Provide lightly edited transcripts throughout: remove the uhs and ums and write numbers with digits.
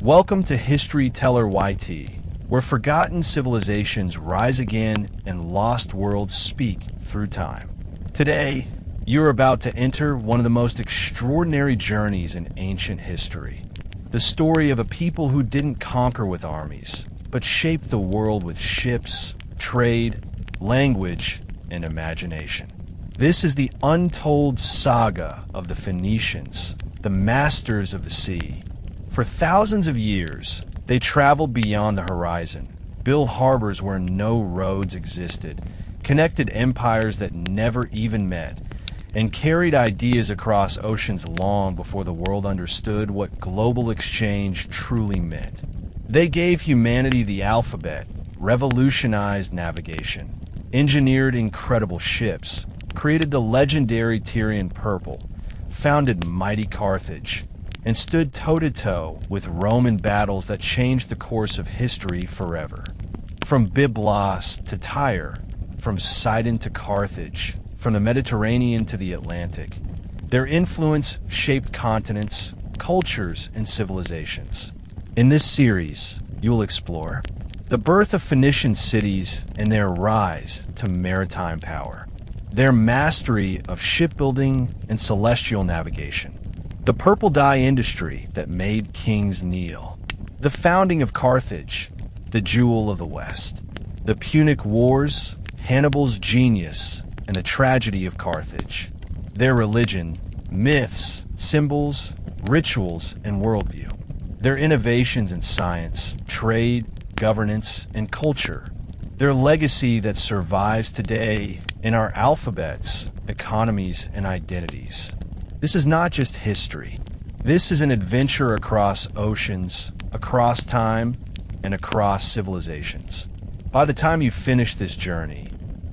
Welcome to History Teller YT, where forgotten civilizations rise again and lost worlds speak through time. Today, you're about to enter one of the most extraordinary journeys in ancient history. The story of a people who didn't conquer with armies, but shaped the world with ships, trade, language, and imagination. This is the untold saga of the Phoenicians, the masters of the sea. For thousands of years, they traveled beyond the horizon, built harbors where no roads existed, connected empires that never even met, and carried ideas across oceans long before the world understood what global exchange truly meant. They gave humanity the alphabet, revolutionized navigation, engineered incredible ships, created the legendary Tyrian purple, founded mighty Carthage, and stood toe-to-toe with Roman battles that changed the course of history forever. From Byblos to Tyre, from Sidon to Carthage, from the Mediterranean to the Atlantic, their influence shaped continents, cultures, and civilizations. In this series, you will explore the birth of Phoenician cities and their rise to maritime power, their mastery of shipbuilding and celestial navigation, the purple dye industry that made kings kneel, the founding of Carthage, the jewel of the West, the Punic Wars, Hannibal's genius, and the tragedy of Carthage, their religion, myths, symbols, rituals, and worldview, their innovations in science, trade, governance, and culture, their legacy that survives today in our alphabets, economies, and identities. This is not just history. This is an adventure across oceans, across time, and across civilizations. By the time you finish this journey,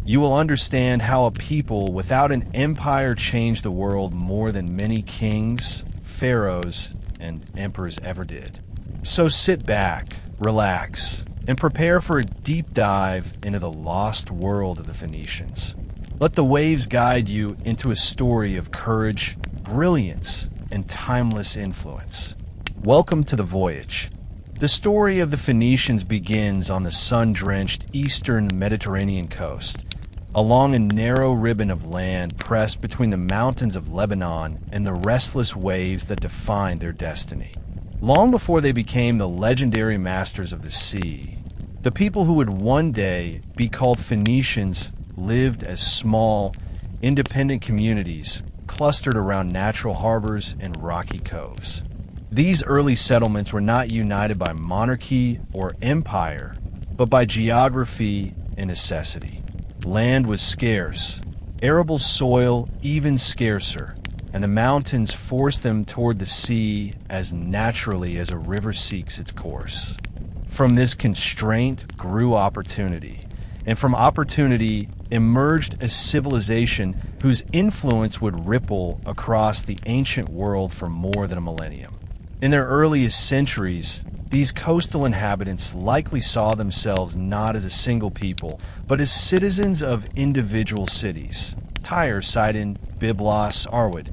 you will understand how a people without an empire changed the world more than many kings, pharaohs, and emperors ever did. So sit back, relax, and prepare for a deep dive into the lost world of the Phoenicians. Let the waves guide you into a story of courage, brilliance, and timeless influence. Welcome to the voyage. The story of the Phoenicians begins on the sun-drenched eastern Mediterranean coast, along a narrow ribbon of land pressed between the mountains of Lebanon and the restless waves that defined their destiny. Long before they became the legendary masters of the sea, the people who would one day be called Phoenicians lived as small, independent communities clustered around natural harbors and rocky coves. These early settlements were not united by monarchy or empire, but by geography and necessity. Land was scarce, arable soil even scarcer, and the mountains forced them toward the sea as naturally as a river seeks its course. From this constraint grew opportunity, and from opportunity emerged a civilization whose influence would ripple across the ancient world for more than a millennium. In their earliest centuries, these coastal inhabitants likely saw themselves not as a single people, but as citizens of individual cities, Tyre, Sidon, Byblos, Arwad,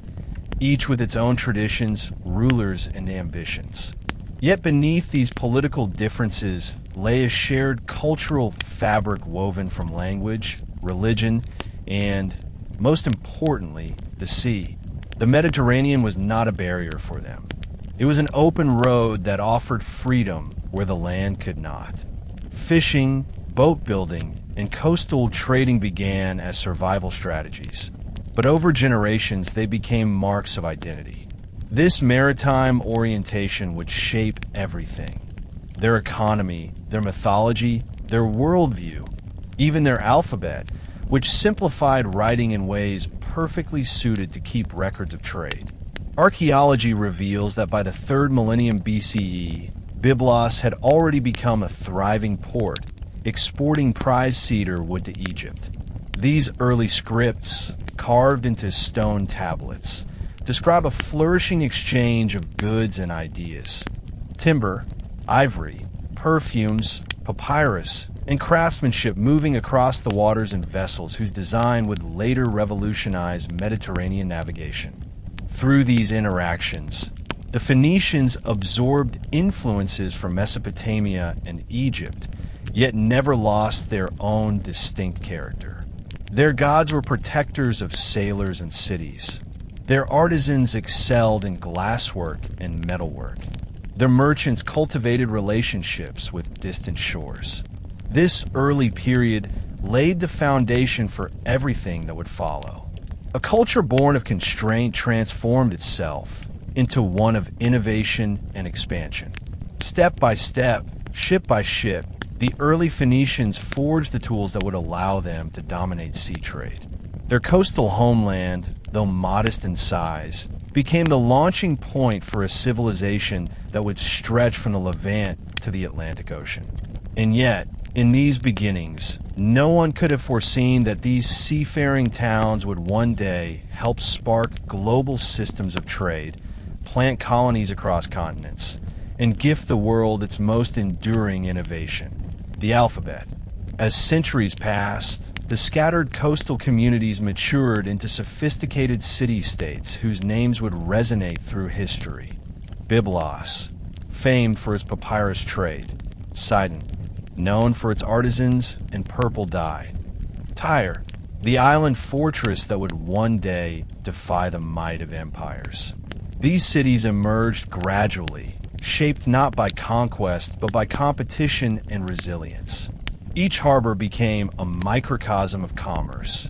each with its own traditions, rulers, and ambitions. Yet beneath these political differences lay a shared cultural fabric woven from language, religion, and, most importantly, the sea. The Mediterranean was not a barrier for them. It was an open road that offered freedom where the land could not. Fishing, boat building, and coastal trading began as survival strategies, but over generations they became marks of identity. This maritime orientation would shape everything: their economy, their mythology, their worldview, even their alphabet, which simplified writing in ways perfectly suited to keep records of trade. Archaeology reveals that by the 3rd millennium BCE, Byblos had already become a thriving port, exporting prize cedar wood to Egypt. These early scripts, carved into stone tablets, describe a flourishing exchange of goods and ideas. Timber, ivory, perfumes, papyrus, and craftsmanship moving across the waters in vessels whose design would later revolutionize Mediterranean navigation. Through these interactions, The Phoenicians absorbed influences from Mesopotamia and Egypt, yet never lost their own distinct character. Their gods were protectors of sailors and cities. Their artisans excelled in glasswork and metalwork. Their merchants cultivated relationships with distant shores. This early period laid the foundation for everything that would follow. A culture born of constraint transformed itself into one of innovation and expansion. Step by step, ship by ship, the early Phoenicians forged the tools that would allow them to dominate sea trade. Their coastal homeland, though modest in size, became the launching point for a civilization that would stretch from the Levant to the Atlantic Ocean. And yet, in these beginnings, no one could have foreseen that these seafaring towns would one day help spark global systems of trade, plant colonies across continents, and gift the world its most enduring innovation, the alphabet. As centuries passed, the scattered coastal communities matured into sophisticated city-states whose names would resonate through history. Byblos, famed for its papyrus trade. Sidon, known for its artisans and purple dye. Tyre, the island fortress that would one day defy the might of empires. These cities emerged gradually, shaped not by conquest, but by competition and resilience. Each harbor became a microcosm of commerce.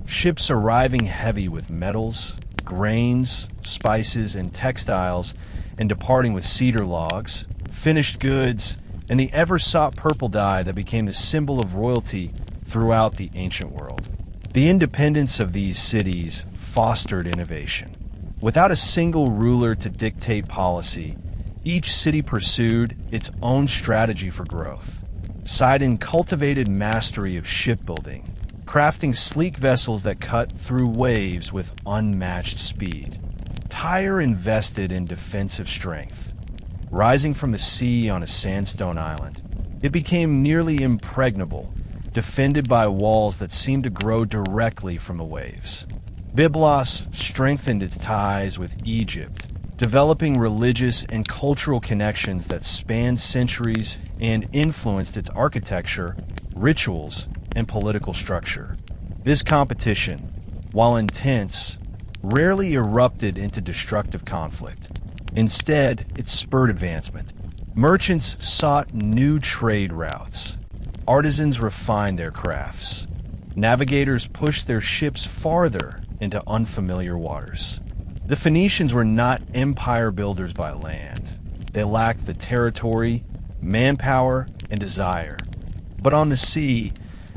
Ships arriving heavy with metals, grains, spices, and textiles, and departing with cedar logs, finished goods, and the ever-sought purple dye that became the symbol of royalty throughout the ancient world. The independence of these cities fostered innovation. Without a single ruler to dictate policy, each city pursued its own strategy for growth. Sidon cultivated mastery of shipbuilding, crafting sleek vessels that cut through waves with unmatched speed. Tyre invested in defensive strength. Rising from the sea on a sandstone island, it became nearly impregnable, defended by walls that seemed to grow directly from the waves. Byblos strengthened its ties with Egypt, developing religious and cultural connections that spanned centuries and influenced its architecture, rituals, and political structure. This competition, while intense, rarely erupted into destructive conflict. Instead, it spurred advancement. Merchants sought new trade routes. Artisans refined their crafts. Navigators pushed their ships farther into unfamiliar waters. The Phoenicians were not empire builders by land. They lacked the territory, manpower, and desire. But on the sea,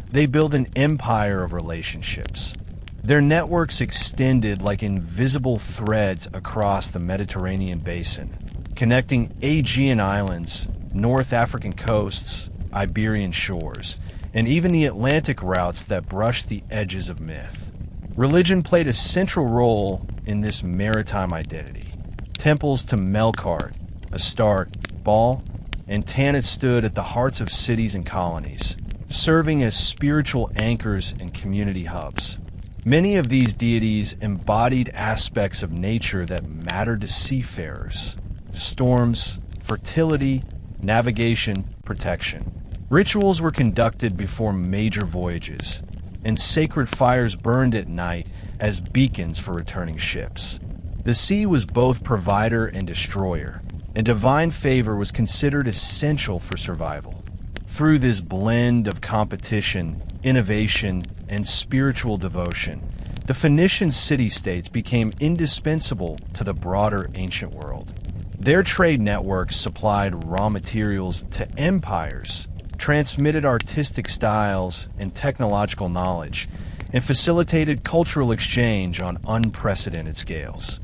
they built an empire of relationships. Their networks extended like invisible threads across the Mediterranean basin, connecting Aegean islands, North African coasts, Iberian shores, and even the Atlantic routes that brushed the edges of myth. Religion played a central role in this maritime identity. Temples to Melkart, Astarte, Baal, and Tanit stood at the hearts of cities and colonies, serving as spiritual anchors and community hubs. Many of these deities embodied aspects of nature that mattered to seafarers: storms, fertility, navigation, protection. Rituals were conducted before major voyages, and sacred fires burned at night as beacons for returning ships. The sea was both provider and destroyer, and divine favor was considered essential for survival. Through this blend of competition, innovation, and spiritual devotion, the Phoenician city-states became indispensable to the broader ancient world. Their trade networks supplied raw materials to empires, transmitted artistic styles and technological knowledge, and facilitated cultural exchange on unprecedented scales.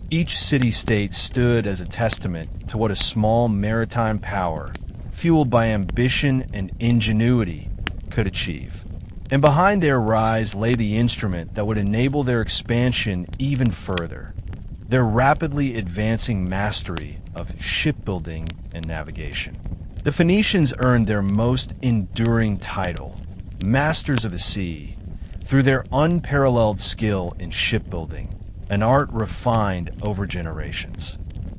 Each city-state stood as a testament to what a small maritime power, fueled by ambition and ingenuity, could achieve. And behind their rise lay the instrument that would enable their expansion even further: their rapidly advancing mastery of shipbuilding and navigation. The Phoenicians earned their most enduring title, Masters of the Sea, through their unparalleled skill in shipbuilding, an art refined over generations.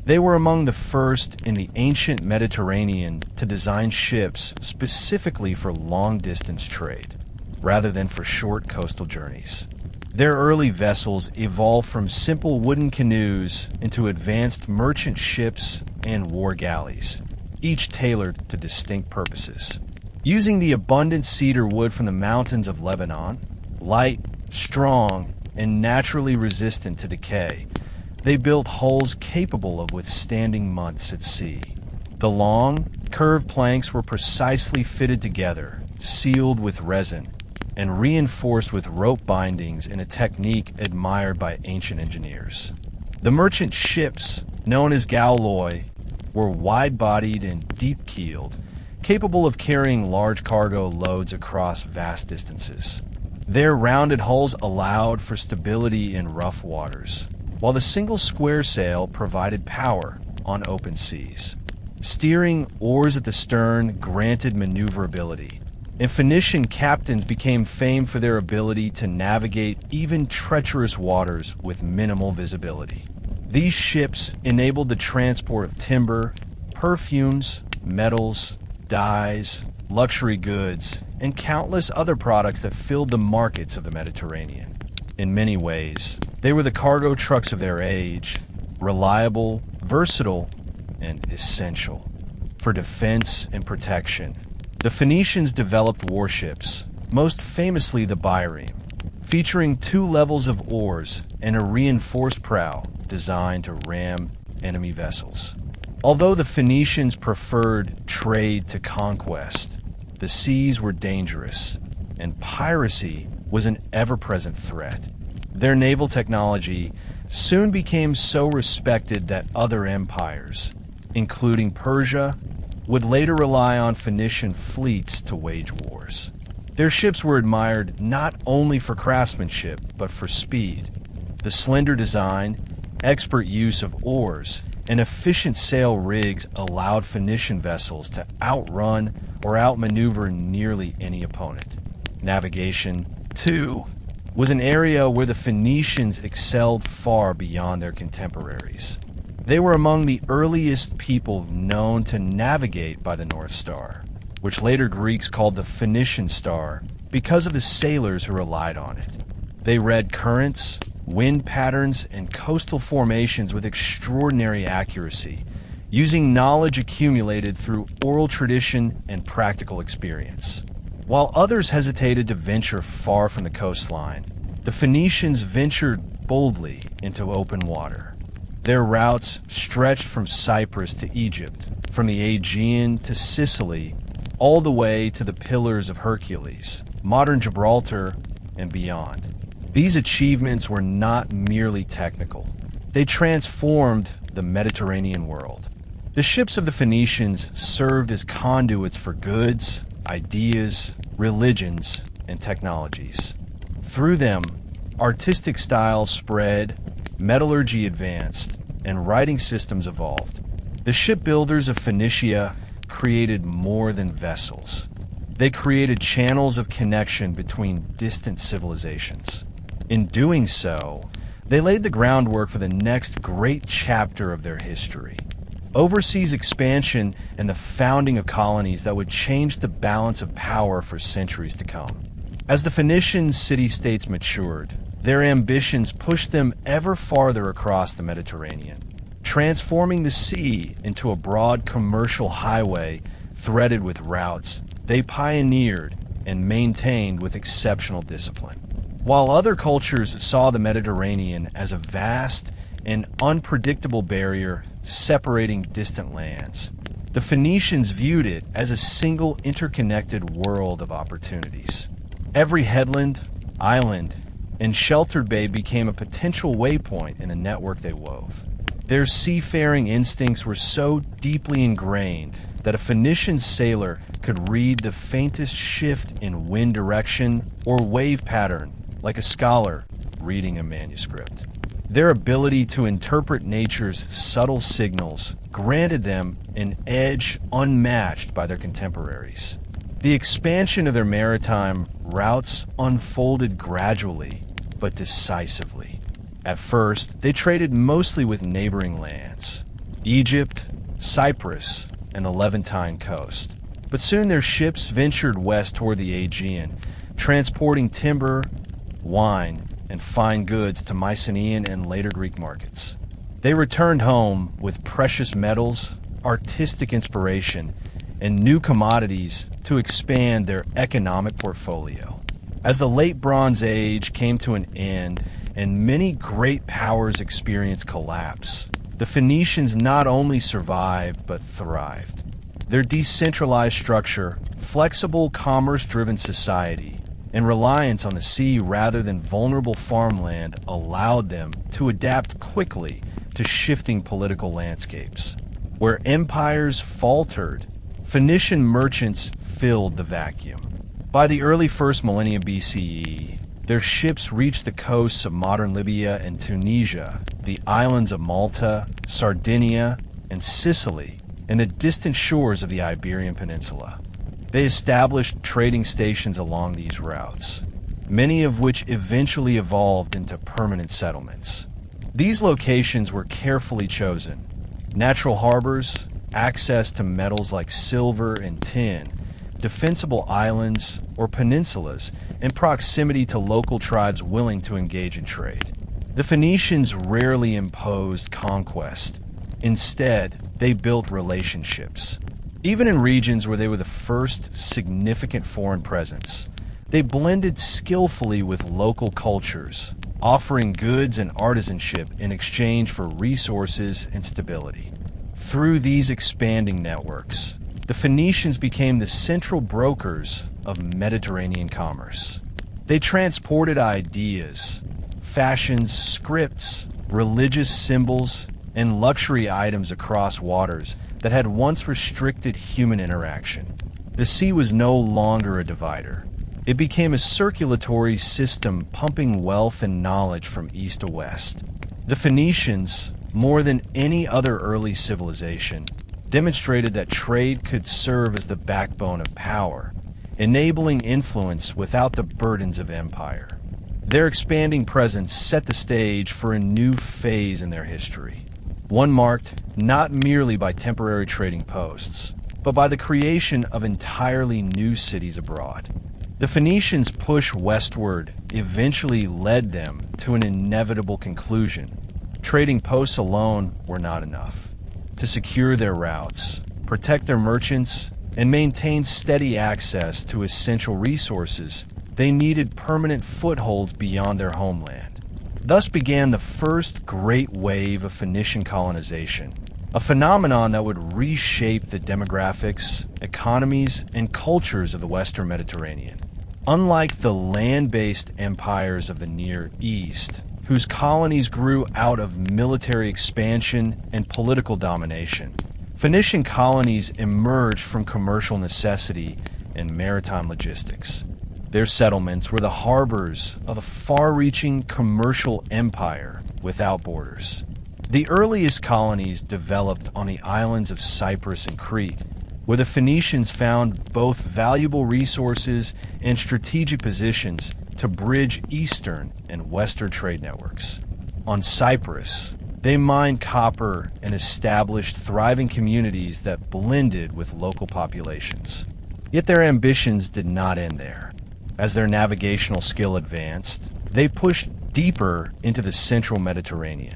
They were among the first in the ancient Mediterranean to design ships specifically for long-distance trade, rather than for short coastal journeys. Their early vessels evolved from simple wooden canoes into advanced merchant ships and war galleys, each tailored to distinct purposes. Using the abundant cedar wood from the mountains of Lebanon, light, strong, and naturally resistant to decay, they built hulls capable of withstanding months at sea. The long, curved planks were precisely fitted together, sealed with resin, and reinforced with rope bindings in a technique admired by ancient engineers. The merchant ships, known as galleys, were wide-bodied and deep-keeled, capable of carrying large cargo loads across vast distances. Their rounded hulls allowed for stability in rough waters, while the single square sail provided power on open seas. Steering oars at the stern granted maneuverability, and Phoenician captains became famed for their ability to navigate even treacherous waters with minimal visibility. These ships enabled the transport of timber, perfumes, metals, dyes, luxury goods, and countless other products that filled the markets of the Mediterranean. In many ways, they were the cargo trucks of their age, reliable, versatile, and essential for defense and protection. The Phoenicians developed warships, most famously the bireme, featuring 2 levels of oars and a reinforced prow designed to ram enemy vessels. Although the Phoenicians preferred trade to conquest, the seas were dangerous, and piracy was an ever-present threat. Their naval technology soon became so respected that other empires, including Persia, would later rely on Phoenician fleets to wage wars. Their ships were admired not only for craftsmanship, but for speed. The slender design, expert use of oars, and efficient sail rigs allowed Phoenician vessels to outrun or outmaneuver nearly any opponent. Navigation, too, was an area where the Phoenicians excelled far beyond their contemporaries. They were among the earliest people known to navigate by the North Star, which later Greeks called the Phoenician Star because of the sailors who relied on it. They read currents, wind patterns, and coastal formations with extraordinary accuracy, using knowledge accumulated through oral tradition and practical experience. While others hesitated to venture far from the coastline, the Phoenicians ventured boldly into open water. Their routes stretched from Cyprus to Egypt, from the Aegean to Sicily, all the way to the Pillars of Hercules, modern Gibraltar, and beyond. These achievements were not merely technical. They transformed the Mediterranean world. The ships of the Phoenicians served as conduits for goods, ideas, religions, and technologies. Through them, artistic styles spread, metallurgy advanced, and writing systems evolved. The shipbuilders of Phoenicia created more than vessels. They created channels of connection between distant civilizations. In doing so, they laid the groundwork for the next great chapter of their history: overseas expansion and the founding of colonies that would change the balance of power for centuries to come. As the Phoenician city-states matured, their ambitions pushed them ever farther across the Mediterranean, transforming the sea into a broad commercial highway threaded with routes they pioneered and maintained with exceptional discipline. While other cultures saw the Mediterranean as a vast and unpredictable barrier separating distant lands, the Phoenicians viewed it as a single interconnected world of opportunities. Every headland, island, and sheltered bay became a potential waypoint in the network they wove. Their seafaring instincts were so deeply ingrained that a Phoenician sailor could read the faintest shift in wind direction or wave pattern like a scholar reading a manuscript. Their ability to interpret nature's subtle signals granted them an edge unmatched by their contemporaries. The expansion of their maritime routes unfolded gradually but decisively. At first, they traded mostly with neighboring lands. Egypt, Cyprus, and the Levantine coast. But soon their ships ventured west toward the Aegean, transporting timber, wine, and fine goods to Mycenaean and later Greek markets. They returned home with precious metals, artistic inspiration, and new commodities to expand their economic portfolio. As the Late Bronze Age came to an end and many great powers experienced collapse, the Phoenicians not only survived but thrived. Their decentralized structure, flexible commerce-driven society, and reliance on the sea rather than vulnerable farmland allowed them to adapt quickly to shifting political landscapes. Where empires faltered, Phoenician merchants filled the vacuum. By the early first millennium BCE, their ships reached the coasts of modern Libya and Tunisia, the islands of Malta, Sardinia, and Sicily, and the distant shores of the Iberian Peninsula. They established trading stations along these routes, many of which eventually evolved into permanent settlements. These locations were carefully chosen. Natural harbors, access to metals like silver and tin, defensible islands or peninsulas, and proximity to local tribes willing to engage in trade. The Phoenicians rarely imposed conquest. Instead, they built relationships. Even in regions where they were the first significant foreign presence, they blended skillfully with local cultures, offering goods and artisanship in exchange for resources and stability. Through these expanding networks, the Phoenicians became the central brokers of Mediterranean commerce. They transported ideas, fashions, scripts, religious symbols, and luxury items across waters that had once restricted human interaction. The sea was no longer a divider. It became a circulatory system pumping wealth and knowledge from east to west. The Phoenicians, more than any other early civilization, demonstrated that trade could serve as the backbone of power, enabling influence without the burdens of empire. Their expanding presence set the stage for a new phase in their history, one marked not merely by temporary trading posts, but by the creation of entirely new cities abroad. The Phoenicians' push westward eventually led them to an inevitable conclusion. Trading posts alone were not enough. To secure their routes, protect their merchants, and maintain steady access to essential resources, they needed permanent footholds beyond their homeland. Thus began the first great wave of Phoenician colonization, a phenomenon that would reshape the demographics, economies, and cultures of the Western Mediterranean. Unlike the land-based empires of the Near East, whose colonies grew out of military expansion and political domination, Phoenician colonies emerged from commercial necessity and maritime logistics. Their settlements were the harbors of a far-reaching commercial empire without borders. The earliest colonies developed on the islands of Cyprus and Crete, where the Phoenicians found both valuable resources and strategic positions to bridge eastern and western trade networks. On Cyprus, they mined copper and established thriving communities that blended with local populations. Yet their ambitions did not end there. As their navigational skill advanced, they pushed deeper into the central Mediterranean.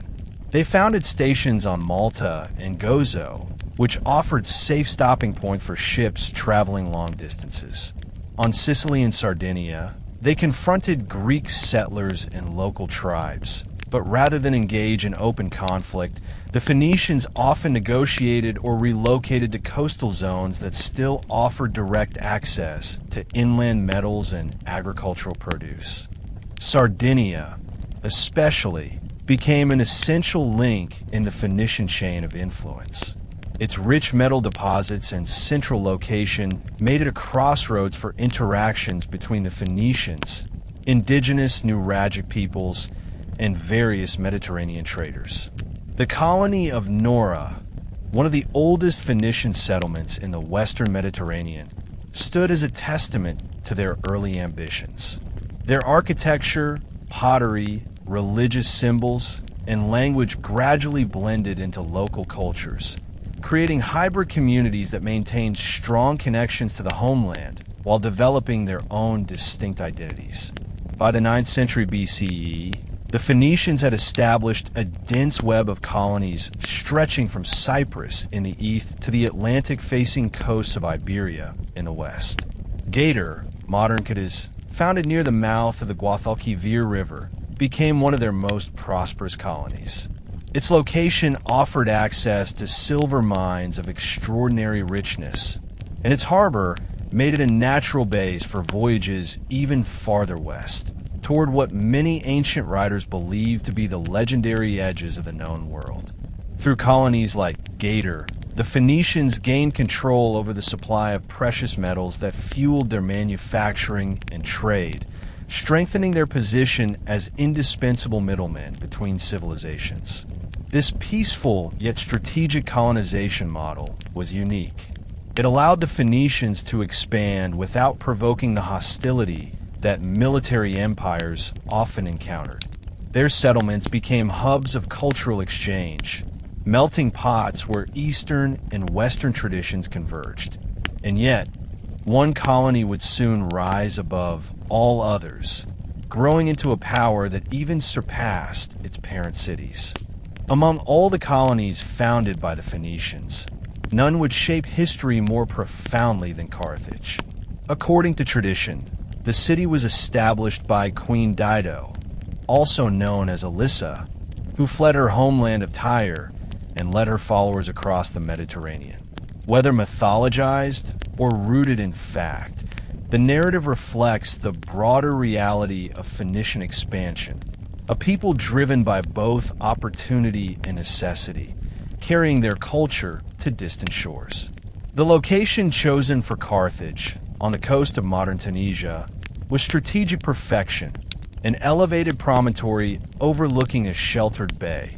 They founded stations on Malta and Gozo, which offered safe stopping points for ships traveling long distances. On Sicily and Sardinia, they confronted Greek settlers and local tribes, but rather than engage in open conflict, the Phoenicians often negotiated or relocated to coastal zones that still offered direct access to inland metals and agricultural produce. Sardinia, especially, became an essential link in the Phoenician chain of influence. Its rich metal deposits and central location made it a crossroads for interactions between the Phoenicians, indigenous Nuragic peoples, and various Mediterranean traders. The colony of Nora, one of the oldest Phoenician settlements in the Western Mediterranean, stood as a testament to their early ambitions. Their architecture, pottery, religious symbols, and language gradually blended into local cultures, creating hybrid communities that maintained strong connections to the homeland while developing their own distinct identities. By the 9th century BCE, the Phoenicians had established a dense web of colonies stretching from Cyprus in the east to the Atlantic-facing coasts of Iberia in the west. Gator, modern Cadiz, founded near the mouth of the Guadalquivir River, became one of their most prosperous colonies. Its location offered access to silver mines of extraordinary richness, and its harbor made it a natural base for voyages even farther west, toward what many ancient writers believed to be the legendary edges of the known world. Through colonies like Gator, the Phoenicians gained control over the supply of precious metals that fueled their manufacturing and trade, strengthening their position as indispensable middlemen between civilizations. This peaceful yet strategic colonization model was unique. It allowed the Phoenicians to expand without provoking the hostility that military empires often encountered. Their settlements became hubs of cultural exchange, melting pots where Eastern and Western traditions converged. And yet, one colony would soon rise above all others, growing into a power that even surpassed its parent cities. Among all the colonies founded by the Phoenicians, none would shape history more profoundly than Carthage. According to tradition, the city was established by Queen Dido, also known as Alyssa, who fled her homeland of Tyre and led her followers across the Mediterranean. Whether mythologized or rooted in fact, the narrative reflects the broader reality of Phoenician expansion, a people driven by both opportunity and necessity, carrying their culture to distant shores. The location chosen for Carthage, on the coast of modern Tunisia, was strategic perfection, an elevated promontory overlooking a sheltered bay,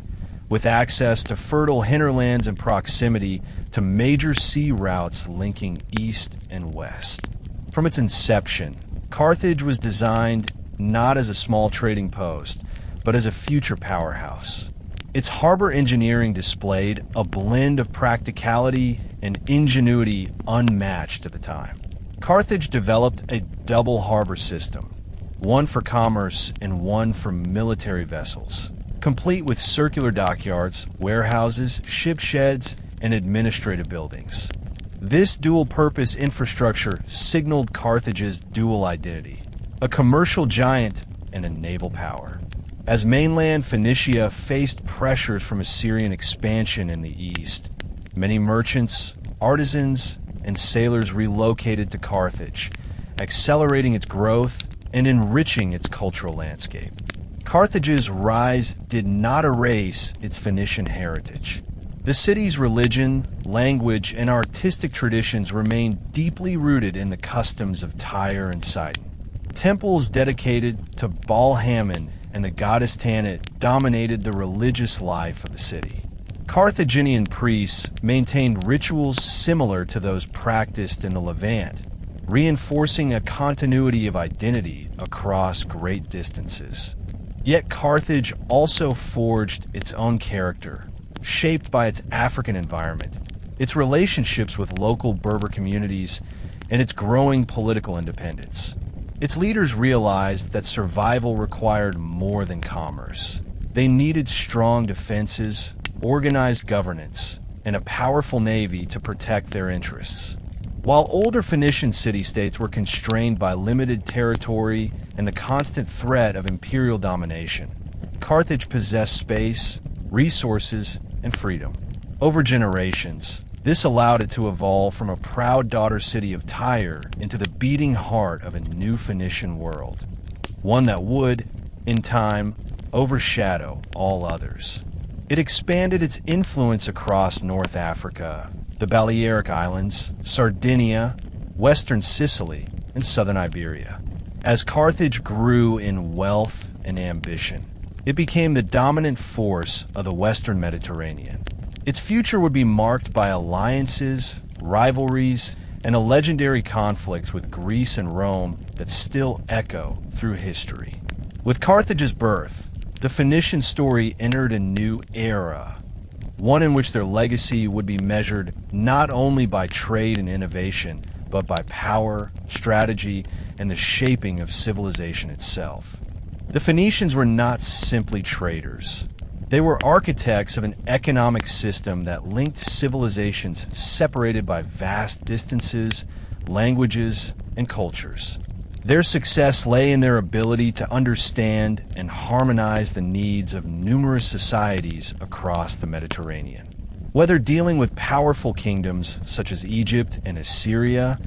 with access to fertile hinterlands and proximity to major sea routes linking east and west. From its inception, Carthage was designed not as a small trading post, but as a future powerhouse. Its harbor engineering displayed a blend of practicality and ingenuity unmatched at the time. Carthage developed a double harbor system, one for commerce and one for military vessels, complete with circular dockyards, warehouses, ship sheds, and administrative buildings. This dual-purpose infrastructure signaled Carthage's dual identity, a commercial giant and a naval power. As mainland Phoenicia faced pressures from Assyrian expansion in the east, many merchants, artisans, and sailors relocated to Carthage, accelerating its growth and enriching its cultural landscape. Carthage's rise did not erase its Phoenician heritage. The city's religion, language, and artistic traditions remained deeply rooted in the customs of Tyre and Sidon. Temples dedicated to Baal Hammon and the goddess Tanit dominated the religious life of the city. Carthaginian priests maintained rituals similar to those practiced in the Levant, reinforcing a continuity of identity across great distances. Yet Carthage also forged its own character, shaped by its African environment, its relationships with local Berber communities, and its growing political independence. Its leaders realized that survival required more than commerce. They needed strong defenses, organized governance, and a powerful navy to protect their interests. While older Phoenician city-states were constrained by limited territory and the constant threat of imperial domination, Carthage possessed space, resources, and freedom. Over generations, this allowed it to evolve from a proud daughter city of Tyre into the beating heart of a new Phoenician world, one that would, in time, overshadow all others. It expanded its influence across North Africa, the Balearic Islands, Sardinia, western Sicily, and southern Iberia. As Carthage grew in wealth and ambition, it became the dominant force of the western Mediterranean. Its future would be marked by alliances, rivalries, and a legendary conflicts with Greece and Rome that still echo through history. With Carthage's birth, the Phoenician story entered a new era, one in which their legacy would be measured not only by trade and innovation, but by power, strategy, and the shaping of civilization itself. The Phoenicians were not simply traders. They were architects of an economic system that linked civilizations separated by vast distances, languages, and cultures. Their success lay in their ability to understand and harmonize the needs of numerous societies across the Mediterranean. Whether dealing with powerful kingdoms such as Egypt and Assyria,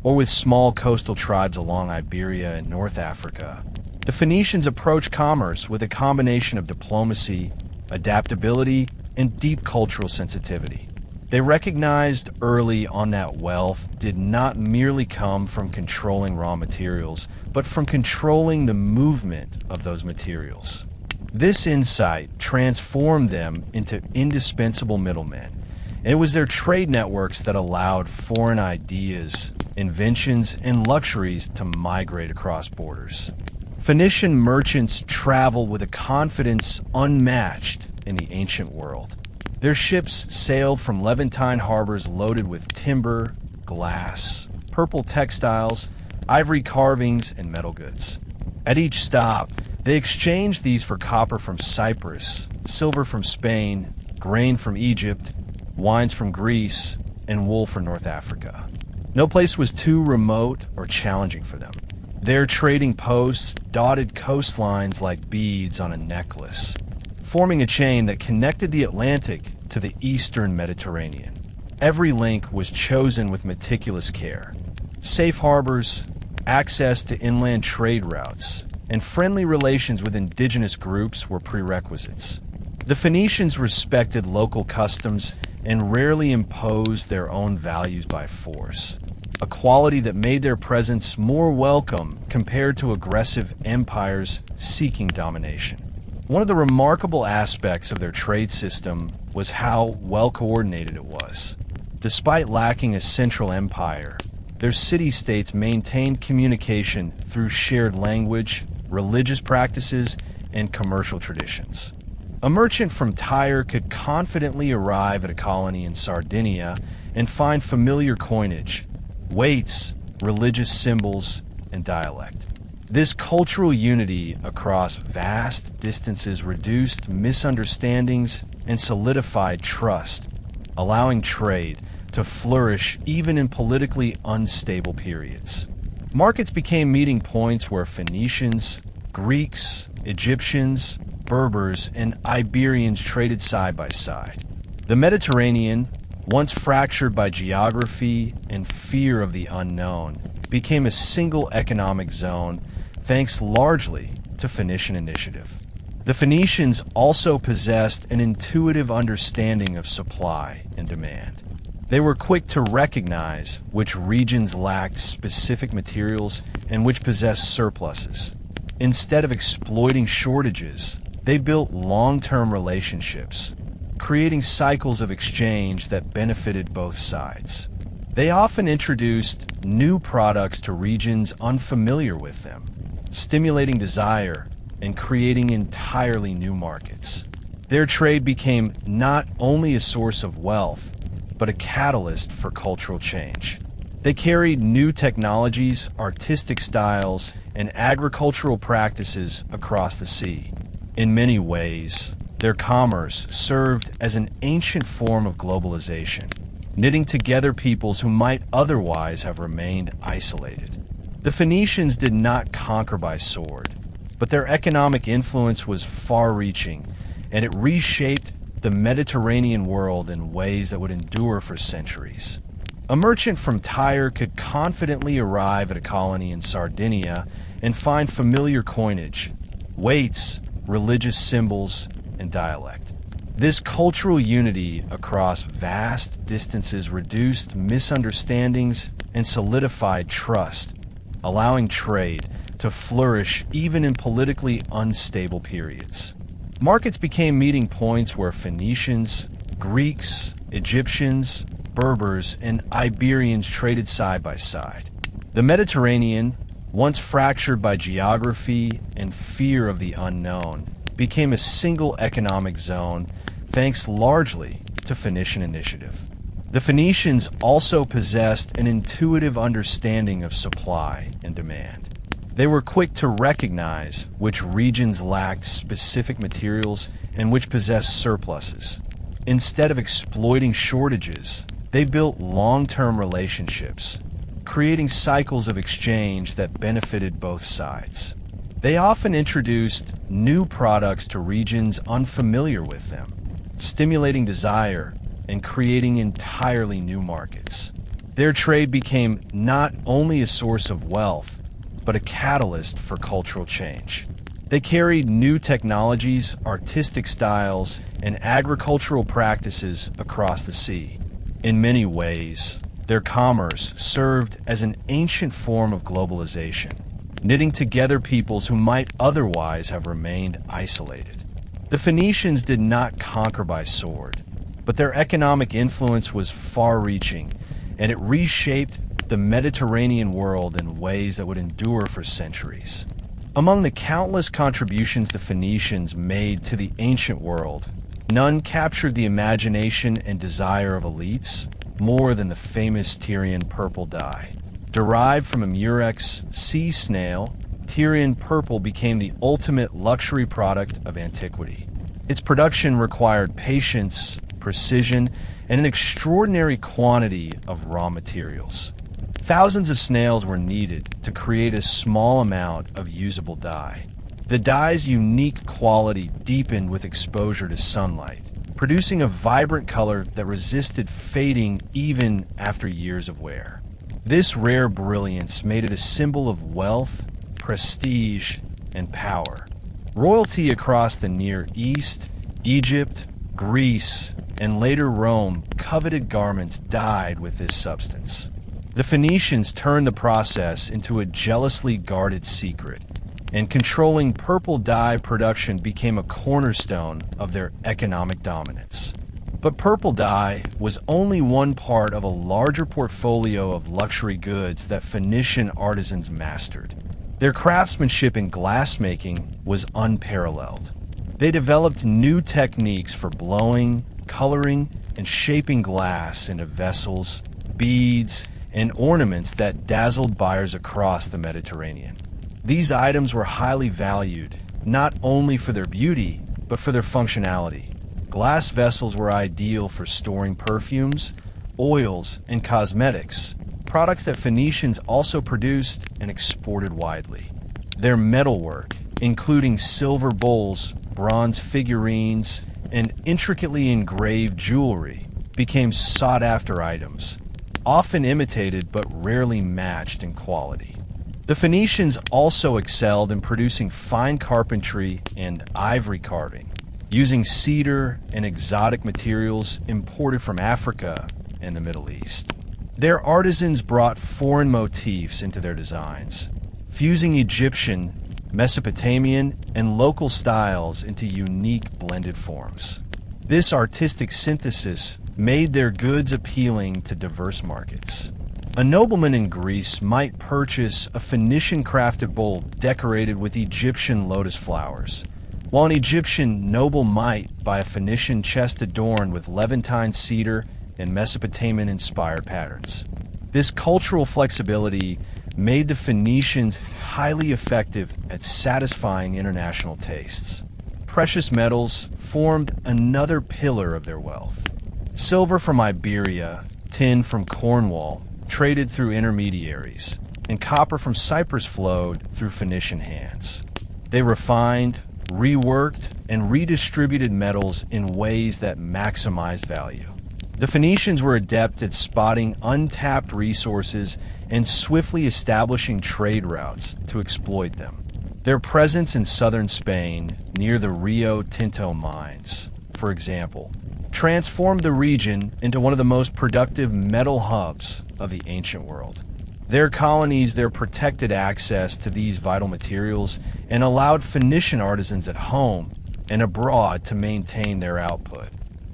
or with small coastal tribes along Iberia and North Africa, the Phoenicians approached commerce with a combination of diplomacy, adaptability, and deep cultural sensitivity. They recognized early on that wealth did not merely come from controlling raw materials, but from controlling the movement of those materials. This insight transformed them into indispensable middlemen, and it was their trade networks that allowed foreign ideas, inventions, and luxuries to migrate across borders. Phoenician merchants traveled with a confidence unmatched in the ancient world. Their ships sailed from Levantine harbors loaded with timber, glass, purple textiles, ivory carvings, and metal goods. At each stop, they exchanged these for copper from Cyprus, silver from Spain, grain from Egypt, wines from Greece, and wool from North Africa. No place was too remote or challenging for them. Their trading posts dotted coastlines like beads on a necklace, forming a chain that connected the Atlantic to the eastern Mediterranean. Every link was chosen with meticulous care. Safe harbors, access to inland trade routes, and friendly relations with indigenous groups were prerequisites. The Phoenicians respected local customs and rarely imposed their own values by force, a quality that made their presence more welcome compared to aggressive empires seeking domination. One of the remarkable aspects of their trade system was how well coordinated it was. Despite lacking a central empire, their city-states maintained communication through shared language, religious practices, and commercial traditions. A merchant from Tyre could confidently arrive at a colony in Sardinia and find familiar coinage, weights, religious symbols, and dialect. This cultural unity across vast distances reduced misunderstandings and solidified trust, allowing trade to flourish even in politically unstable periods. Markets became meeting points where Phoenicians, Greeks, Egyptians, Berbers, and Iberians traded side by side. The Mediterranean, once fractured by geography and fear of the unknown, became a single economic zone thanks largely to Phoenician initiative. The Phoenicians also possessed an intuitive understanding of supply and demand. They were quick to recognize which regions lacked specific materials and which possessed surpluses. Instead of exploiting shortages, they built long-term relationships, creating cycles of exchange that benefited both sides. They often introduced new products to regions unfamiliar with them, stimulating desire and creating entirely new markets. Their trade became not only a source of wealth, but a catalyst for cultural change. They carried new technologies, artistic styles, and agricultural practices across the sea. In many ways, their commerce served as an ancient form of globalization, knitting together peoples who might otherwise have remained isolated. The Phoenicians did not conquer by sword, but their economic influence was far-reaching, and it reshaped the Mediterranean world in ways that would endure for centuries. A merchant from Tyre could confidently arrive at a colony in Sardinia and find familiar coinage, weights, religious symbols, and dialect. This cultural unity across vast distances reduced misunderstandings and solidified trust, allowing trade to flourish even in politically unstable periods. Markets became meeting points where Phoenicians, Greeks, Egyptians, Berbers, and Iberians traded side by side. The Mediterranean, once fractured by geography and fear of the unknown, became a single economic zone thanks largely to Phoenician initiative. The Phoenicians also possessed an intuitive understanding of supply and demand. They were quick to recognize which regions lacked specific materials and which possessed surpluses. Instead of exploiting shortages, they built long-term relationships, creating cycles of exchange that benefited both sides. They often introduced new products to regions unfamiliar with them, stimulating desire and creating entirely new markets. Their trade became not only a source of wealth, but a catalyst for cultural change. They carried new technologies, artistic styles, and agricultural practices across the sea. In many ways, their commerce served as an ancient form of globalization, knitting together peoples who might otherwise have remained isolated. The Phoenicians did not conquer by sword, but their economic influence was far-reaching, and it reshaped the Mediterranean world in ways that would endure for centuries. Among the countless contributions the Phoenicians made to the ancient world, none captured the imagination and desire of elites more than the famous Tyrian purple dye. Derived from a murex sea snail, Tyrian purple became the ultimate luxury product of antiquity. Its production required patience, precision, and an extraordinary quantity of raw materials. Thousands of snails were needed to create a small amount of usable dye. The dye's unique quality deepened with exposure to sunlight, producing a vibrant color that resisted fading even after years of wear. This rare brilliance made it a symbol of wealth, prestige, and power. Royalty across the Near East, Egypt, Greece, and later Rome coveted garments dyed with this substance. The Phoenicians turned the process into a jealously guarded secret, and controlling purple dye production became a cornerstone of their economic dominance. But purple dye was only one part of a larger portfolio of luxury goods that Phoenician artisans mastered. Their craftsmanship in glassmaking was unparalleled. They developed new techniques for blowing, coloring, and shaping glass into vessels, beads, and ornaments that dazzled buyers across the Mediterranean. These items were highly valued, not only for their beauty, but for their functionality. Glass vessels were ideal for storing perfumes, oils, and cosmetics, products that Phoenicians also produced and exported widely. Their metalwork, including silver bowls, bronze figurines, and intricately engraved jewelry, became sought-after items, often imitated but rarely matched in quality. The Phoenicians also excelled in producing fine carpentry and ivory carving, using cedar and exotic materials imported from Africa and the Middle East. Their artisans brought foreign motifs into their designs, fusing Egyptian, Mesopotamian, and local styles into unique blended forms. This artistic synthesis made their goods appealing to diverse markets. A nobleman in Greece might purchase a Phoenician-crafted bowl decorated with Egyptian lotus flowers, while an Egyptian noble might buy a Phoenician chest adorned with Levantine cedar and Mesopotamian-inspired patterns. This cultural flexibility made the Phoenicians highly effective at satisfying international tastes. Precious metals formed another pillar of their wealth. Silver from Iberia, tin from Cornwall, traded through intermediaries, and copper from Cyprus flowed through Phoenician hands. They refined, reworked, and redistributed metals in ways that maximized value. The Phoenicians were adept at spotting untapped resources and swiftly establishing trade routes to exploit them. Their presence in southern Spain, near the Rio Tinto mines, for example, transformed the region into one of the most productive metal hubs of the ancient world. Their colonies there protected access to these vital materials and allowed Phoenician artisans at home and abroad to maintain their output.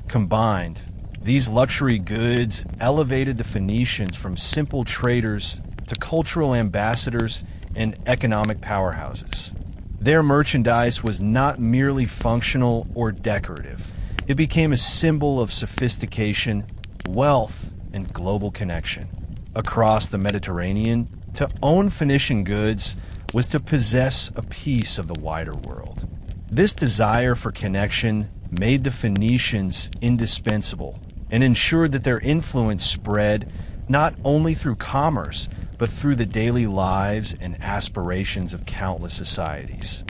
Combined, these luxury goods elevated the Phoenicians from simple traders to cultural ambassadors and economic powerhouses. Their merchandise was not merely functional or decorative. It became a symbol of sophistication, wealth, and global connection. Across the Mediterranean, to own Phoenician goods was to possess a piece of the wider world. This desire for connection made the Phoenicians indispensable and ensured that their influence spread not only through commerce, but through the daily lives and aspirations of countless societies.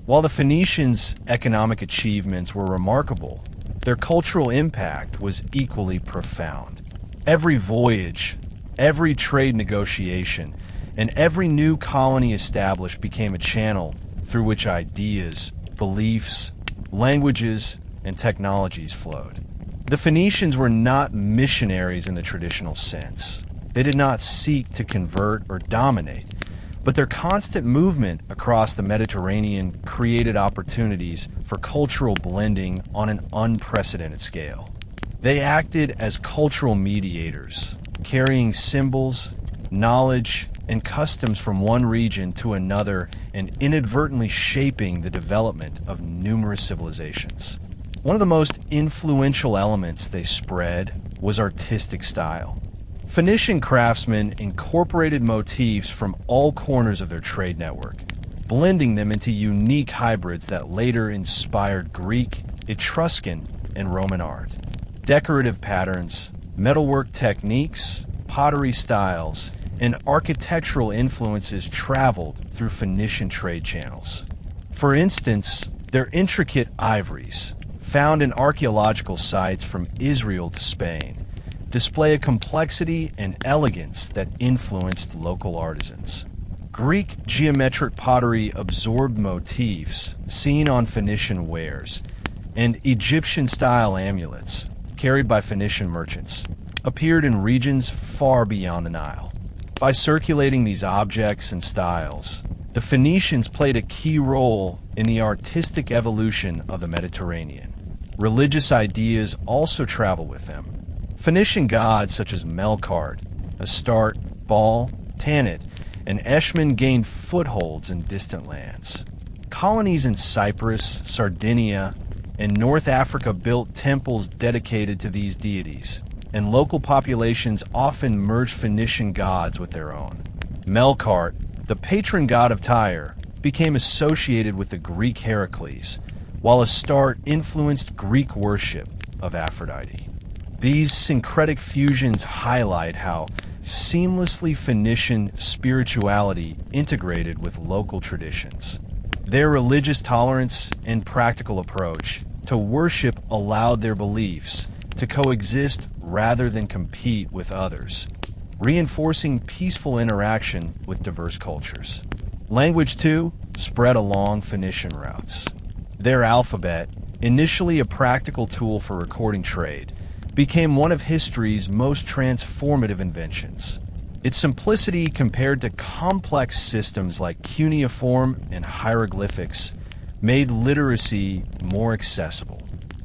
While the Phoenicians' economic achievements were remarkable, their cultural impact was equally profound. Every voyage, every trade negotiation, and every new colony established became a channel through which ideas, beliefs, languages, and technologies flowed. The Phoenicians were not missionaries in the traditional sense. They did not seek to convert or dominate, but their constant movement across the Mediterranean created opportunities for cultural blending on an unprecedented scale. They acted as cultural mediators, carrying symbols, knowledge, and customs from one region to another and inadvertently shaping the development of numerous civilizations. One of the most influential elements they spread was artistic style. Phoenician craftsmen incorporated motifs from all corners of their trade network, blending them into unique hybrids that later inspired Greek, Etruscan, and Roman art. Decorative patterns, metalwork techniques, pottery styles, and architectural influences traveled through Phoenician trade channels. For instance, their intricate ivories, found in archaeological sites from Israel to Spain, display a complexity and elegance that influenced local artisans. Greek geometric pottery absorbed motifs seen on Phoenician wares, and Egyptian-style amulets, carried by Phoenician merchants, appeared in regions far beyond the Nile. By circulating these objects and styles, the Phoenicians played a key role in the artistic evolution of the Mediterranean. Religious ideas also travel with them. Phoenician gods such as Melkart, Astarte, Baal, Tanit, and Eshmun gained footholds in distant lands. Colonies in Cyprus, Sardinia, and North Africa built temples dedicated to these deities, and local populations often merged Phoenician gods with their own. Melkart, the patron god of Tyre, became associated with the Greek Heracles, while Astarte influenced Greek worship of Aphrodite. These syncretic fusions highlight how seamlessly Phoenician spirituality integrated with local traditions. Their religious tolerance and practical approach to worship allowed their beliefs to coexist rather than compete with others, reinforcing peaceful interaction with diverse cultures. Language, too, spread along Phoenician routes. Their alphabet, initially a practical tool for recording trade, became one of history's most transformative inventions. Its simplicity compared to complex systems like cuneiform and hieroglyphics made literacy more accessible.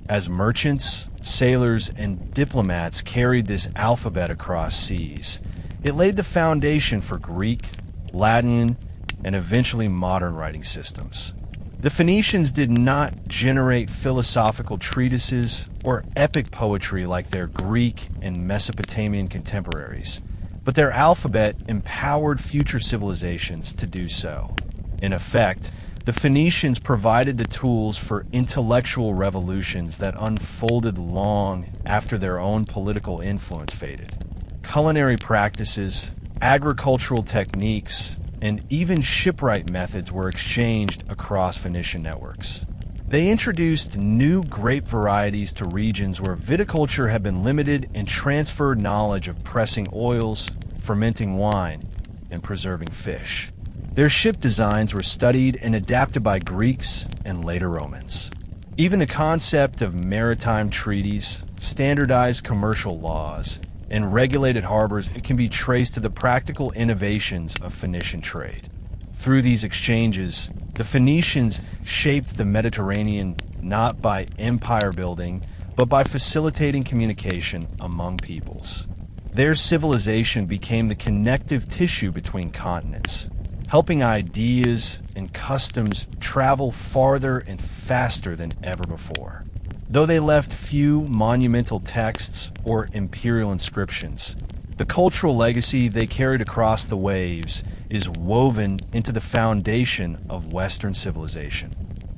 As merchants, sailors, and diplomats carried this alphabet across seas, it laid the foundation for Greek, Latin, and eventually modern writing systems. The Phoenicians did not generate philosophical treatises or epic poetry like their Greek and Mesopotamian contemporaries, but their alphabet empowered future civilizations to do so. In effect, the Phoenicians provided the tools for intellectual revolutions that unfolded long after their own political influence faded. Culinary practices, agricultural techniques, and even shipwright methods were exchanged across Phoenician networks. They introduced new grape varieties to regions where viticulture had been limited and transferred knowledge of pressing oils, fermenting wine, and preserving fish. Their ship designs were studied and adapted by Greeks and later Romans. Even the concept of maritime treaties, standardized commercial laws, and regulated harbors, it can be traced to the practical innovations of Phoenician trade. Through these exchanges, the Phoenicians shaped the Mediterranean not by empire building, but by facilitating communication among peoples. Their civilization became the connective tissue between continents, helping ideas and customs travel farther and faster than ever before. Though they left few monumental texts or imperial inscriptions, the cultural legacy they carried across the waves is woven into the foundation of Western civilization.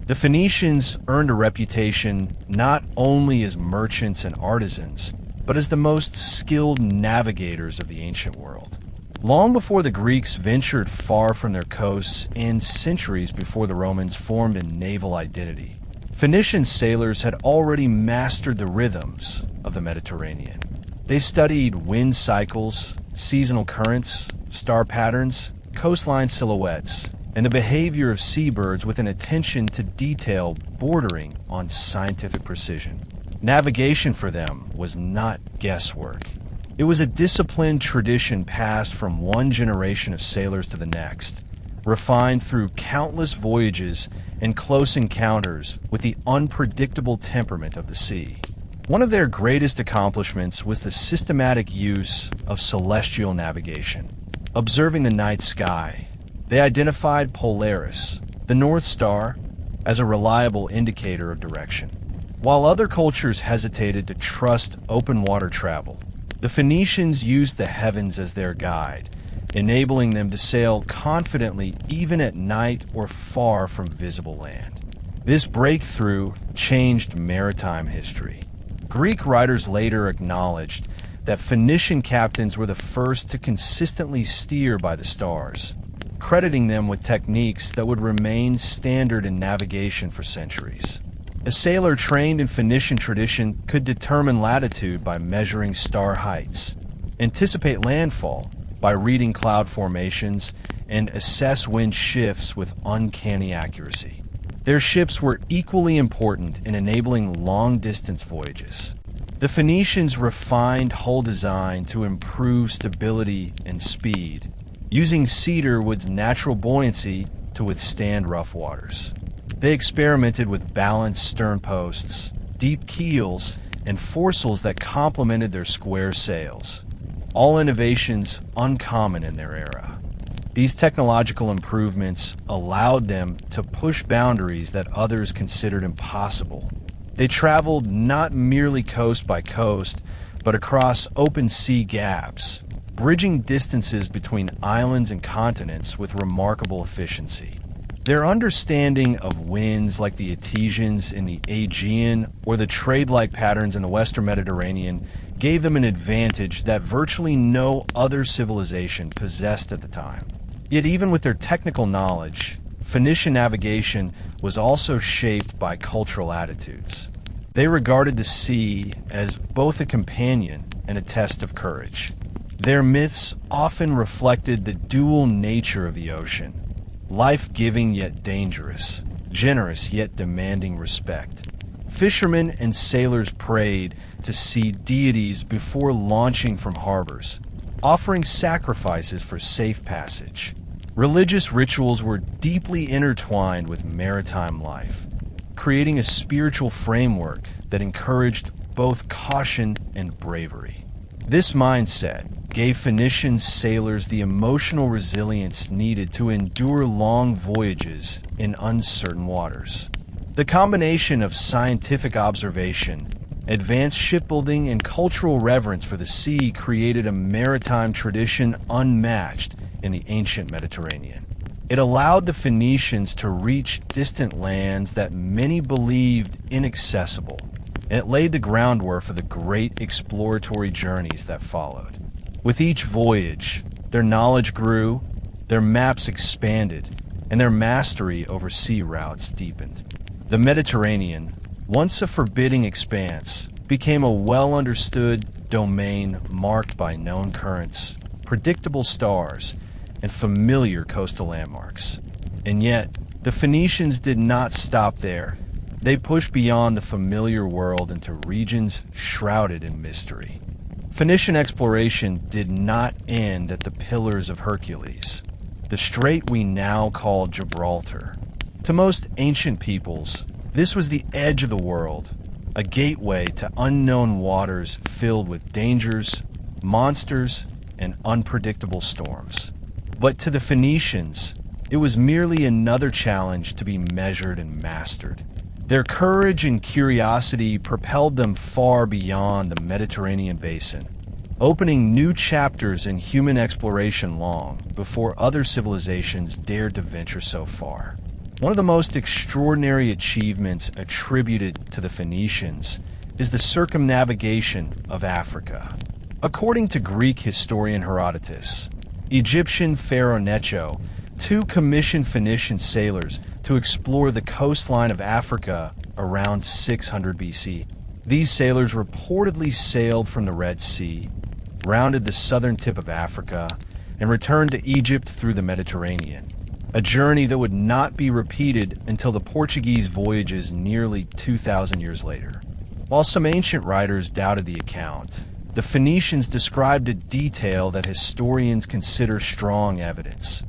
The Phoenicians earned a reputation not only as merchants and artisans, but as the most skilled navigators of the ancient world. Long before the Greeks ventured far from their coasts and centuries before the Romans formed a naval identity, Phoenician sailors had already mastered the rhythms of the Mediterranean. They studied wind cycles, seasonal currents, star patterns, coastline silhouettes, and the behavior of seabirds with an attention to detail bordering on scientific precision. Navigation for them was not guesswork. It was a disciplined tradition passed from one generation of sailors to the next, refined through countless voyages and close encounters with the unpredictable temperament of the sea. One of their greatest accomplishments was the systematic use of celestial navigation. Observing the night sky, they identified Polaris, the North Star, as a reliable indicator of direction. While other cultures hesitated to trust open water travel, the Phoenicians used the heavens as their guide, enabling them to sail confidently even at night or far from visible land. This breakthrough changed maritime history. Greek writers later acknowledged that Phoenician captains were the first to consistently steer by the stars, crediting them with techniques that would remain standard in navigation for centuries. A sailor trained in Phoenician tradition could determine latitude by measuring star heights, anticipate landfall by reading cloud formations, and assess wind shifts with uncanny accuracy. Their ships were equally important in enabling long-distance voyages. The Phoenicians refined hull design to improve stability and speed, using cedar wood's natural buoyancy to withstand rough waters. They experimented with balanced stern posts, deep keels, and foresails that complemented their square sails, all innovations uncommon in their era. These technological improvements allowed them to push boundaries that others considered impossible. They traveled not merely coast by coast, but across open sea gaps, bridging distances between islands and continents with remarkable efficiency. Their understanding of winds like the Etesians in the Aegean or the trade-like patterns in the Western Mediterranean gave them an advantage that virtually no other civilization possessed at the time. Yet even with their technical knowledge, Phoenician navigation was also shaped by cultural attitudes. They regarded the sea as both a companion and a test of courage. Their myths often reflected the dual nature of the ocean, life-giving yet dangerous, generous yet demanding respect. Fishermen and sailors prayed to see deities before launching from harbors, offering sacrifices for safe passage. Religious rituals were deeply intertwined with maritime life, creating a spiritual framework that encouraged both caution and bravery. This mindset gave Phoenician sailors the emotional resilience needed to endure long voyages in uncertain waters. The combination of scientific observation, advanced shipbuilding, and cultural reverence for the sea created a maritime tradition unmatched in the ancient Mediterranean. It allowed the Phoenicians to reach distant lands that many believed inaccessible, and it laid the groundwork for the great exploratory journeys that followed. With each voyage, their knowledge grew, their maps expanded, and their mastery over sea routes deepened. The Mediterranean, once a forbidding expanse, became a well-understood domain marked by known currents, predictable stars, and familiar coastal landmarks. And yet, the Phoenicians did not stop there. They pushed beyond the familiar world into regions shrouded in mystery. Phoenician exploration did not end at the Pillars of Hercules, the strait we now call Gibraltar. To most ancient peoples, this was the edge of the world, a gateway to unknown waters filled with dangers, monsters, and unpredictable storms. But to the Phoenicians, It was merely another challenge to be measured and mastered. Their courage and curiosity propelled them far beyond the Mediterranean basin, opening new chapters in human exploration long before other civilizations dared to venture so far. One of the most extraordinary achievements attributed to the Phoenicians is the circumnavigation of Africa. According to Greek historian Herodotus, Egyptian pharaoh Necho commissioned Phoenician sailors to explore the coastline of Africa around 600 BC. These sailors reportedly sailed from the Red Sea, rounded the southern tip of Africa, and returned to Egypt through the Mediterranean, a journey that would not be repeated until the Portuguese voyages nearly 2,000 years later. While some ancient writers doubted the account, the Phoenicians described a detail that historians consider strong evidence.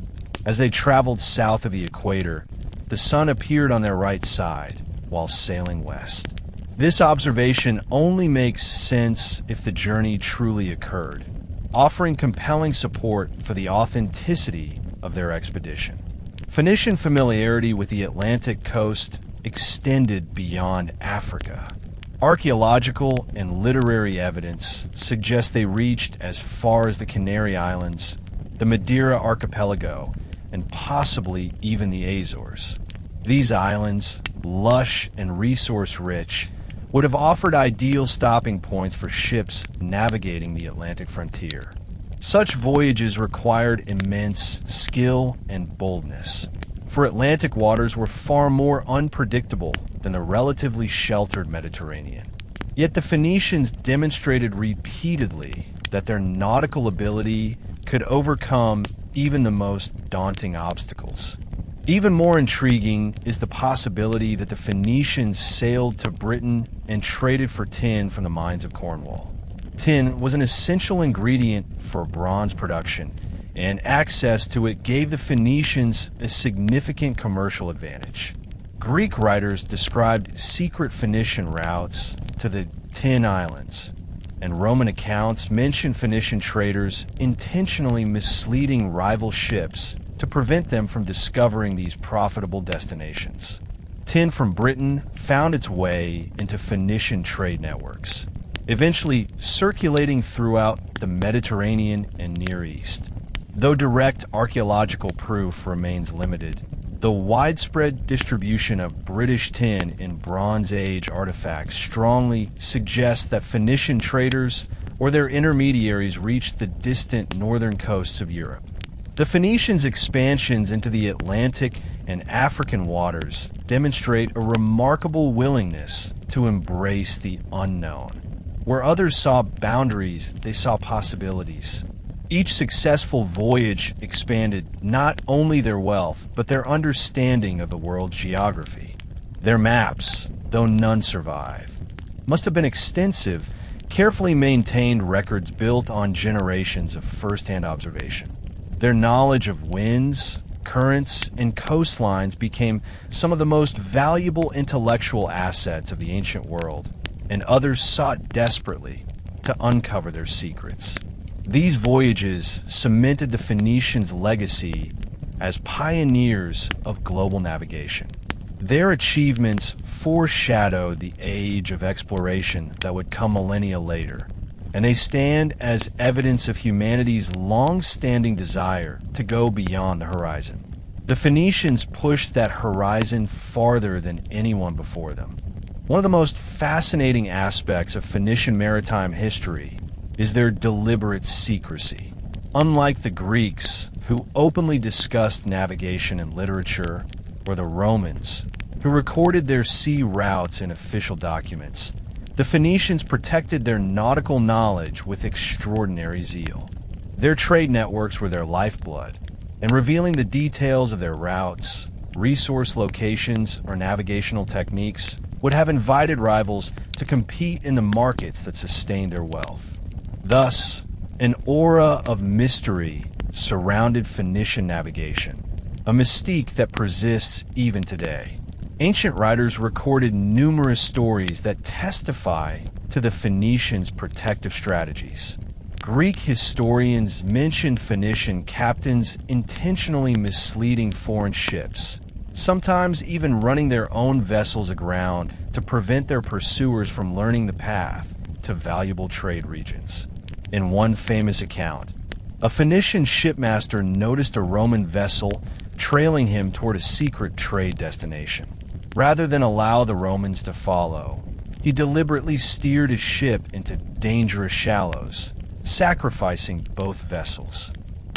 As they traveled south of the equator, the sun appeared on their right side while sailing west. This observation only makes sense if the journey truly occurred, offering compelling support for the authenticity of their expedition. Phoenician familiarity with the Atlantic coast extended beyond Africa. Archaeological and literary evidence suggests they reached as far as the Canary Islands, the Madeira Archipelago, and possibly even the Azores. These islands, lush and resource-rich, would have offered ideal stopping points for ships navigating the Atlantic frontier. Such voyages required immense skill and boldness, for Atlantic waters were far more unpredictable than the relatively sheltered Mediterranean. Yet the Phoenicians demonstrated repeatedly that their nautical ability could overcome even the most daunting obstacles. Even more intriguing is the possibility that the Phoenicians sailed to Britain and traded for tin from the mines of Cornwall. Tin was an essential ingredient for bronze production, and access to it gave the Phoenicians a significant commercial advantage. Greek writers described secret Phoenician routes to the Tin Islands, and Roman accounts mention Phoenician traders intentionally misleading rival ships to prevent them from discovering these profitable destinations. Tin from Britain found its way into Phoenician trade networks, eventually circulating throughout the Mediterranean and Near East. Though direct archaeological proof remains limited, the widespread distribution of British tin in Bronze Age artifacts strongly suggests that Phoenician traders or their intermediaries reached the distant northern coasts of Europe. The Phoenicians' expansions into the Atlantic and African waters demonstrate a remarkable willingness to embrace the unknown. Where others saw boundaries, they saw possibilities. Each successful voyage expanded not only their wealth, but their understanding of the world's geography. Their maps, though none survive, must have been extensive, carefully maintained records built on generations of first-hand observation. Their knowledge of winds, currents, and coastlines became some of the most valuable intellectual assets of the ancient world, and others sought desperately to uncover their secrets. These voyages cemented the Phoenicians' legacy as pioneers of global navigation. Their achievements foreshadowed the age of exploration that would come millennia later, and they stand as evidence of humanity's long-standing desire to go beyond the horizon. The Phoenicians pushed that horizon farther than anyone before them. One of the most fascinating aspects of Phoenician maritime history is their deliberate secrecy. Unlike the Greeks, who openly discussed navigation in literature, or the Romans, who recorded their sea routes in official documents, the Phoenicians protected their nautical knowledge with extraordinary zeal. Their trade networks were their lifeblood, and revealing the details of their routes, resource locations, or navigational techniques would have invited rivals to compete in the markets that sustained their wealth. Thus, an aura of mystery surrounded Phoenician navigation, a mystique that persists even today. Ancient writers recorded numerous stories that testify to the Phoenicians' protective strategies. Greek historians mention Phoenician captains intentionally misleading foreign ships, sometimes even running their own vessels aground to prevent their pursuers from learning the path to valuable trade regions. In one famous account, a Phoenician shipmaster noticed a Roman vessel trailing him toward a secret trade destination. Rather than allow the Romans to follow, he deliberately steered his ship into dangerous shallows, sacrificing both vessels.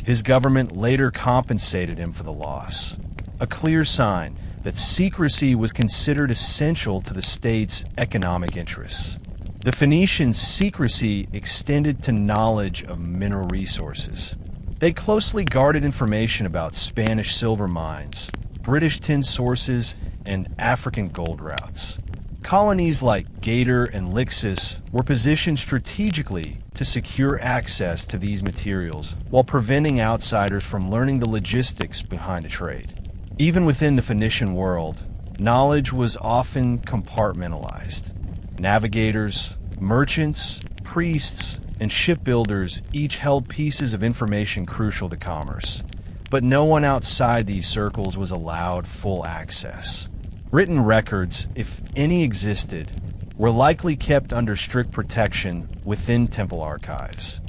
His government later compensated him for the loss, a clear sign that secrecy was considered essential to the state's economic interests. The Phoenicians' secrecy extended to knowledge of mineral resources. They closely guarded information about Spanish silver mines, British tin sources, and African gold routes. Colonies like Gator and Lixus were positioned strategically to secure access to these materials while preventing outsiders from learning the logistics behind a trade. Even within the Phoenician world, knowledge was often compartmentalized. Navigators, merchants, priests, and shipbuilders each held pieces of information crucial to commerce, but no one outside these circles was allowed full access. Written records, if any existed, were likely kept under strict protection within temple archives.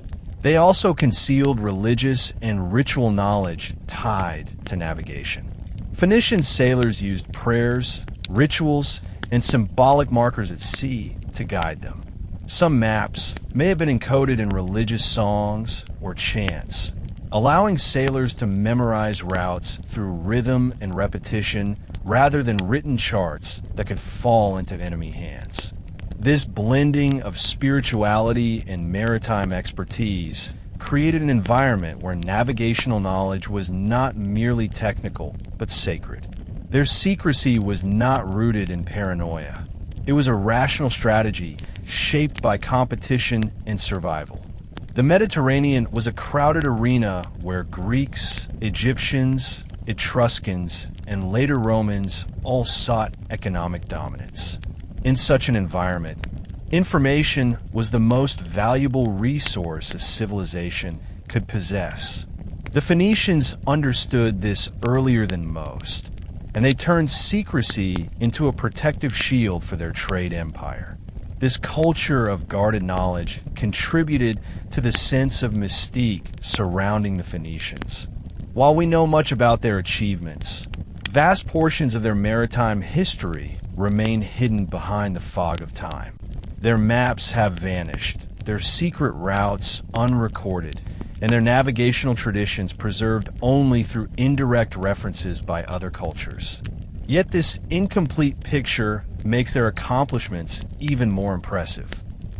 They also concealed religious and ritual knowledge tied to navigation. Phoenician sailors used prayers, rituals, and symbolic markers at sea to guide them. Some maps may have been encoded in religious songs or chants, allowing sailors to memorize routes through rhythm and repetition rather than written charts that could fall into enemy hands. This blending of spirituality and maritime expertise created an environment where navigational knowledge was not merely technical, but sacred. Their secrecy was not rooted in paranoia. It was a rational strategy shaped by competition and survival. The Mediterranean was a crowded arena where Greeks, Egyptians, Etruscans, and later Romans all sought economic dominance. In such an environment, information was the most valuable resource a civilization could possess. The Phoenicians understood this earlier than most, and they turned secrecy into a protective shield for their trade empire. This culture of guarded knowledge contributed to the sense of mystique surrounding the Phoenicians. While we know much about their achievements, vast portions of their maritime history remain hidden behind the fog of time. Their maps have vanished, their secret routes unrecorded, and their navigational traditions preserved only through indirect references by other cultures. Yet this incomplete picture makes their accomplishments even more impressive.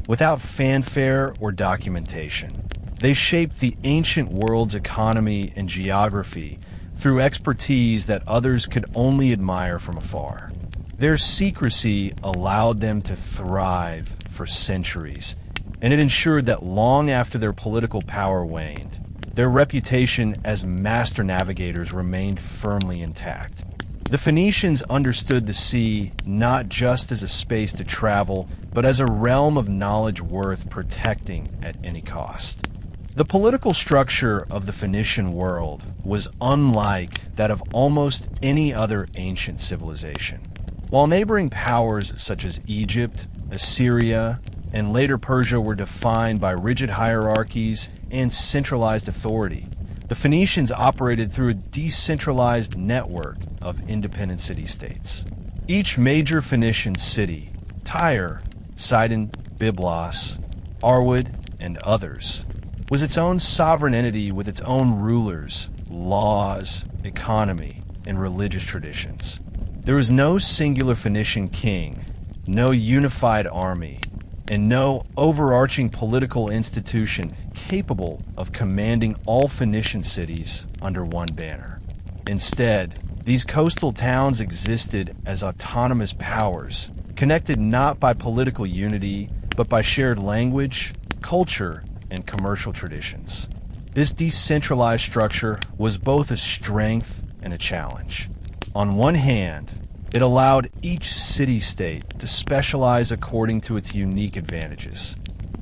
Without fanfare or documentation, they shaped the ancient world's economy and geography through expertise that others could only admire from afar. Their secrecy allowed them to thrive for centuries, and it ensured that long after their political power waned, their reputation as master navigators remained firmly intact. The Phoenicians understood the sea not just as a space to travel, but as a realm of knowledge worth protecting at any cost. The political structure of the Phoenician world was unlike that of almost any other ancient civilization. While neighboring powers such as Egypt, Assyria, and later Persia were defined by rigid hierarchies and centralized authority, the Phoenicians operated through a decentralized network of independent city-states. Each major Phoenician city, Tyre, Sidon, Byblos, Arwood, and others, was its own sovereign entity with its own rulers, laws, economy, and religious traditions. There was no singular Phoenician king, no unified army, and no overarching political institution capable of commanding all Phoenician cities under one banner. Instead, these coastal towns existed as autonomous powers, connected not by political unity, but by shared language, culture, and commercial traditions. This decentralized structure was both a strength and a challenge. On one hand, it allowed each city-state to specialize according to its unique advantages.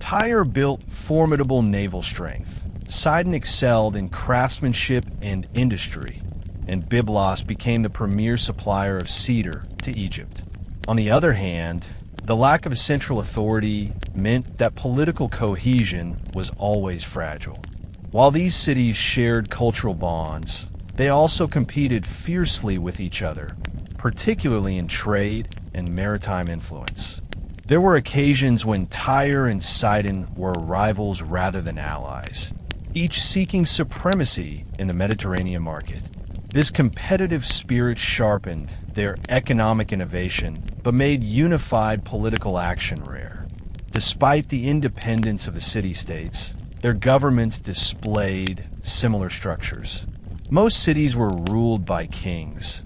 Tyre built formidable naval strength. Sidon excelled in craftsmanship and industry, and Byblos became the premier supplier of cedar to Egypt. On the other hand, the lack of a central authority meant that political cohesion was always fragile. While these cities shared cultural bonds, they also competed fiercely with each other, particularly in trade and maritime influence. There were occasions when Tyre and Sidon were rivals rather than allies, each seeking supremacy in the Mediterranean market. This competitive spirit sharpened their economic innovation, but made unified political action rare. Despite the independence of the city-states, their governments displayed similar structures. Most cities were ruled by kings,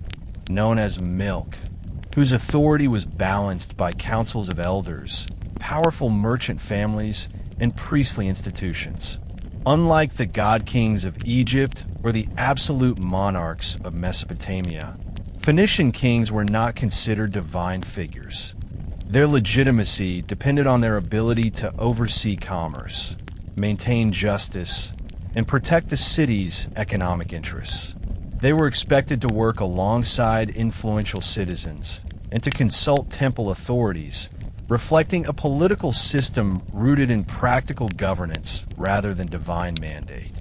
known as milk, whose authority was balanced by councils of elders, powerful merchant families, and priestly institutions. Unlike the god-kings of Egypt or the absolute monarchs of Mesopotamia, Phoenician kings were not considered divine figures. Their legitimacy depended on their ability to oversee commerce, maintain justice, and protect the city's economic interests. They were expected to work alongside influential citizens and to consult temple authorities, reflecting a political system rooted in practical governance rather than divine mandate.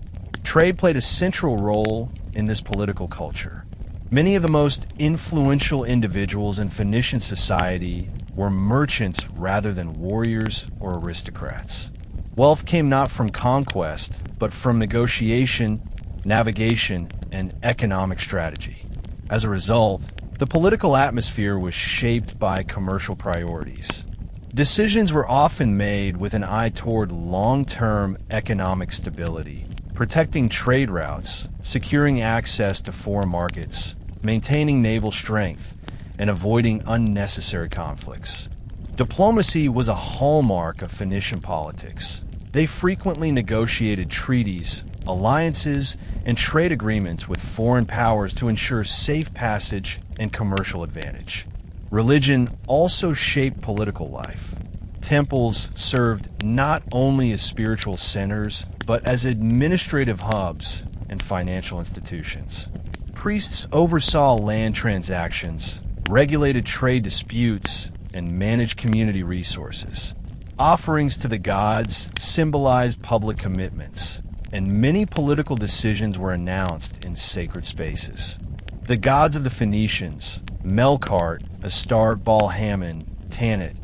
Trade played a central role in this political culture. Many of the most influential individuals in Phoenician society were merchants rather than warriors or aristocrats. Wealth came not from conquest, but from negotiation, navigation, and economic strategy. As a result, the political atmosphere was shaped by commercial priorities. Decisions were often made with an eye toward long-term economic stability, protecting trade routes, securing access to foreign markets, maintaining naval strength, and avoiding unnecessary conflicts. Diplomacy was a hallmark of Phoenician politics. They frequently negotiated treaties, alliances, and trade agreements with foreign powers to ensure safe passage and commercial advantage. Religion also shaped political life. Temples served not only as spiritual centers, but as administrative hubs and financial institutions. Priests oversaw land transactions, regulated trade disputes, and managed community resources. Offerings to the gods symbolized public commitments, and many political decisions were announced in sacred spaces. The gods of the Phoenicians, Melkart, Astarte, Baal-Hamon, Tanit,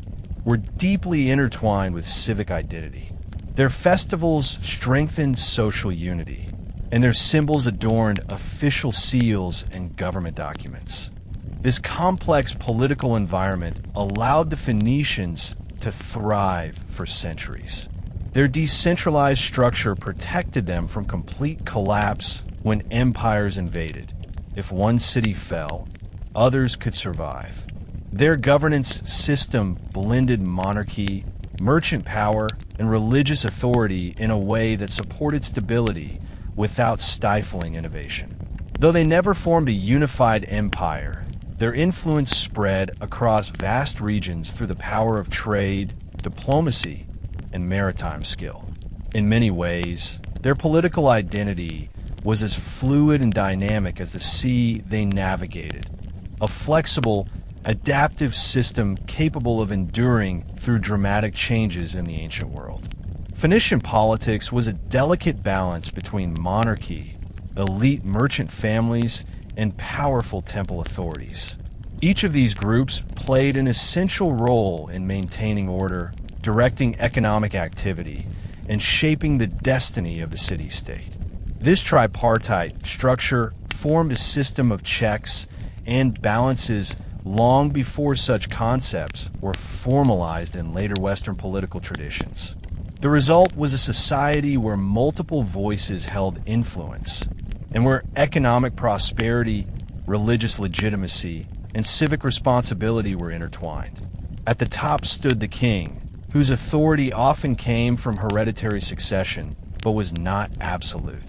were deeply intertwined with civic identity. Their festivals strengthened social unity, and their symbols adorned official seals and government documents. This complex political environment allowed the Phoenicians to thrive for centuries. Their decentralized structure protected them from complete collapse when empires invaded. If one city fell, others could survive. Their governance system blended monarchy, merchant power, and religious authority in a way that supported stability without stifling innovation. Though they never formed a unified empire, their influence spread across vast regions through the power of trade, diplomacy, and maritime skill. In many ways, their political identity was as fluid and dynamic as the sea they navigated, a flexible, adaptive system capable of enduring through dramatic changes in the ancient world. Phoenician politics was a delicate balance between monarchy, elite merchant families, and powerful temple authorities. Each of these groups played an essential role in maintaining order, directing economic activity, and shaping the destiny of the city-state. This tripartite structure formed a system of checks and balances long before such concepts were formalized in later Western political traditions. The result was a society where multiple voices held influence, and where economic prosperity, religious legitimacy, and civic responsibility were intertwined. At the top stood the king, whose authority often came from hereditary succession, but was not absolute.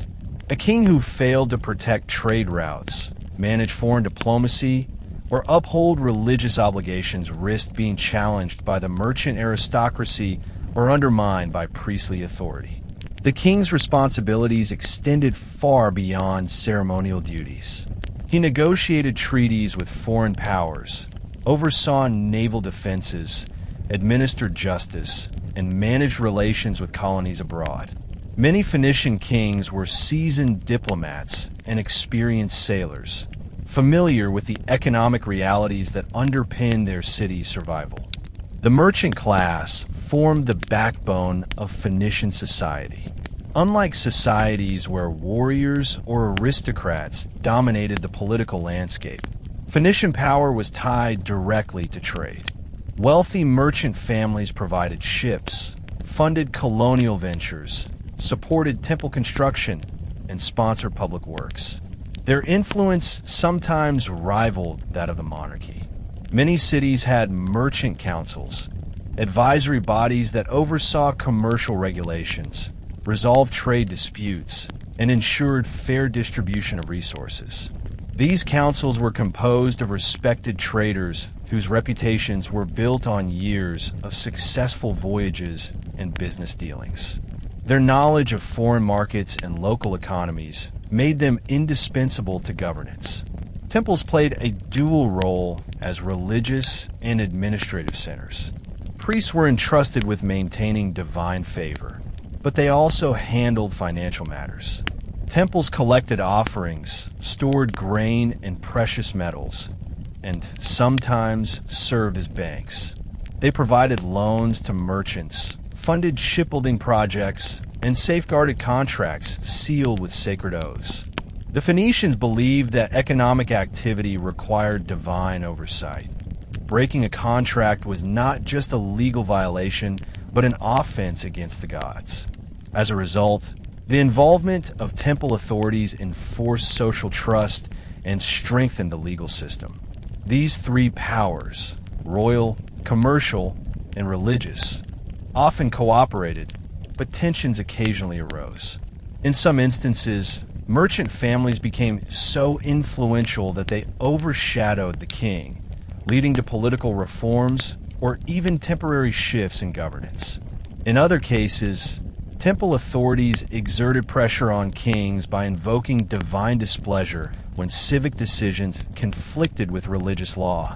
A king who failed to protect trade routes, manage foreign diplomacy, or uphold religious obligations risked being challenged by the merchant aristocracy or undermined by priestly authority. The king's responsibilities extended far beyond ceremonial duties. He negotiated treaties with foreign powers, oversaw naval defenses, administered justice, and managed relations with colonies abroad. Many Phoenician kings were seasoned diplomats and experienced sailors, familiar with the economic realities that underpinned their city's survival. The merchant class formed the backbone of Phoenician society. Unlike societies where warriors or aristocrats dominated the political landscape, Phoenician power was tied directly to trade. Wealthy merchant families provided ships, funded colonial ventures, supported temple construction, and sponsored public works. Their influence sometimes rivaled that of the monarchy. Many cities had merchant councils, advisory bodies that oversaw commercial regulations, resolved trade disputes, and ensured fair distribution of resources. These councils were composed of respected traders whose reputations were built on years of successful voyages and business dealings. Their knowledge of foreign markets and local economies made them indispensable to governance. Temples played a dual role as religious and administrative centers. Priests were entrusted with maintaining divine favor, but they also handled financial matters. Temples collected offerings, stored grain and precious metals, and sometimes served as banks. They provided loans to merchants, funded shipbuilding projects, and safeguarded contracts sealed with sacred oaths. The Phoenicians believed that economic activity required divine oversight. Breaking a contract was not just a legal violation, but an offense against the gods. As a result, the involvement of temple authorities enforced social trust and strengthened the legal system. These three powers, royal, commercial, and religious, often cooperated, but tensions occasionally arose. In some instances, merchant families became so influential that they overshadowed the king, leading to political reforms or even temporary shifts in governance. In other cases, temple authorities exerted pressure on kings by invoking divine displeasure when civic decisions conflicted with religious law.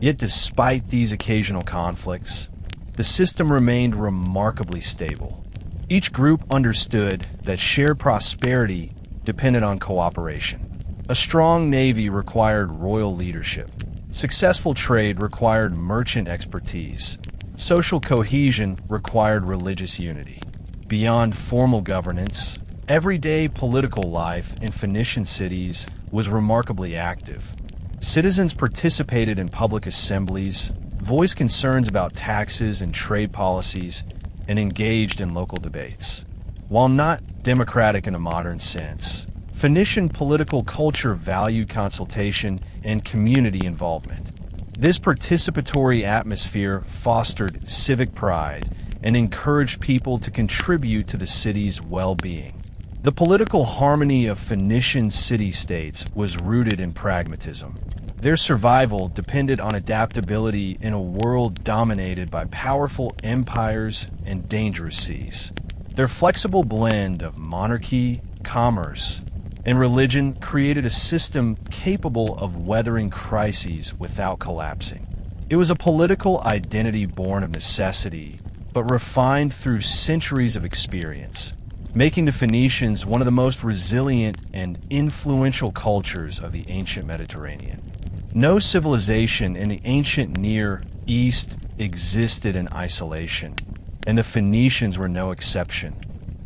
Yet despite these occasional conflicts, the system remained remarkably stable. Each group understood that shared prosperity depended on cooperation. A strong navy required royal leadership. Successful trade required merchant expertise. Social cohesion required religious unity. Beyond formal governance, everyday political life in Phoenician cities was remarkably active. Citizens participated in public assemblies, voiced concerns about taxes and trade policies, and engaged in local debates. While not democratic in a modern sense, Phoenician political culture valued consultation and community involvement. This participatory atmosphere fostered civic pride and encouraged people to contribute to the city's well-being. The political harmony of Phoenician city-states was rooted in pragmatism. Their survival depended on adaptability in a world dominated by powerful empires and dangerous seas. Their flexible blend of monarchy, commerce, and religion created a system capable of weathering crises without collapsing. It was a political identity born of necessity, but refined through centuries of experience, making the Phoenicians one of the most resilient and influential cultures of the ancient Mediterranean. No civilization in the ancient Near East existed in isolation, and the Phoenicians were no exception.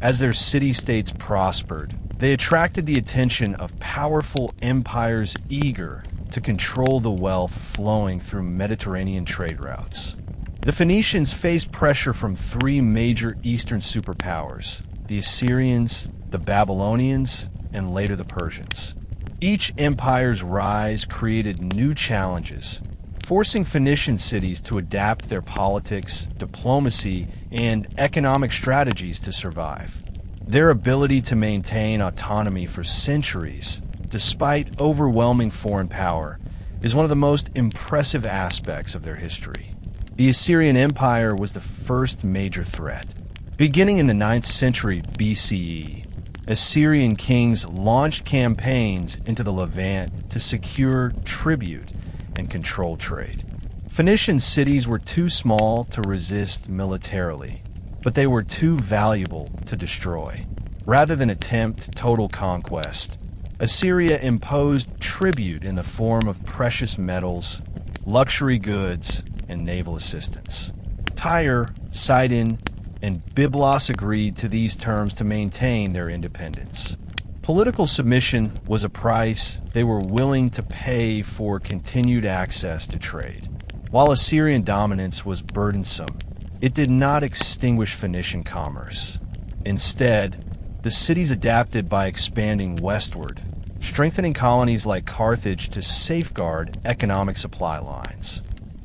As their city-states prospered, they attracted the attention of powerful empires eager to control the wealth flowing through Mediterranean trade routes. The Phoenicians faced pressure from three major Eastern superpowers: the Assyrians, the Babylonians, and later the Persians. Each empire's rise created new challenges, forcing Phoenician cities to adapt their politics, diplomacy, and economic strategies to survive. Their ability to maintain autonomy for centuries, despite overwhelming foreign power, is one of the most impressive aspects of their history. The Assyrian Empire was the first major threat. Beginning in the 9th century BCE, Assyrian kings launched campaigns into the Levant to secure tribute and control trade. Phoenician cities were too small to resist militarily, but they were too valuable to destroy. Rather than attempt total conquest, Assyria imposed tribute in the form of precious metals, luxury goods, and naval assistance. Tyre, Sidon, and Byblos agreed to these terms to maintain their independence. Political submission was a price they were willing to pay for continued access to trade. While Assyrian dominance was burdensome, it did not extinguish Phoenician commerce. Instead, the cities adapted by expanding westward, strengthening colonies like Carthage to safeguard economic supply lines.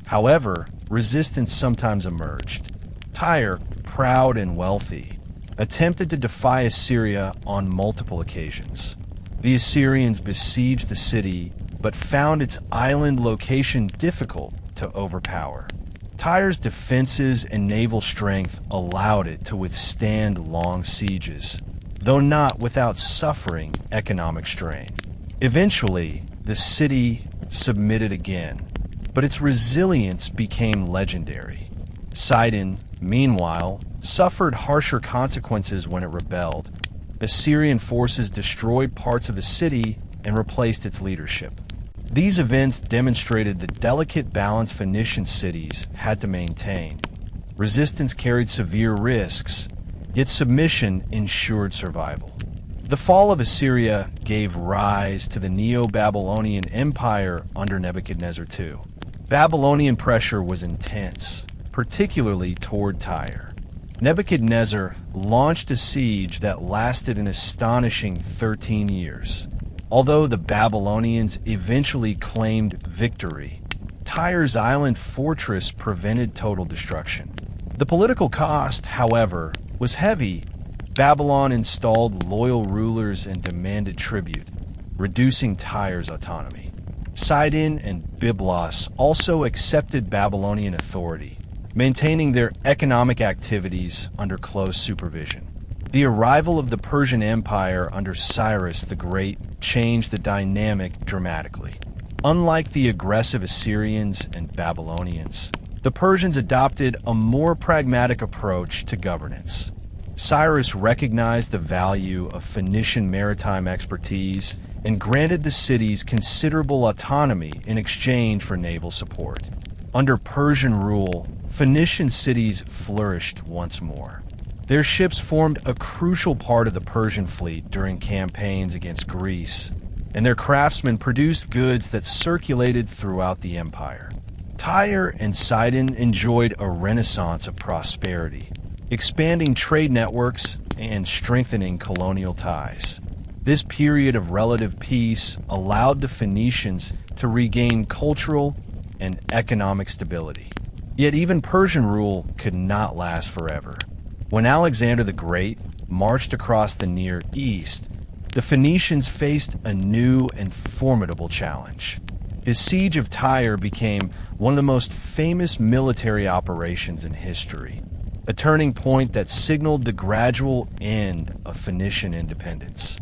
However, resistance sometimes emerged. Tyre, proud and wealthy, attempted to defy Assyria on multiple occasions. The Assyrians besieged the city, but found its island location difficult to overpower. Tyre's defenses and naval strength allowed it to withstand long sieges, though not without suffering economic strain. Eventually, the city submitted again, but its resilience became legendary. Sidon, meanwhile, suffered harsher consequences when it rebelled. Assyrian forces destroyed parts of the city and replaced its leadership. These events demonstrated the delicate balance Phoenician cities had to maintain. Resistance carried severe risks, yet submission ensured survival. The fall of Assyria gave rise to the Neo-Babylonian Empire under Nebuchadnezzar II. Babylonian pressure was intense, particularly toward Tyre. Nebuchadnezzar launched a siege that lasted an astonishing 13 years. Although the Babylonians eventually claimed victory, Tyre's island fortress prevented total destruction. The political cost, however, was heavy. Babylon installed loyal rulers and demanded tribute, reducing Tyre's autonomy. Sidon and Byblos also accepted Babylonian authority, maintaining their economic activities under close supervision. The arrival of the Persian Empire under Cyrus the Great changed the dynamic dramatically. Unlike the aggressive Assyrians and Babylonians, the Persians adopted a more pragmatic approach to governance. Cyrus recognized the value of Phoenician maritime expertise and granted the cities considerable autonomy in exchange for naval support. Under Persian rule, Phoenician cities flourished once more. Their ships formed a crucial part of the Persian fleet during campaigns against Greece, and their craftsmen produced goods that circulated throughout the empire. Tyre and Sidon enjoyed a renaissance of prosperity, expanding trade networks and strengthening colonial ties. This period of relative peace allowed the Phoenicians to regain cultural and economic stability. Yet even Persian rule could not last forever. When Alexander the Great marched across the Near East, the Phoenicians faced a new and formidable challenge. His siege of Tyre became one of the most famous military operations in history, a turning point that signaled the gradual end of Phoenician independence.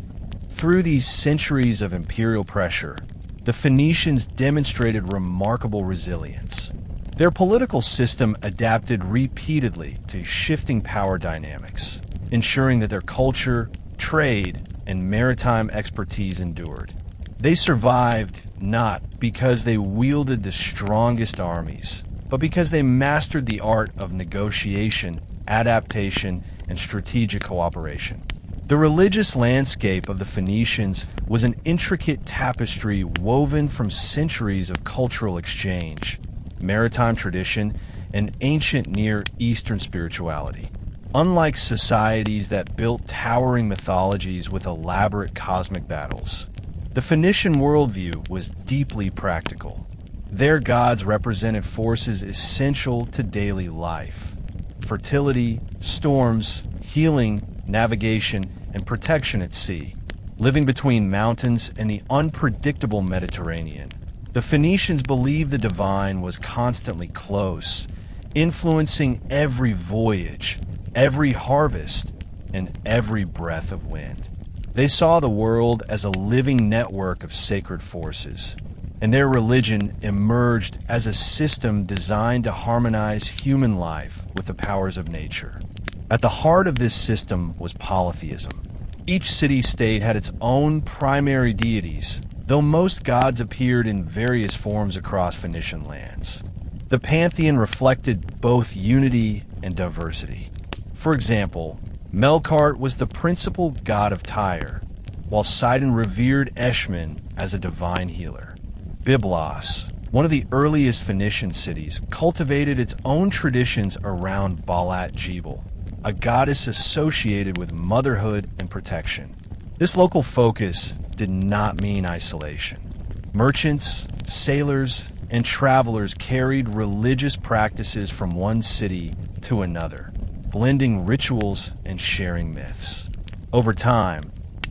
Through these centuries of imperial pressure, the Phoenicians demonstrated remarkable resilience. Their political system adapted repeatedly to shifting power dynamics, ensuring that their culture, trade, and maritime expertise endured. They survived not because they wielded the strongest armies, but because they mastered the art of negotiation, adaptation, and strategic cooperation. The religious landscape of the Phoenicians was an intricate tapestry woven from centuries of cultural exchange, maritime tradition, and ancient Near Eastern spirituality. Unlike societies that built towering mythologies with elaborate cosmic battles, the Phoenician worldview was deeply practical. Their gods represented forces essential to daily life: fertility, storms, healing, navigation, and protection at sea. Living between mountains and the unpredictable Mediterranean, the Phoenicians believed the divine was constantly close influencing every voyage, every harvest, and every breath of wind. They saw the world as a living network of sacred forces, and their religion emerged as a system designed to harmonize human life with the powers of nature. At the heart of this system was polytheism. Each city-state had its own primary deities, though most gods appeared in various forms across Phoenician lands. The pantheon reflected both unity and diversity. For example, Melkart was the principal god of Tyre, while Sidon revered Eshmun as a divine healer. Byblos, one of the earliest Phoenician cities, cultivated its own traditions around Balat Jebel, a goddess associated with motherhood and protection. This local focus did not mean isolation. Merchants, sailors, and travelers carried religious practices from one city to another, blending rituals and sharing myths. Over time,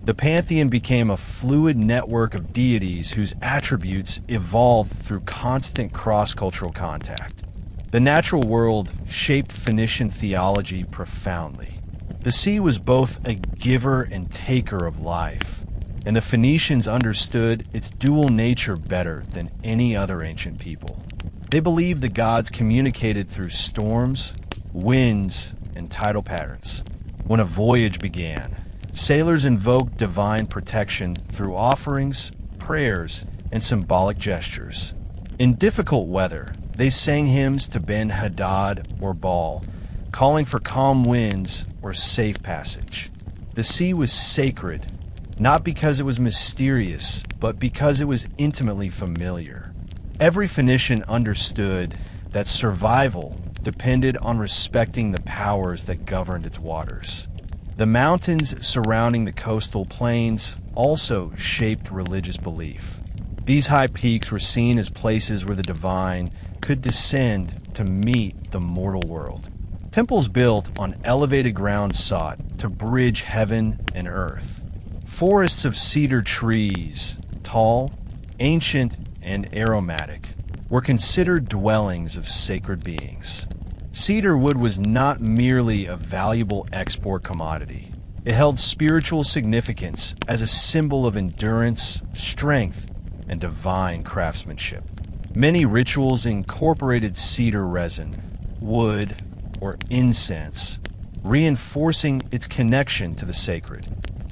the pantheon became a fluid network of deities whose attributes evolved through constant cross-cultural contact. The natural world shaped Phoenician theology profoundly. The sea was both a giver and taker of life, and the Phoenicians understood its dual nature better than any other ancient people. They believed the gods communicated through storms, winds, and tidal patterns. When a voyage began, sailors invoked divine protection through offerings, prayers, and symbolic gestures. In difficult weather, they sang hymns to Ben-Hadad or Baal, calling for calm winds or safe passage. The sea was sacred, not because it was mysterious, but because it was intimately familiar. Every Phoenician understood that survival depended on respecting the powers that governed its waters. The mountains surrounding the coastal plains also shaped religious belief. These high peaks were seen as places where the divine could descend to meet the mortal world. Temples built on elevated ground sought to bridge heaven and earth. Forests of cedar trees, tall, ancient, and aromatic, were considered dwellings of sacred beings. Cedar wood was not merely a valuable export commodity. It held spiritual significance as a symbol of endurance, strength, and divine craftsmanship. Many rituals incorporated cedar resin, wood, or incense, reinforcing its connection to the sacred.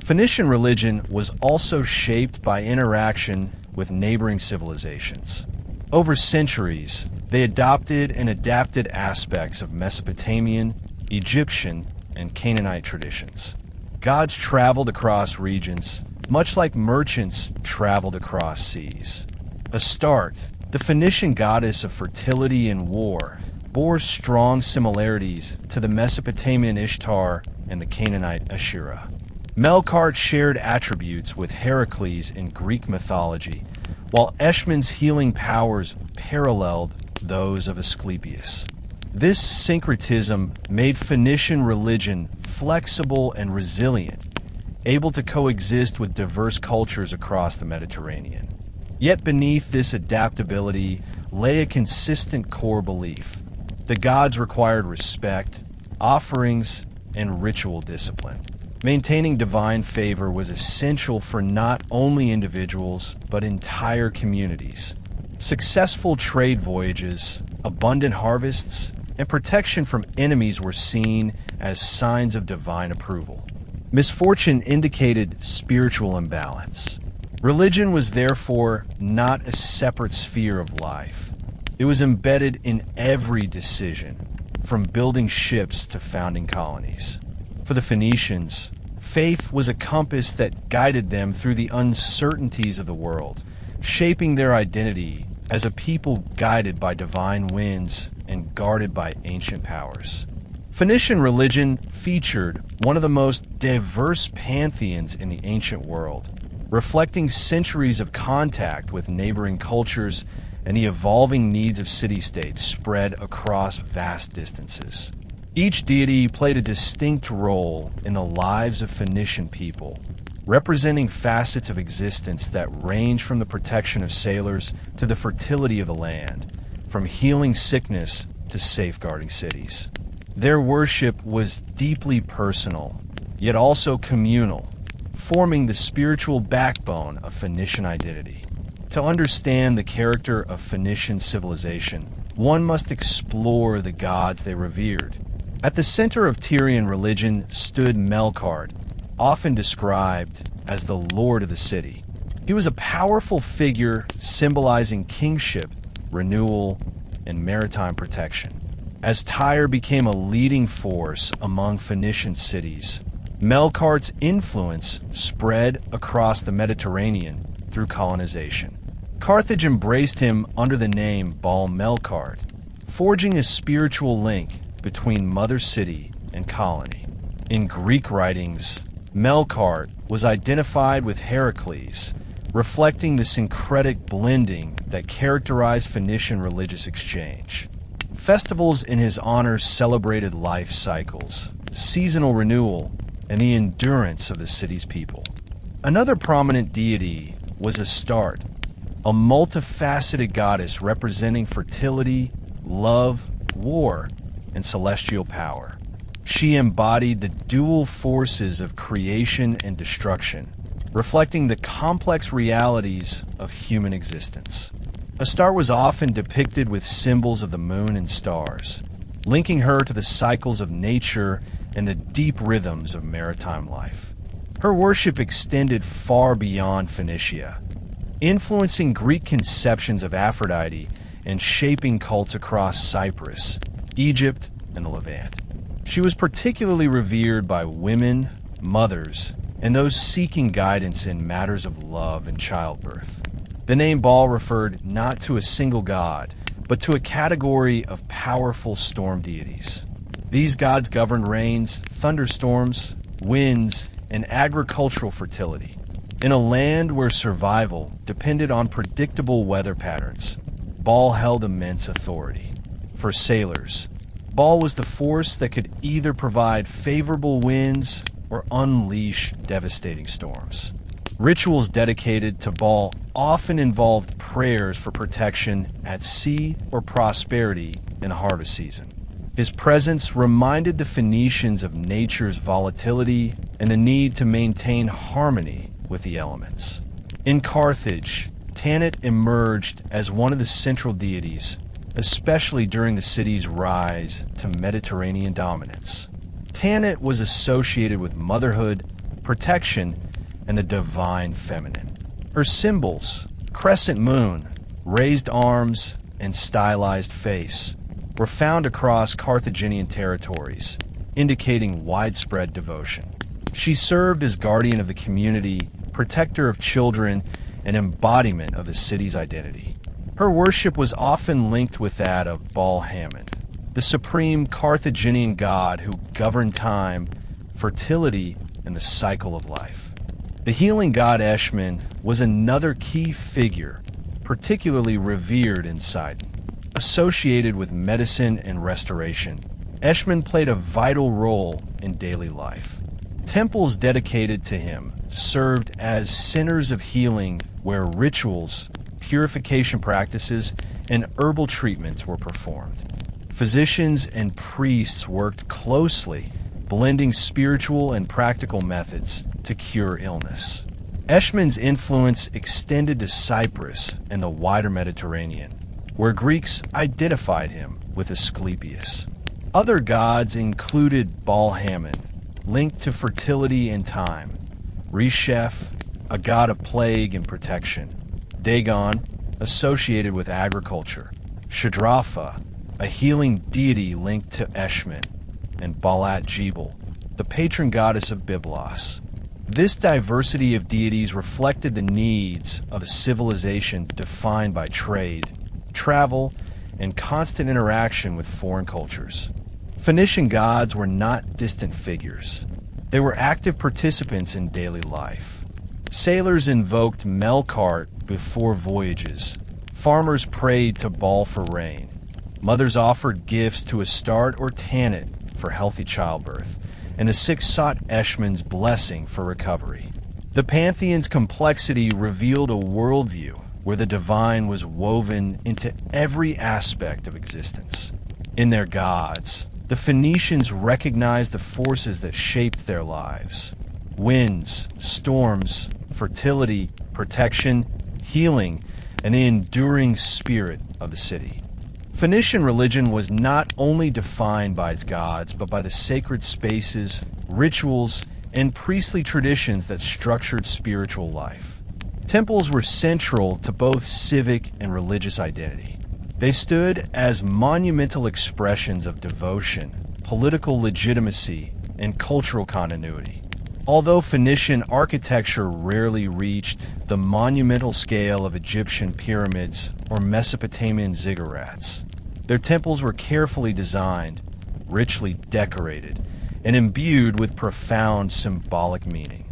Phoenician religion was also shaped by interaction with neighboring civilizations. Over centuries, they adopted and adapted aspects of Mesopotamian, Egyptian, and Canaanite traditions. Gods traveled across regions, much like merchants traveled across seas. Astarte, the Phoenician goddess of fertility and war, bore strong similarities to the Mesopotamian Ishtar and the Canaanite Asherah. Melkart shared attributes with Heracles in Greek mythology, while Eshmun's healing powers paralleled those of Asclepius. This syncretism made Phoenician religion flexible and resilient, able to coexist with diverse cultures across the Mediterranean. Yet beneath this adaptability lay a consistent core belief. The gods required respect, offerings, and ritual discipline. Maintaining divine favor was essential for not only individuals, but entire communities. Successful trade voyages, abundant harvests, and protection from enemies were seen as signs of divine approval. Misfortune indicated spiritual imbalance. Religion was therefore not a separate sphere of life. It was embedded in every decision, from building ships to founding colonies. For the Phoenicians, faith was a compass that guided them through the uncertainties of the world, shaping their identity as a people guided by divine winds and guarded by ancient powers. Phoenician religion featured one of the most diverse pantheons in the ancient world, reflecting centuries of contact with neighboring cultures and the evolving needs of city-states spread across vast distances. Each deity played a distinct role in the lives of Phoenician people, representing facets of existence that range from the protection of sailors to the fertility of the land, from healing sickness to safeguarding cities. Their worship was deeply personal, yet also communal, forming the spiritual backbone of Phoenician identity. To understand the character of Phoenician civilization, one must explore the gods they revered. At the center of Tyrian religion stood Melkart, often described as the lord of the city. He was a powerful figure symbolizing kingship, renewal, and maritime protection. As Tyre became a leading force among Phoenician cities, Melkart's influence spread across the Mediterranean through colonization. Carthage embraced him under the name Baal Melkart, forging a spiritual link between mother city and colony. In Greek writings, Melkart was identified with Heracles, reflecting the syncretic blending that characterized Phoenician religious exchange. Festivals in his honor celebrated life cycles, seasonal renewal, and the endurance of the city's people. Another prominent deity was Astarte, a multifaceted goddess representing fertility, love, war, and celestial power. She embodied the dual forces of creation and destruction, reflecting the complex realities of human existence. Astarte was often depicted with symbols of the moon and stars, linking her to the cycles of nature and the deep rhythms of maritime life. Her worship extended far beyond Phoenicia, influencing Greek conceptions of Aphrodite and shaping cults across Cyprus, Egypt, and the Levant. She was particularly revered by women, mothers, and those seeking guidance in matters of love and childbirth. The name Baal referred not to a single god, but to a category of powerful storm deities. These gods governed rains, thunderstorms, winds, and agricultural fertility. In a land where survival depended on predictable weather patterns, Baal held immense authority. For sailors, Baal was the force that could either provide favorable winds or unleash devastating storms. Rituals dedicated to Baal often involved prayers for protection at sea or prosperity in harvest season. His presence reminded the Phoenicians of nature's volatility and the need to maintain harmony with the elements. In Carthage, Tanit emerged as one of the central deities, especially during the city's rise to Mediterranean dominance. Tanit was associated with motherhood, protection, and the divine feminine. Her symbols, crescent moon, raised arms, and stylized face, were found across Carthaginian territories, indicating widespread devotion. She served as guardian of the community, protector of children, and embodiment of the city's identity. Her worship was often linked with that of Baal Hammon, the supreme Carthaginian god who governed time, fertility, and the cycle of life. The healing god Eshmun was another key figure, particularly revered in Sidon. Associated with medicine and restoration, Eshmun played a vital role in daily life. Temples dedicated to him served as centers of healing where rituals, purification practices, and herbal treatments were performed. Physicians and priests worked closely, blending spiritual and practical methods to cure illness. Eshmun's influence extended to Cyprus and the wider Mediterranean, where Greeks identified him with Asclepius. Other gods included Baal Hammon, linked to fertility and time, Resheph, a god of plague and protection, Dagon, associated with agriculture, Shadrapha, a healing deity linked to Eshmun, and Baalat Jebel, the patron goddess of Byblos. This diversity of deities reflected the needs of a civilization defined by trade, travel, and constant interaction with foreign cultures. Phoenician gods were not distant figures. They were active participants in daily life. Sailors invoked Melkart before voyages. Farmers prayed to Baal for rain. Mothers offered gifts to Astarte or Tanit for healthy childbirth, and the sick sought Eshmun's blessing for recovery. The pantheon's complexity revealed a worldview where the divine was woven into every aspect of existence. in their gods. The Phoenicians recognized the forces that shaped their lives: winds, storms, fertility, protection, healing, and the enduring spirit of the city. Phoenician religion was not only defined by its gods, but by the sacred spaces, rituals, and priestly traditions that structured spiritual life. Temples were central to both civic and religious identity. They stood as monumental expressions of devotion, political legitimacy, and cultural continuity. Although Phoenician architecture rarely reached the monumental scale of Egyptian pyramids or Mesopotamian ziggurats, their temples were carefully designed, richly decorated, and imbued with profound symbolic meaning.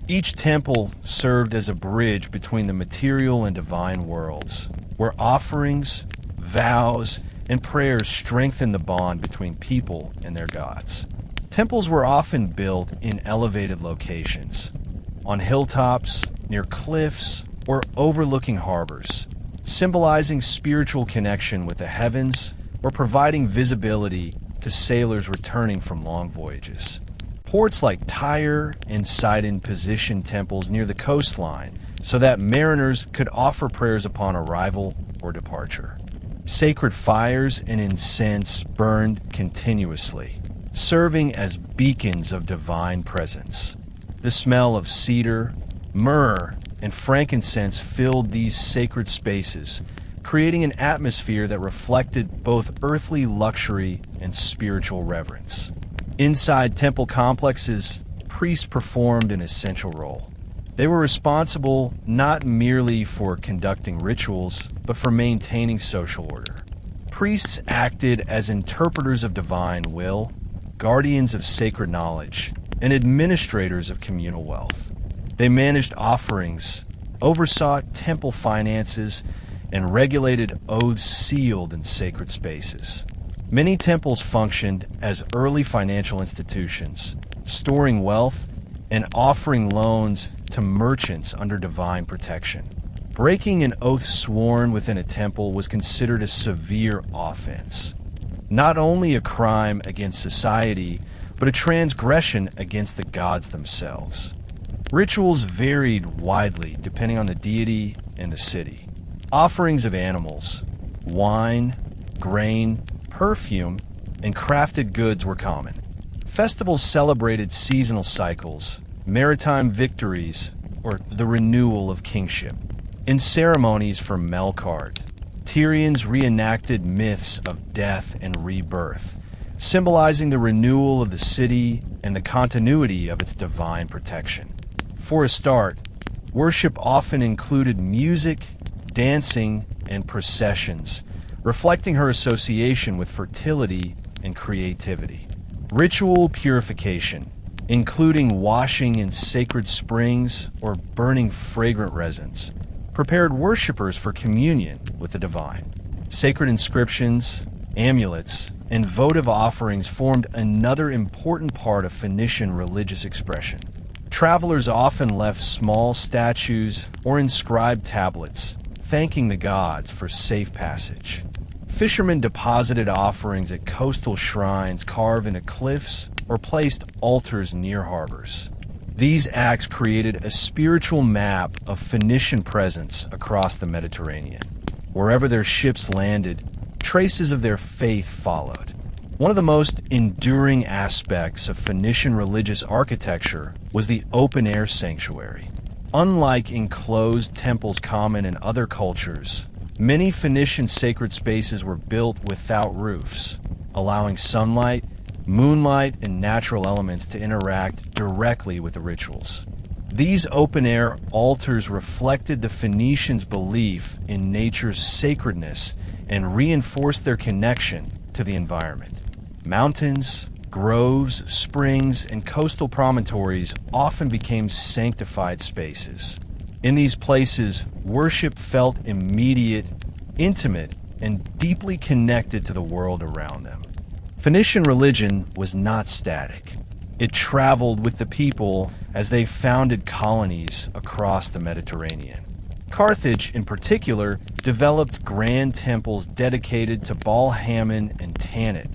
Each temple served as a bridge between the material and divine worlds, where offerings, vows, and prayers strengthened the bond between people and their gods. Temples were often built in elevated locations, on hilltops, near cliffs, or overlooking harbors, symbolizing spiritual connection with the heavens or providing visibility to sailors returning from long voyages. Ports like Tyre and Sidon positioned temples near the coastline so that mariners could offer prayers upon arrival or departure. Sacred fires and incense burned continuously, serving as beacons of divine presence. The smell of cedar, myrrh, and frankincense filled these sacred spaces, creating an atmosphere that reflected both earthly luxury and spiritual reverence. Inside temple complexes, priests performed an essential role. They were responsible not merely for conducting rituals, but for maintaining social order. Priests acted as interpreters of divine will, guardians of sacred knowledge, and administrators of communal wealth. They managed offerings, oversaw temple finances, and regulated oaths sealed in sacred spaces. Many temples functioned as early financial institutions, storing wealth and offering loans to merchants under divine protection. Breaking an oath sworn within a temple was considered a severe offense, not only a crime against society, but a transgression against the gods themselves. Rituals varied widely depending on the deity and the city. Offerings of animals, wine, grain, perfume, and crafted goods were common. Festivals celebrated seasonal cycles, maritime victories, or the renewal of kingship. In ceremonies for Melkart, Tyrians reenacted myths of death and rebirth, symbolizing the renewal of the city and the continuity of its divine protection. For a start, worship often included music, dancing, and processions, reflecting her association with fertility and creativity. Ritual purification, including washing in sacred springs or burning fragrant resins, prepared worshippers for communion with the divine. Sacred inscriptions, amulets, and votive offerings formed another important part of Phoenician religious expression. Travelers often left small statues or inscribed tablets, thanking the gods for safe passage. Fishermen deposited offerings at coastal shrines carved into cliffs or placed altars near harbors. These acts created a spiritual map of Phoenician presence across the Mediterranean. Wherever their ships landed, traces of their faith followed. One of the most enduring aspects of Phoenician religious architecture was the open-air sanctuary. Unlike enclosed temples common in other cultures, many Phoenician sacred spaces were built without roofs, allowing sunlight, moonlight, and natural elements to interact directly with the rituals. These open-air altars reflected the Phoenicians' belief in nature's sacredness and reinforced their connection to the environment. Mountains, groves, springs, and coastal promontories often became sanctified spaces. In these places, worship felt immediate, intimate, and deeply connected to the world around them. Phoenician religion was not static. It traveled with the people as they founded colonies across the Mediterranean. Carthage, in particular, developed grand temples dedicated to Baal Hammon and Tanit,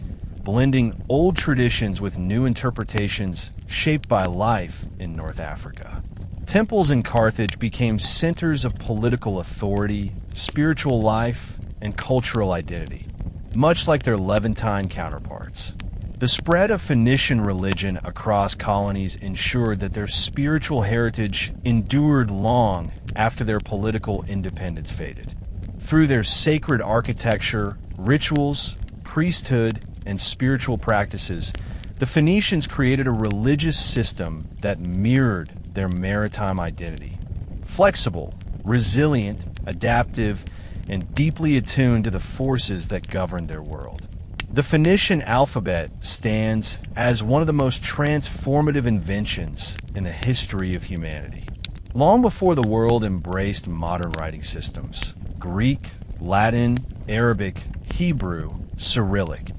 blending old traditions with new interpretations shaped by life in North Africa. Temples in Carthage became centers of political authority, spiritual life, and cultural identity, much like their Levantine counterparts. The spread of Phoenician religion across colonies ensured that their spiritual heritage endured long after their political independence faded. Through their sacred architecture, rituals, priesthood, and spiritual practices, the Phoenicians created a religious system that mirrored their maritime identity. Flexible, resilient, adaptive, and deeply attuned to the forces that governed their world. The Phoenician alphabet stands as one of the most transformative inventions in the history of humanity. Long before the world embraced modern writing systems, Greek, Latin, Arabic, Hebrew, Cyrillic,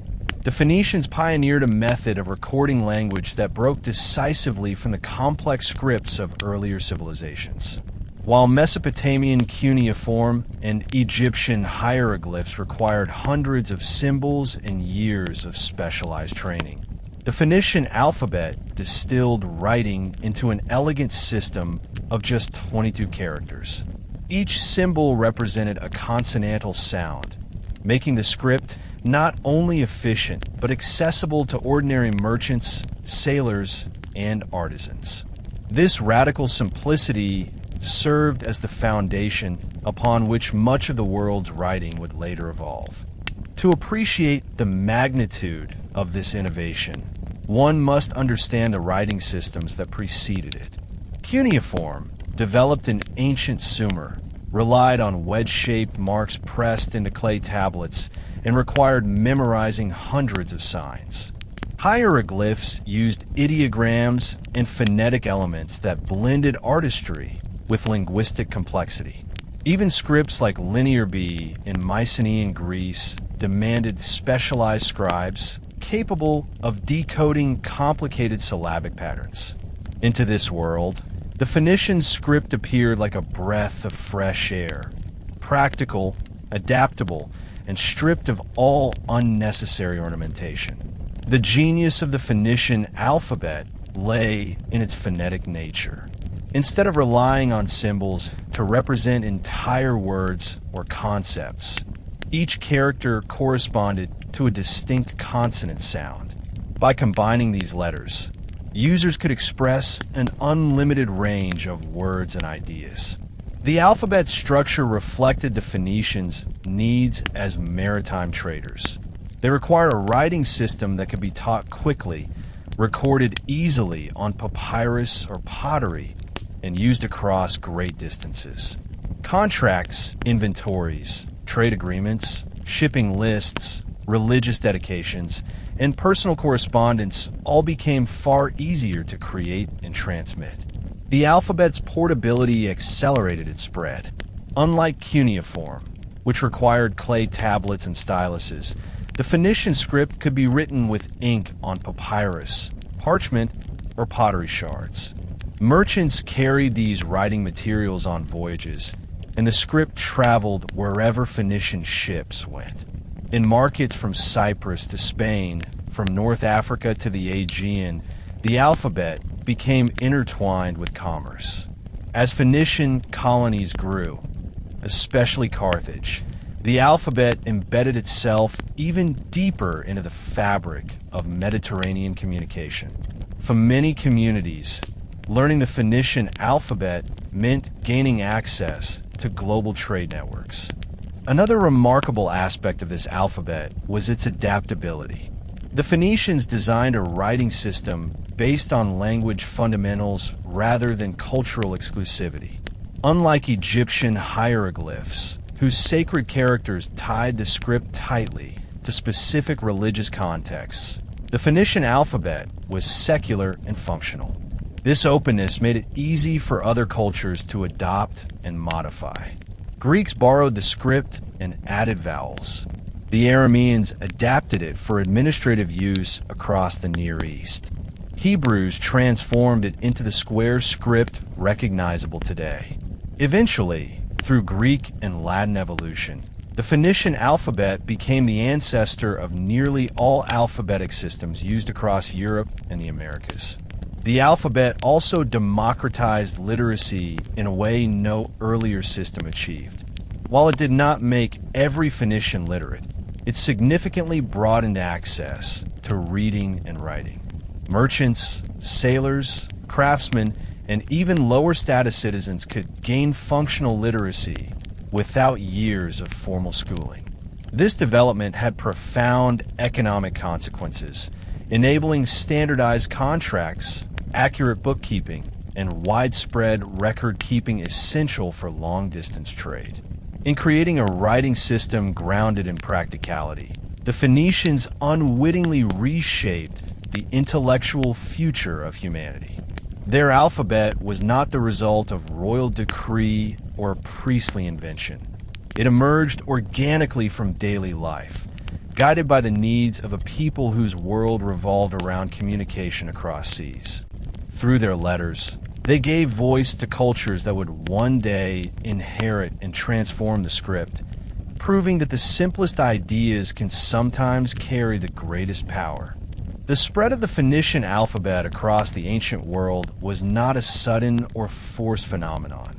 the Phoenicians pioneered a method of recording language that broke decisively from the complex scripts of earlier civilizations. While Mesopotamian cuneiform and Egyptian hieroglyphs required hundreds of symbols and years of specialized training, the Phoenician alphabet distilled writing into an elegant system of just 22 characters. Each symbol represented a consonantal sound, making the script not only efficient, but accessible to ordinary merchants, sailors, and artisans. This radical simplicity served as the foundation upon which much of the world's writing would later evolve. To appreciate the magnitude of this innovation, one must understand the writing systems that preceded it. Cuneiform, developed in ancient Sumer, relied on wedge-shaped marks pressed into clay tablets and required memorizing hundreds of signs. Hieroglyphs used ideograms and phonetic elements that blended artistry with linguistic complexity. Even scripts like Linear B in Mycenaean Greece demanded specialized scribes capable of decoding complicated syllabic patterns. Into this world, the Phoenician script appeared like a breath of fresh air, practical, adaptable, and stripped of all unnecessary ornamentation. The genius of the Phoenician alphabet lay in its phonetic nature. Instead of relying on symbols to represent entire words or concepts, each character corresponded to a distinct consonant sound. By combining these letters, users could express an unlimited range of words and ideas. The alphabet structure reflected the Phoenicians' needs as maritime traders. They required a writing system that could be taught quickly, recorded easily on papyrus or pottery, and used across great distances. Contracts, inventories, trade agreements, shipping lists, religious dedications, and personal correspondence all became far easier to create and transmit. The alphabet's portability accelerated its spread. Unlike cuneiform, which required clay tablets and styluses, the Phoenician script could be written with ink on papyrus, parchment, or pottery shards. Merchants carried these writing materials on voyages, and the script traveled wherever Phoenician ships went. In markets from Cyprus to Spain, from North Africa to the Aegean, the alphabet became intertwined with commerce. As Phoenician colonies grew, especially Carthage, the alphabet embedded itself even deeper into the fabric of Mediterranean communication. For many communities, learning the Phoenician alphabet meant gaining access to global trade networks. Another remarkable aspect of this alphabet was its adaptability. The Phoenicians designed a writing system based on language fundamentals rather than cultural exclusivity. Unlike Egyptian hieroglyphs, whose sacred characters tied the script tightly to specific religious contexts, the Phoenician alphabet was secular and functional. This openness made it easy for other cultures to adopt and modify. Greeks borrowed the script and added vowels. The Arameans adapted it for administrative use across the Near East. Hebrews transformed it into the square script recognizable today. Eventually, through Greek and Latin evolution, The Phoenician alphabet became the ancestor of nearly all alphabetic systems used across Europe and the Americas. The alphabet also democratized literacy in a way no earlier system achieved. While it did not make every Phoenician literate, it significantly broadened access to reading and writing. Merchants, sailors, craftsmen, and even lower status citizens could gain functional literacy without years of formal schooling. This development had profound economic consequences, enabling standardized contracts, accurate bookkeeping, and widespread record-keeping essential for long-distance trade. In creating a writing system grounded in practicality, the Phoenicians unwittingly reshaped the intellectual future of humanity. Their alphabet was not the result of royal decree or priestly invention. It emerged organically from daily life, guided by the needs of a people whose world revolved around communication across seas. Through their letters, they gave voice to cultures that would one day inherit and transform the script, proving that the simplest ideas can sometimes carry the greatest power. The spread of the Phoenician alphabet across the ancient world was not a sudden or forced phenomenon.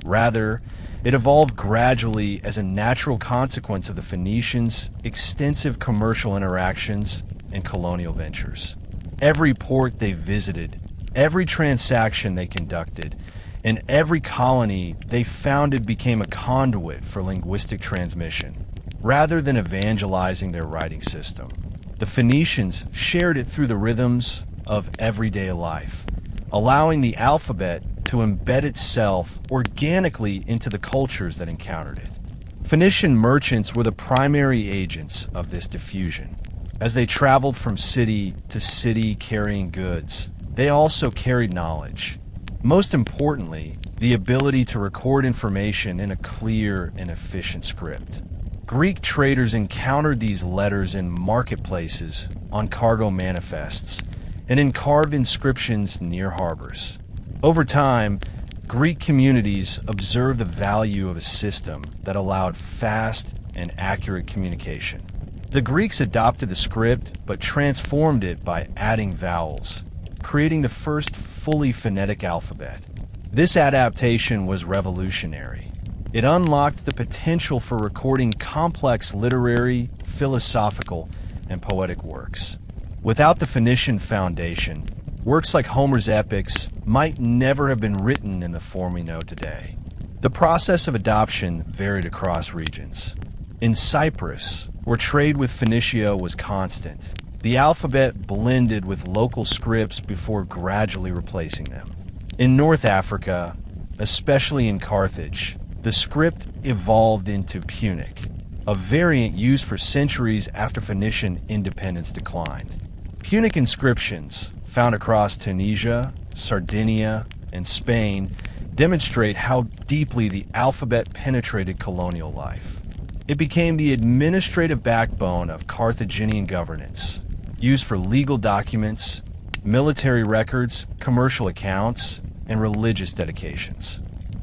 Rather, it evolved gradually as a natural consequence of the Phoenicians' extensive commercial interactions and colonial ventures. Every port they visited, every transaction they conducted, and every colony they founded became a conduit for linguistic transmission, rather than evangelizing their writing system. The Phoenicians shared it through the rhythms of everyday life, allowing the alphabet to embed itself organically into the cultures that encountered it. Phoenician merchants were the primary agents of this diffusion. As they traveled from city to city carrying goods, they also carried knowledge. Most importantly, the ability to record information in a clear and efficient script. Greek traders encountered these letters in marketplaces, on cargo manifests, and in carved inscriptions near harbors. Over time, Greek communities observed the value of a system that allowed fast and accurate communication. The Greeks adopted the script but transformed it by adding vowels, creating the first fully phonetic alphabet. This adaptation was revolutionary. It unlocked the potential for recording complex literary, philosophical, and poetic works. Without the Phoenician foundation, works like Homer's epics might never have been written in the form we know today. The process of adoption varied across regions. In Cyprus, where trade with Phoenicia was constant, the alphabet blended with local scripts before gradually replacing them. In North Africa, especially in Carthage, the script evolved into Punic, a variant used for centuries after Phoenician independence declined. Punic inscriptions, found across Tunisia, Sardinia, and Spain, demonstrate how deeply the alphabet penetrated colonial life. It became the administrative backbone of Carthaginian governance, used for legal documents, military records, commercial accounts, and religious dedications.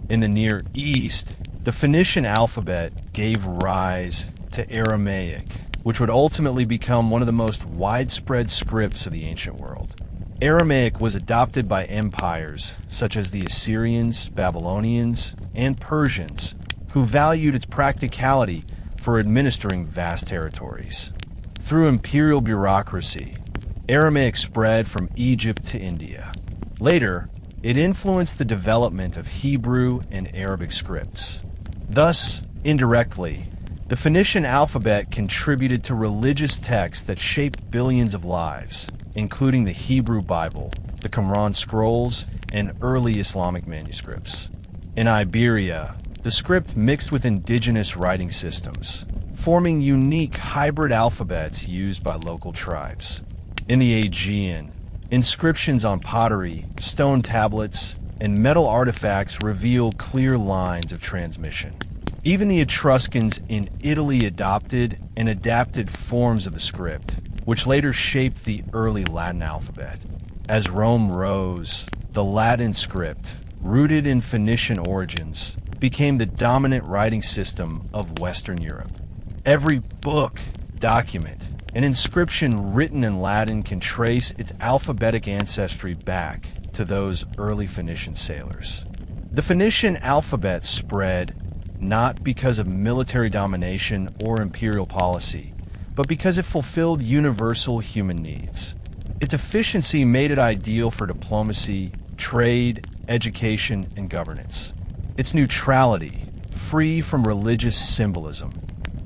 In the Near East, the Phoenician alphabet gave rise to Aramaic, which would ultimately become one of the most widespread scripts of the ancient world. Aramaic was adopted by empires such as the Assyrians, Babylonians, and Persians, who valued its practicality for administering vast territories. Through imperial bureaucracy, Aramaic spread from Egypt to India. Later, it influenced the development of Hebrew and Arabic scripts. Thus, indirectly, the Phoenician alphabet contributed to religious texts that shaped billions of lives, including the Hebrew Bible, the Qumran scrolls, and early Islamic manuscripts. In Iberia, the script mixed with indigenous writing systems, forming unique hybrid alphabets used by local tribes. In the Aegean, inscriptions on pottery, stone tablets, and metal artifacts reveal clear lines of transmission. Even the Etruscans in Italy adopted and adapted forms of the script, which later shaped the early Latin alphabet. As Rome rose, the Latin script, rooted in Phoenician origins, became the dominant writing system of Western Europe. Every book, document, and inscription written in Latin can trace its alphabetic ancestry back to those early Phoenician sailors. The Phoenician alphabet spread not because of military domination or imperial policy, but because it fulfilled universal human needs. Its efficiency made it ideal for diplomacy, trade, education, and governance. Its neutrality, free from religious symbolism,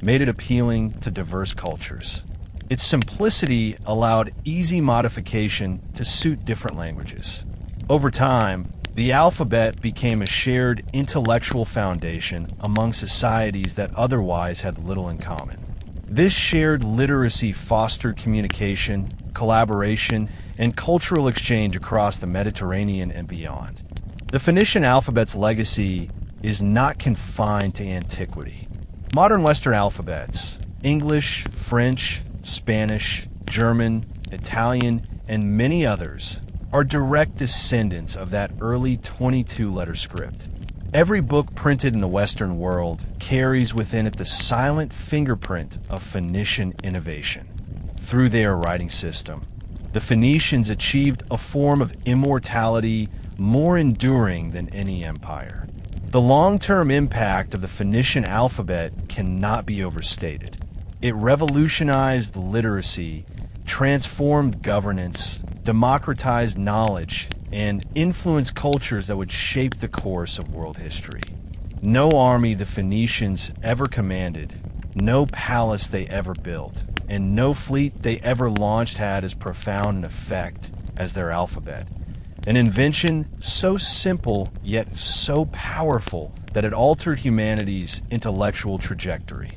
made it appealing to diverse cultures. Its simplicity allowed easy modification to suit different languages. Over time, the alphabet became a shared intellectual foundation among societies that otherwise had little in common. This shared literacy fostered communication, collaboration, and cultural exchange across the Mediterranean and beyond. The Phoenician alphabet's legacy is not confined to antiquity. Modern Western alphabets, English, French, Spanish, German, Italian, and many others, are direct descendants of that early 22-letter script. Every book printed in the Western world carries within it the silent fingerprint of Phoenician innovation. Through their writing system, the Phoenicians achieved a form of immortality more enduring than any empire. The long-term impact of the Phoenician alphabet cannot be overstated. It revolutionized literacy, transformed governance, democratized knowledge, and influenced cultures that would shape the course of world history. No army the Phoenicians ever commanded, no palace they ever built, and no fleet they ever launched had as profound an effect as their alphabet. An invention so simple yet so powerful that it altered humanity's intellectual trajectory.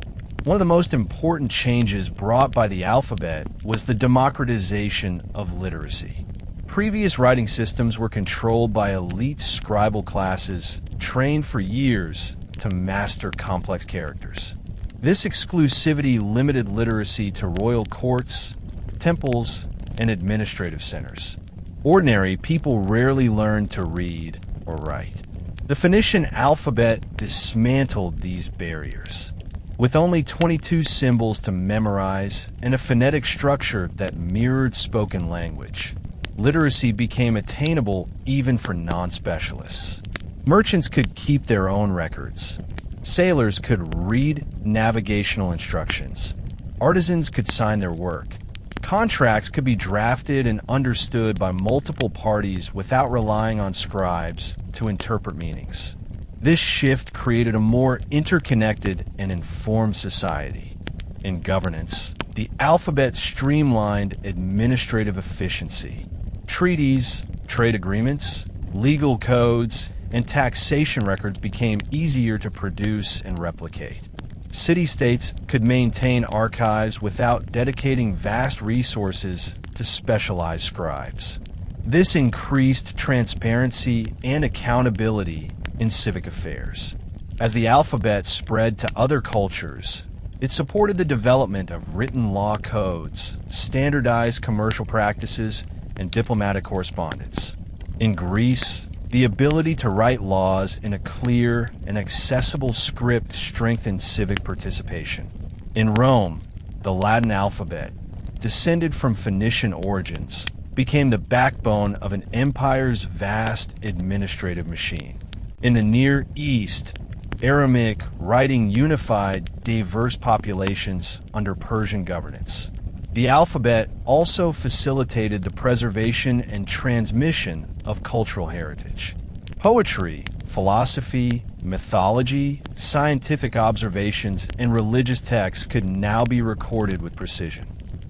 One of the most important changes brought by the alphabet was the democratization of literacy. Previous writing systems were controlled by elite scribal classes trained for years to master complex characters. This exclusivity limited literacy to royal courts, temples, and administrative centers. Ordinary people rarely learned to read or write. The Phoenician alphabet dismantled these barriers. With only 22 symbols to memorize and a phonetic structure that mirrored spoken language, literacy became attainable even for non-specialists. Merchants could keep their own records. Sailors could read navigational instructions. Artisans could sign their work. Contracts could be drafted and understood by multiple parties without relying on scribes to interpret meanings. This shift created a more interconnected and informed society. In governance, the alphabet streamlined administrative efficiency. Treaties, trade agreements, legal codes, and taxation records became easier to produce and replicate. City-states could maintain archives without dedicating vast resources to specialized scribes. This increased transparency and accountability in civic affairs. As the alphabet spread to other cultures, it supported the development of written law codes, standardized commercial practices, and diplomatic correspondence. In Greece, the ability to write laws in a clear and accessible script strengthened civic participation. In Rome, the Latin alphabet, descended from Phoenician origins, became the backbone of an empire's vast administrative machine. In the Near East, Aramaic writing unified diverse populations under Persian governance. The alphabet also facilitated the preservation and transmission of cultural heritage. Poetry, philosophy, mythology, scientific observations, and religious texts could now be recorded with precision.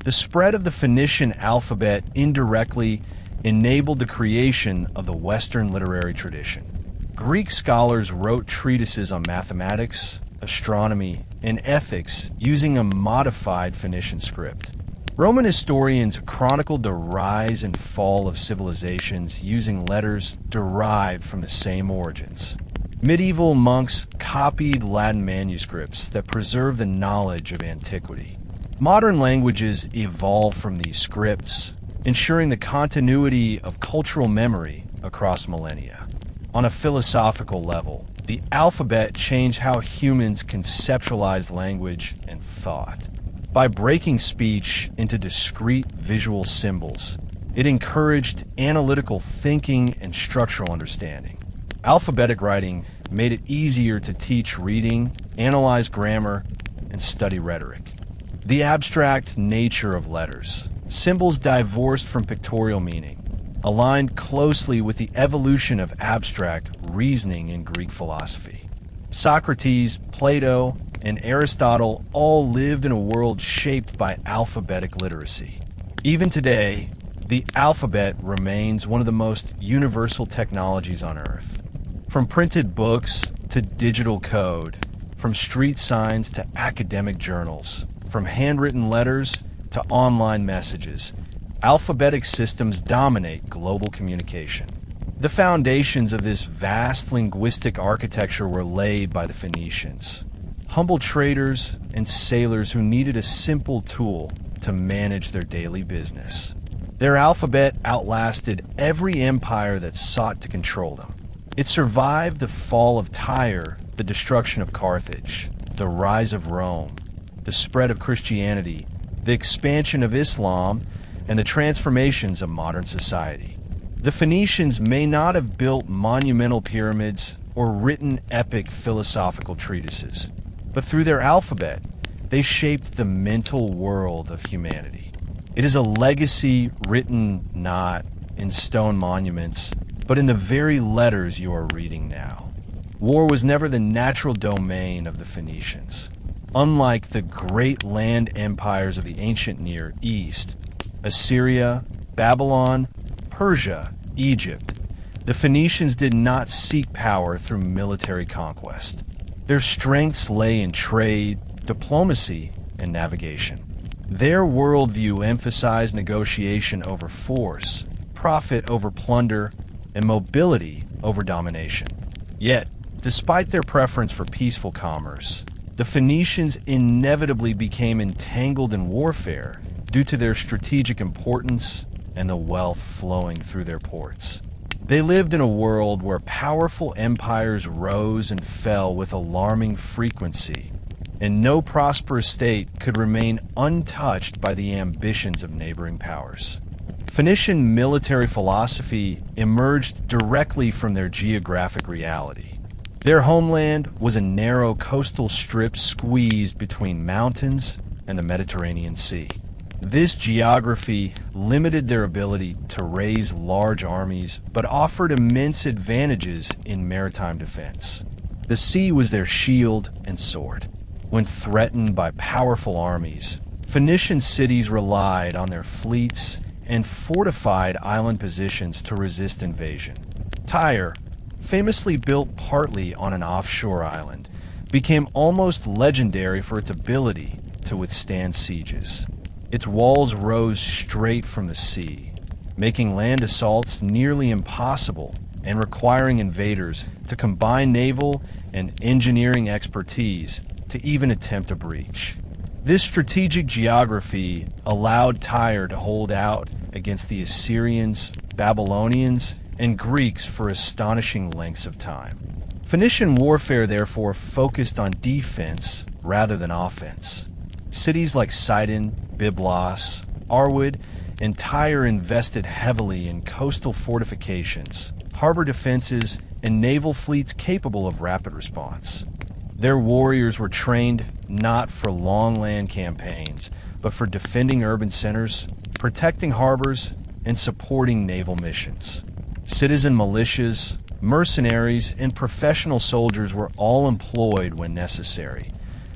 The spread of the Phoenician alphabet indirectly enabled the creation of the Western literary tradition. Greek scholars wrote treatises on mathematics, astronomy, and ethics using a modified Phoenician script. Roman historians chronicled the rise and fall of civilizations using letters derived from the same origins. Medieval monks copied Latin manuscripts that preserved the knowledge of antiquity. Modern languages evolved from these scripts, ensuring the continuity of cultural memory across millennia. On a philosophical level, The alphabet changed how humans conceptualized language and thought. By breaking speech into discrete visual symbols, it encouraged analytical thinking and structural understanding. Alphabetic writing made it easier to teach reading, analyze grammar, and study rhetoric. The abstract nature of letters, symbols divorced from pictorial meaning, aligned closely with the evolution of abstract reasoning in Greek philosophy. Socrates, Plato, and Aristotle all lived in a world shaped by alphabetic literacy. Even today, the alphabet remains one of the most universal technologies on Earth. From printed books to digital code, from street signs to academic journals, from handwritten letters to online messages, alphabetic systems dominate global communication. The foundations of this vast linguistic architecture were laid by the Phoenicians, humble traders and sailors who needed a simple tool to manage their daily business. Their alphabet outlasted every empire that sought to control them. It survived the fall of Tyre, the destruction of Carthage, the rise of Rome, the spread of Christianity, the expansion of Islam, and the transformations of modern society. The Phoenicians may not have built monumental pyramids or written epic philosophical treatises, but through their alphabet, they shaped the mental world of humanity. It is a legacy written not in stone monuments, but in the very letters you are reading now. War was never the natural domain of the Phoenicians. Unlike the great land empires of the ancient Near East, Assyria, Babylon, Persia, Egypt, the Phoenicians did not seek power through military conquest. Their strengths lay in trade, diplomacy, and navigation. Their worldview emphasized negotiation over force, profit over plunder, and mobility over domination. Yet, despite their preference for peaceful commerce, the Phoenicians inevitably became entangled in warfare due to their strategic importance and the wealth flowing through their ports. They lived in a world where powerful empires rose and fell with alarming frequency, and no prosperous state could remain untouched by the ambitions of neighboring powers. Phoenician military philosophy emerged directly from their geographic reality. Their homeland was a narrow coastal strip squeezed between mountains and the Mediterranean Sea. This geography limited their ability to raise large armies, but offered immense advantages in maritime defense. The sea was their shield and sword. When threatened by powerful armies, Phoenician cities relied on their fleets and fortified island positions to resist invasion. Tyre, famously built partly on an offshore island, became almost legendary for its ability to withstand sieges. Its walls rose straight from the sea, making land assaults nearly impossible and requiring invaders to combine naval and engineering expertise to even attempt a breach. This strategic geography allowed Tyre to hold out against the Assyrians, Babylonians, and Greeks for astonishing lengths of time. Phoenician warfare, therefore, focused on defense rather than offense. Cities like Sidon, Byblos, Arwood, and Tyre invested heavily in coastal fortifications, harbor defenses, and naval fleets capable of rapid response. Their warriors were trained not for long land campaigns, but for defending urban centers, protecting harbors, and supporting naval missions. Citizen militias, mercenaries, and professional soldiers were all employed when necessary.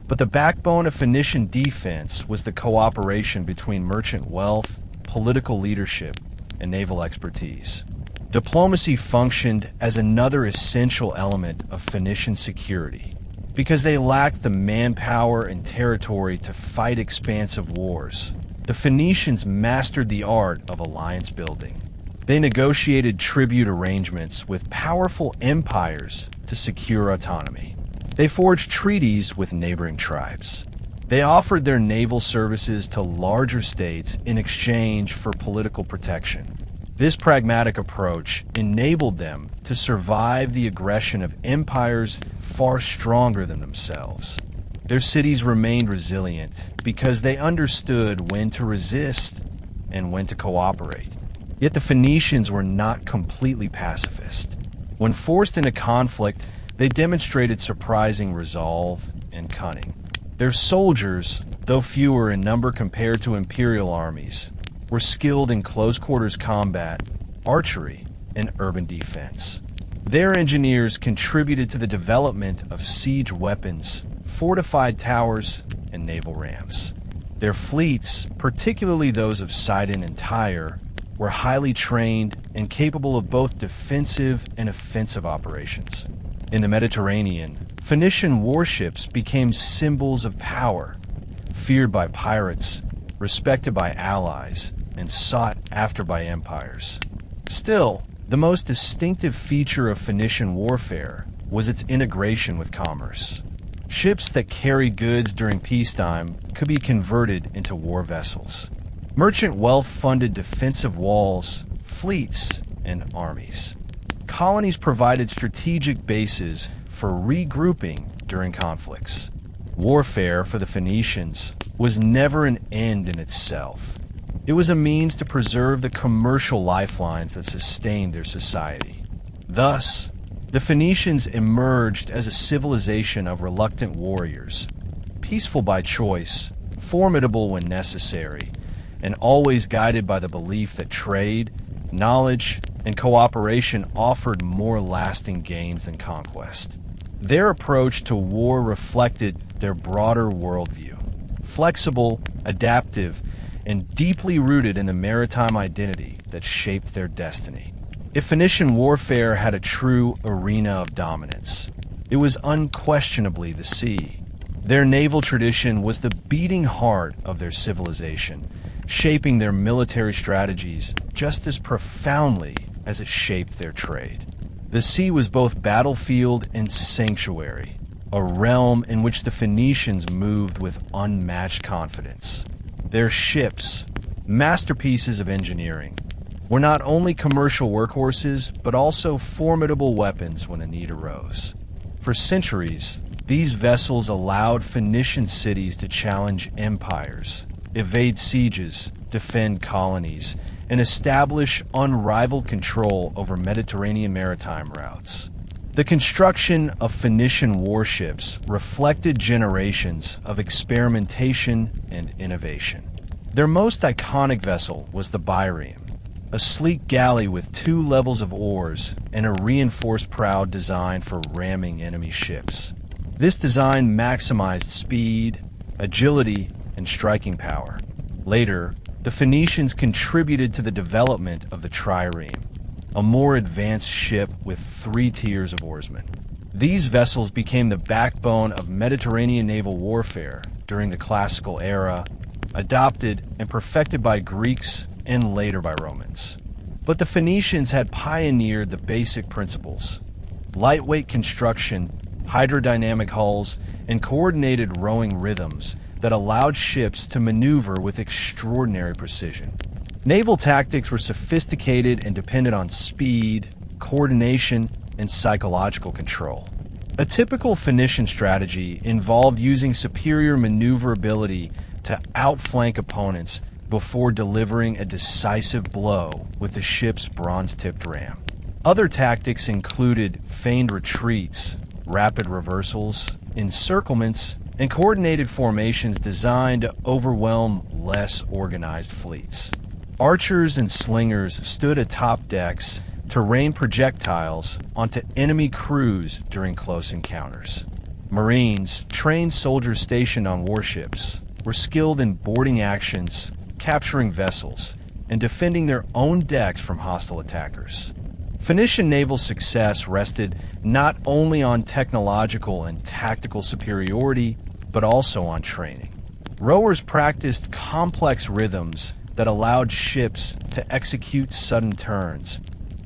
But the backbone of Phoenician defense was the cooperation between merchant wealth, political leadership, and naval expertise. Diplomacy functioned as another essential element of Phoenician security, because they lacked the manpower and territory to fight expansive wars. The Phoenicians mastered the art of alliance building. They negotiated tribute arrangements with powerful empires to secure autonomy. They forged treaties with neighboring tribes. They offered their naval services to larger states in exchange for political protection. This pragmatic approach enabled them to survive the aggression of empires far stronger than themselves. Their cities remained resilient because they understood when to resist and when to cooperate. Yet the Phoenicians were not completely pacifist. When forced into conflict, they demonstrated surprising resolve and cunning. Their soldiers, though fewer in number compared to imperial armies, were skilled in close-quarters combat, archery, and urban defense. Their engineers contributed to the development of siege weapons, fortified towers, and naval rams. Their fleets, particularly those of Sidon and Tyre, were highly trained and capable of both defensive and offensive operations. In the Mediterranean, Phoenician warships became symbols of power, feared by pirates, respected by allies, and sought after by empires. Still, the most distinctive feature of Phoenician warfare was its integration with commerce. Ships that carried goods during peacetime could be converted into war vessels. Merchant wealth funded defensive walls, fleets, and armies. Colonies provided strategic bases for regrouping during conflicts. Warfare for the Phoenicians was never an end in itself. It was a means to preserve the commercial lifelines that sustained their society. Thus, the Phoenicians emerged as a civilization of reluctant warriors, peaceful by choice, formidable when necessary, and always guided by the belief that trade, knowledge, and cooperation offered more lasting gains than conquest. Their approach to war reflected their broader worldview, flexible, adaptive, and deeply rooted in the maritime identity that shaped their destiny. If Phoenician warfare had a true arena of dominance, it was unquestionably the sea. Their naval tradition was the beating heart of their civilization, shaping their military strategies just as profoundly as it shaped their trade. The sea was both battlefield and sanctuary, a realm in which the Phoenicians moved with unmatched confidence. Their ships, masterpieces of engineering, were not only commercial workhorses, but also formidable weapons when a need arose. For centuries, these vessels allowed Phoenician cities to challenge empires, evade sieges, defend colonies, and establish unrivaled control over Mediterranean maritime routes. The construction of Phoenician warships reflected generations of experimentation and innovation. Their most iconic vessel was the bireme, a sleek galley with 2 levels of oars and a reinforced prow designed for ramming enemy ships. This design maximized speed, agility, and striking power. Later, the Phoenicians contributed to the development of the trireme, a more advanced ship with 3 tiers of oarsmen. These vessels became the backbone of Mediterranean naval warfare during the classical era, adopted and perfected by Greeks and later by Romans. But the Phoenicians had pioneered the basic principles: lightweight construction, hydrodynamic hulls, and coordinated rowing rhythms that allowed ships to maneuver with extraordinary precision. Naval tactics were sophisticated and depended on speed, coordination, and psychological control. A typical Phoenician strategy involved using superior maneuverability to outflank opponents before delivering a decisive blow with the ship's bronze-tipped ram. Other tactics included feigned retreats, rapid reversals, encirclements, and coordinated formations designed to overwhelm less organized fleets. Archers and slingers stood atop decks to rain projectiles onto enemy crews during close encounters. Marines, trained soldiers stationed on warships, were skilled in boarding actions, capturing vessels, and defending their own decks from hostile attackers. Phoenician naval success rested not only on technological and tactical superiority, but also on training. Rowers practiced complex rhythms that allowed ships to execute sudden turns,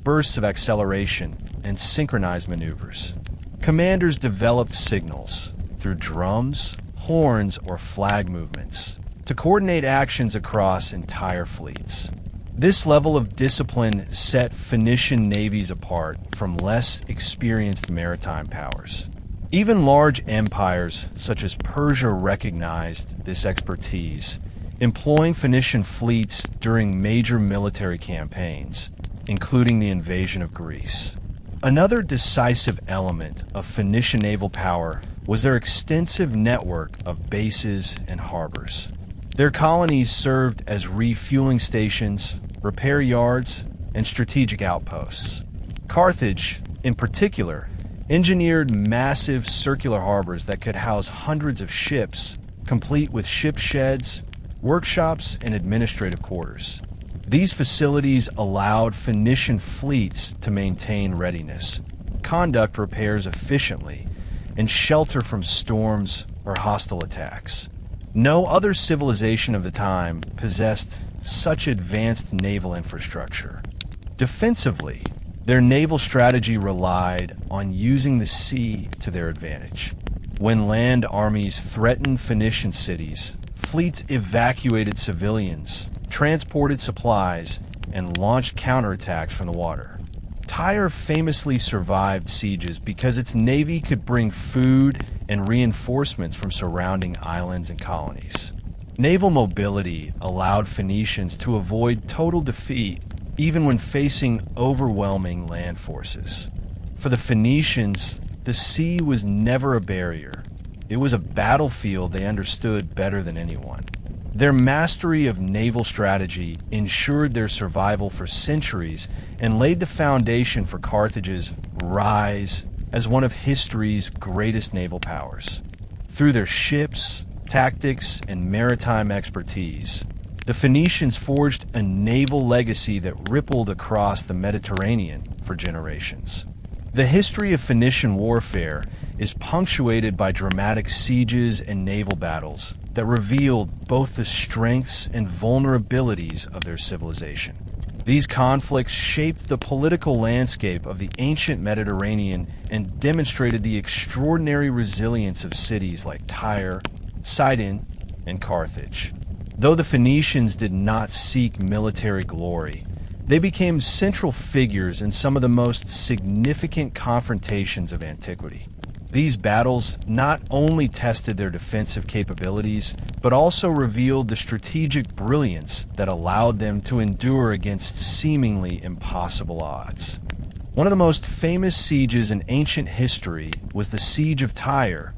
bursts of acceleration, and synchronized maneuvers. Commanders developed signals through drums, horns, or flag movements to coordinate actions across entire fleets. This level of discipline set Phoenician navies apart from less experienced maritime powers. Even large empires such as Persia recognized this expertise, employing Phoenician fleets during major military campaigns, including the invasion of Greece. Another decisive element of Phoenician naval power was their extensive network of bases and harbors. Their colonies served as refueling stations, repair yards, and strategic outposts. Carthage, in particular, engineered massive circular harbors that could house hundreds of ships, complete with ship sheds, workshops, and administrative quarters. These facilities allowed Phoenician fleets to maintain readiness, conduct repairs efficiently, and shelter from storms or hostile attacks. No other civilization of the time possessed such advanced naval infrastructure. Defensively, their naval strategy relied on using the sea to their advantage. When land armies threatened Phoenician cities, fleets evacuated civilians, transported supplies, and launched counterattacks from the water. Tyre famously survived sieges because its navy could bring food and reinforcements from surrounding islands and colonies. Naval mobility allowed Phoenicians to avoid total defeat even when facing overwhelming land forces. For the Phoenicians, the sea was never a barrier. It was a battlefield they understood better than anyone. Their mastery of naval strategy ensured their survival for centuries and laid the foundation for Carthage's rise as one of history's greatest naval powers. Through their ships, tactics, and maritime expertise, the Phoenicians forged a naval legacy that rippled across the Mediterranean for generations. The history of Phoenician warfare is punctuated by dramatic sieges and naval battles that revealed both the strengths and vulnerabilities of their civilization. These conflicts shaped the political landscape of the ancient Mediterranean and demonstrated the extraordinary resilience of cities like Tyre, Sidon, and Carthage. Though the Phoenicians did not seek military glory, they became central figures in some of the most significant confrontations of antiquity. These battles not only tested their defensive capabilities, but also revealed the strategic brilliance that allowed them to endure against seemingly impossible odds. One of the most famous sieges in ancient history was the Siege of Tyre,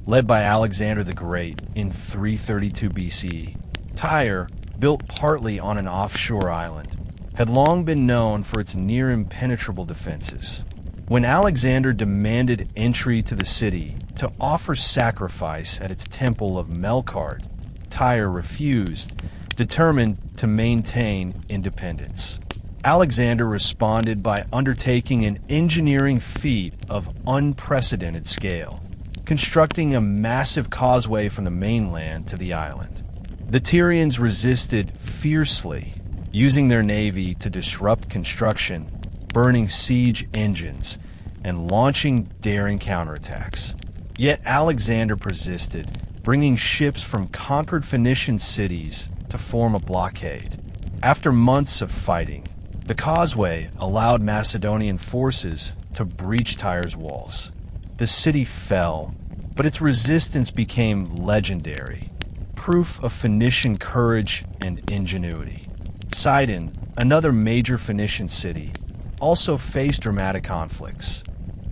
led by Alexander the Great in 332 BCE. Tyre, built partly on an offshore island, had long been known for its near-impenetrable defenses. When Alexander demanded entry to the city to offer sacrifice at its temple of Melkart, Tyre refused, determined to maintain independence. Alexander responded by undertaking an engineering feat of unprecedented scale, constructing a massive causeway from the mainland to the island. The Tyrians resisted fiercely, using their navy to disrupt construction, burning siege engines, and launching daring counterattacks. Yet Alexander persisted, bringing ships from conquered Phoenician cities to form a blockade. After months of fighting, the causeway allowed Macedonian forces to breach Tyre's walls. The city fell, but its resistance became legendary, proof of Phoenician courage and ingenuity. Sidon, another major Phoenician city, also faced dramatic conflicts.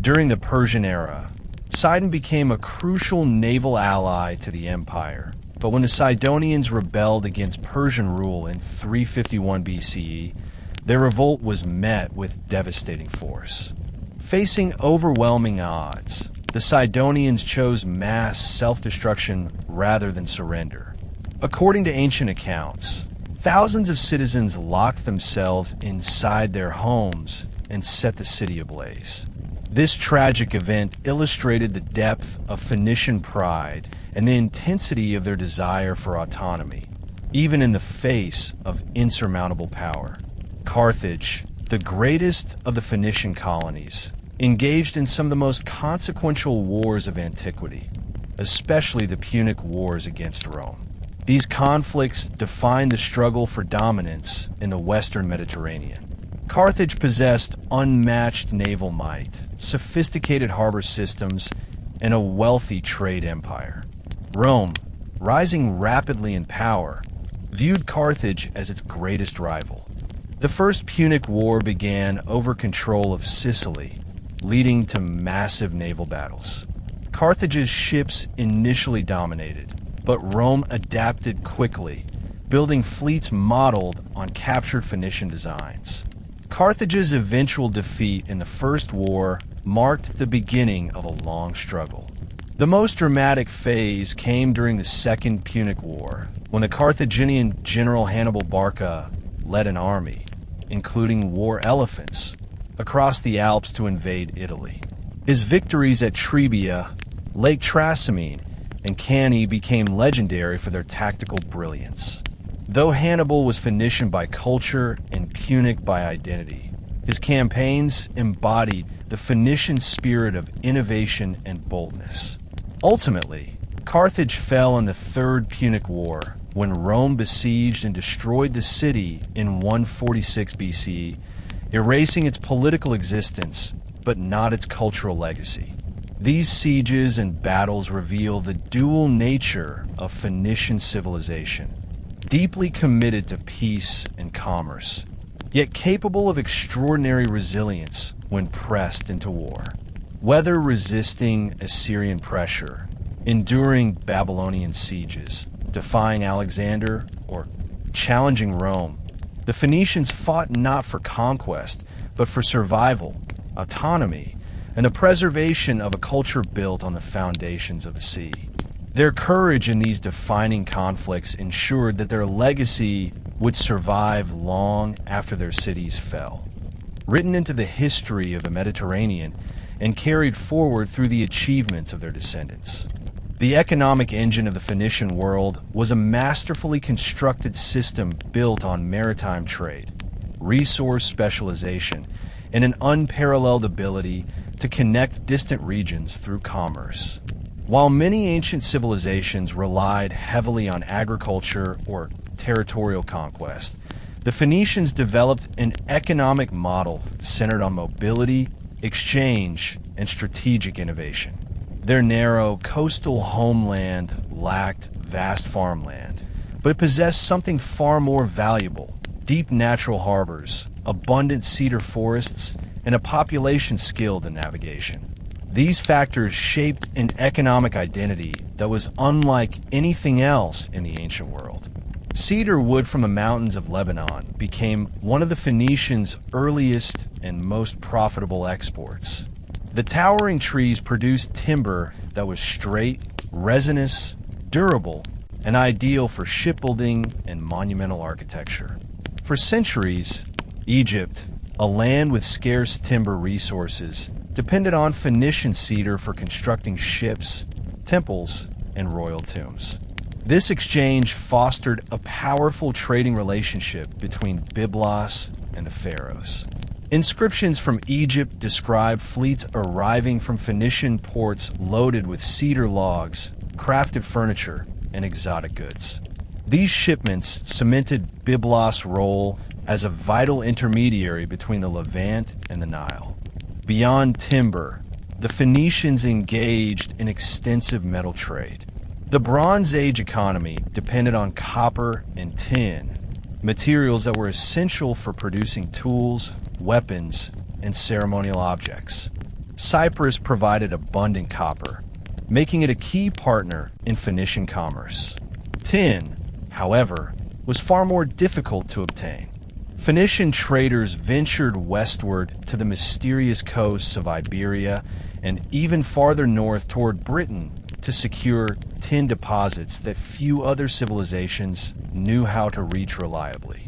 During the Persian era, Sidon became a crucial naval ally to the empire, but when the Sidonians rebelled against Persian rule in 351 BCE, their revolt was met with devastating force. Facing overwhelming odds, the Sidonians chose mass self-destruction rather than surrender. According to ancient accounts, thousands of citizens locked themselves inside their homes and set the city ablaze. This tragic event illustrated the depth of Phoenician pride and the intensity of their desire for autonomy, even in the face of insurmountable power. Carthage, the greatest of the Phoenician colonies, engaged in some of the most consequential wars of antiquity, especially the Punic Wars against Rome. These conflicts defined the struggle for dominance in the Western Mediterranean. Carthage possessed unmatched naval might, sophisticated harbor systems, and a wealthy trade empire. Rome, rising rapidly in power, viewed Carthage as its greatest rival. The First Punic War began over control of Sicily, leading to massive naval battles. Carthage's ships initially dominated, but Rome adapted quickly, building fleets modeled on captured Phoenician designs. Carthage's eventual defeat in the First War marked the beginning of a long struggle. The most dramatic phase came during the Second Punic War, when the Carthaginian general Hannibal Barca led an army, including war elephants, across the Alps to invade Italy. His victories at Trebia, Lake Trasimene, and Cannae became legendary for their tactical brilliance. Though Hannibal was Phoenician by culture and Punic by identity, his campaigns embodied the Phoenician spirit of innovation and boldness. Ultimately, Carthage fell in the Third Punic War when Rome besieged and destroyed the city in 146 BCE, erasing its political existence but not its cultural legacy. These sieges and battles reveal the dual nature of Phoenician civilization, deeply committed to peace and commerce, yet capable of extraordinary resilience when pressed into war. Whether resisting Assyrian pressure, enduring Babylonian sieges, defying Alexander, or challenging Rome, the Phoenicians fought not for conquest, but for survival, autonomy, and the preservation of a culture built on the foundations of the sea. Their courage in these defining conflicts ensured that their legacy would survive long after their cities fell. Written into the history of the Mediterranean and carried forward through the achievements of their descendants. The economic engine of the Phoenician world was a masterfully constructed system built on maritime trade, resource specialization, and an unparalleled ability to connect distant regions through commerce. While many ancient civilizations relied heavily on agriculture or territorial conquest, the Phoenicians developed an economic model centered on mobility, exchange, and strategic innovation. Their narrow coastal homeland lacked vast farmland, but it possessed something far more valuable: deep natural harbors, abundant cedar forests, and a population skilled in navigation. These factors shaped an economic identity that was unlike anything else in the ancient world. Cedar wood from the mountains of Lebanon became one of the Phoenicians' earliest and most profitable exports. The towering trees produced timber that was straight, resinous, durable, and ideal for shipbuilding and monumental architecture. For centuries, Egypt, a land with scarce timber resources, depended on Phoenician cedar for constructing ships, temples, and royal tombs. This exchange fostered a powerful trading relationship between Byblos and the pharaohs. Inscriptions from Egypt describe fleets arriving from Phoenician ports loaded with cedar logs, crafted furniture, and exotic goods. These shipments cemented Byblos' role as a vital intermediary between the Levant and the Nile. Beyond timber, the Phoenicians engaged in extensive metal trade. The Bronze Age economy depended on copper and tin, materials that were essential for producing tools, weapons, and ceremonial objects. Cyprus provided abundant copper, making it a key partner in Phoenician commerce. Tin, however, was far more difficult to obtain. Phoenician traders ventured westward to the mysterious coasts of Iberia and even farther north toward Britain to secure tin deposits that few other civilizations knew how to reach reliably.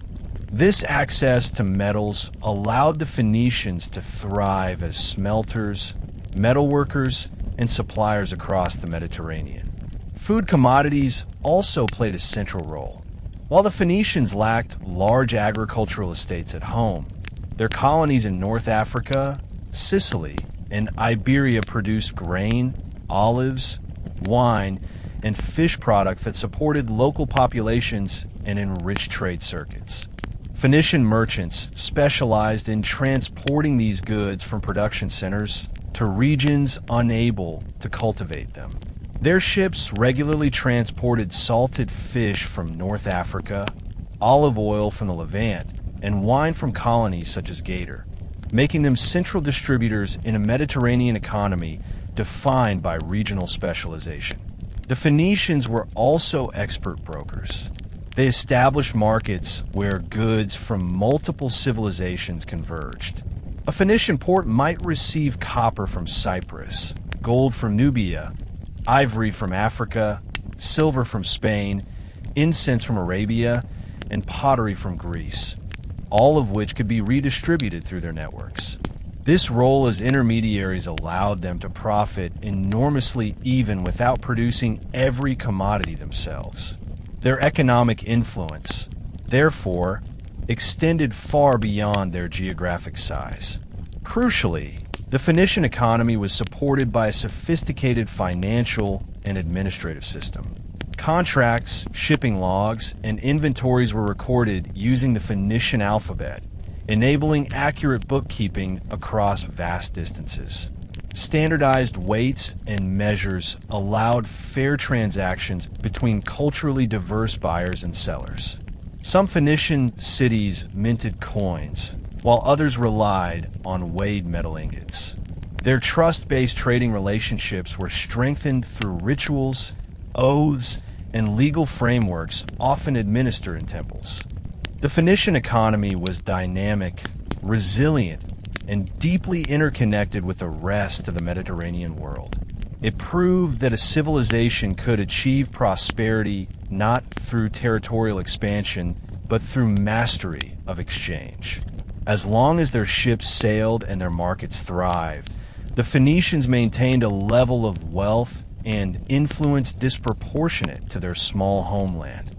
This access to metals allowed the Phoenicians to thrive as smelters, metalworkers, and suppliers across the Mediterranean. Food commodities also played a central role. While the Phoenicians lacked large agricultural estates at home, their colonies in North Africa, Sicily, and Iberia produced grain, olives, wine, and fish products that supported local populations and enriched trade circuits. Phoenician merchants specialized in transporting these goods from production centers to regions unable to cultivate them. Their ships regularly transported salted fish from North Africa, olive oil from the Levant, and wine from colonies such as Gator, making them central distributors in a Mediterranean economy defined by regional specialization. The Phoenicians were also expert brokers. They established markets where goods from multiple civilizations converged. A Phoenician port might receive copper from Cyprus, gold from Nubia, ivory from Africa, silver from Spain, incense from Arabia, and pottery from Greece, all of which could be redistributed through their networks. This role as intermediaries allowed them to profit enormously even without producing every commodity themselves. Their economic influence, therefore, extended far beyond their geographic size. Crucially, the Phoenician economy was supported by a sophisticated financial and administrative system. Contracts, shipping logs, and inventories were recorded using the Phoenician alphabet, enabling accurate bookkeeping across vast distances. Standardized weights and measures allowed fair transactions between culturally diverse buyers and sellers. Some Phoenician cities minted coins, while others relied on weighed metal ingots. Their trust-based trading relationships were strengthened through rituals, oaths, and legal frameworks often administered in temples. The Phoenician economy was dynamic, resilient, and deeply interconnected with the rest of the Mediterranean world. It proved that a civilization could achieve prosperity not through territorial expansion, but through mastery of exchange. As long as their ships sailed and their markets thrived, the Phoenicians maintained a level of wealth and influence disproportionate to their small homeland,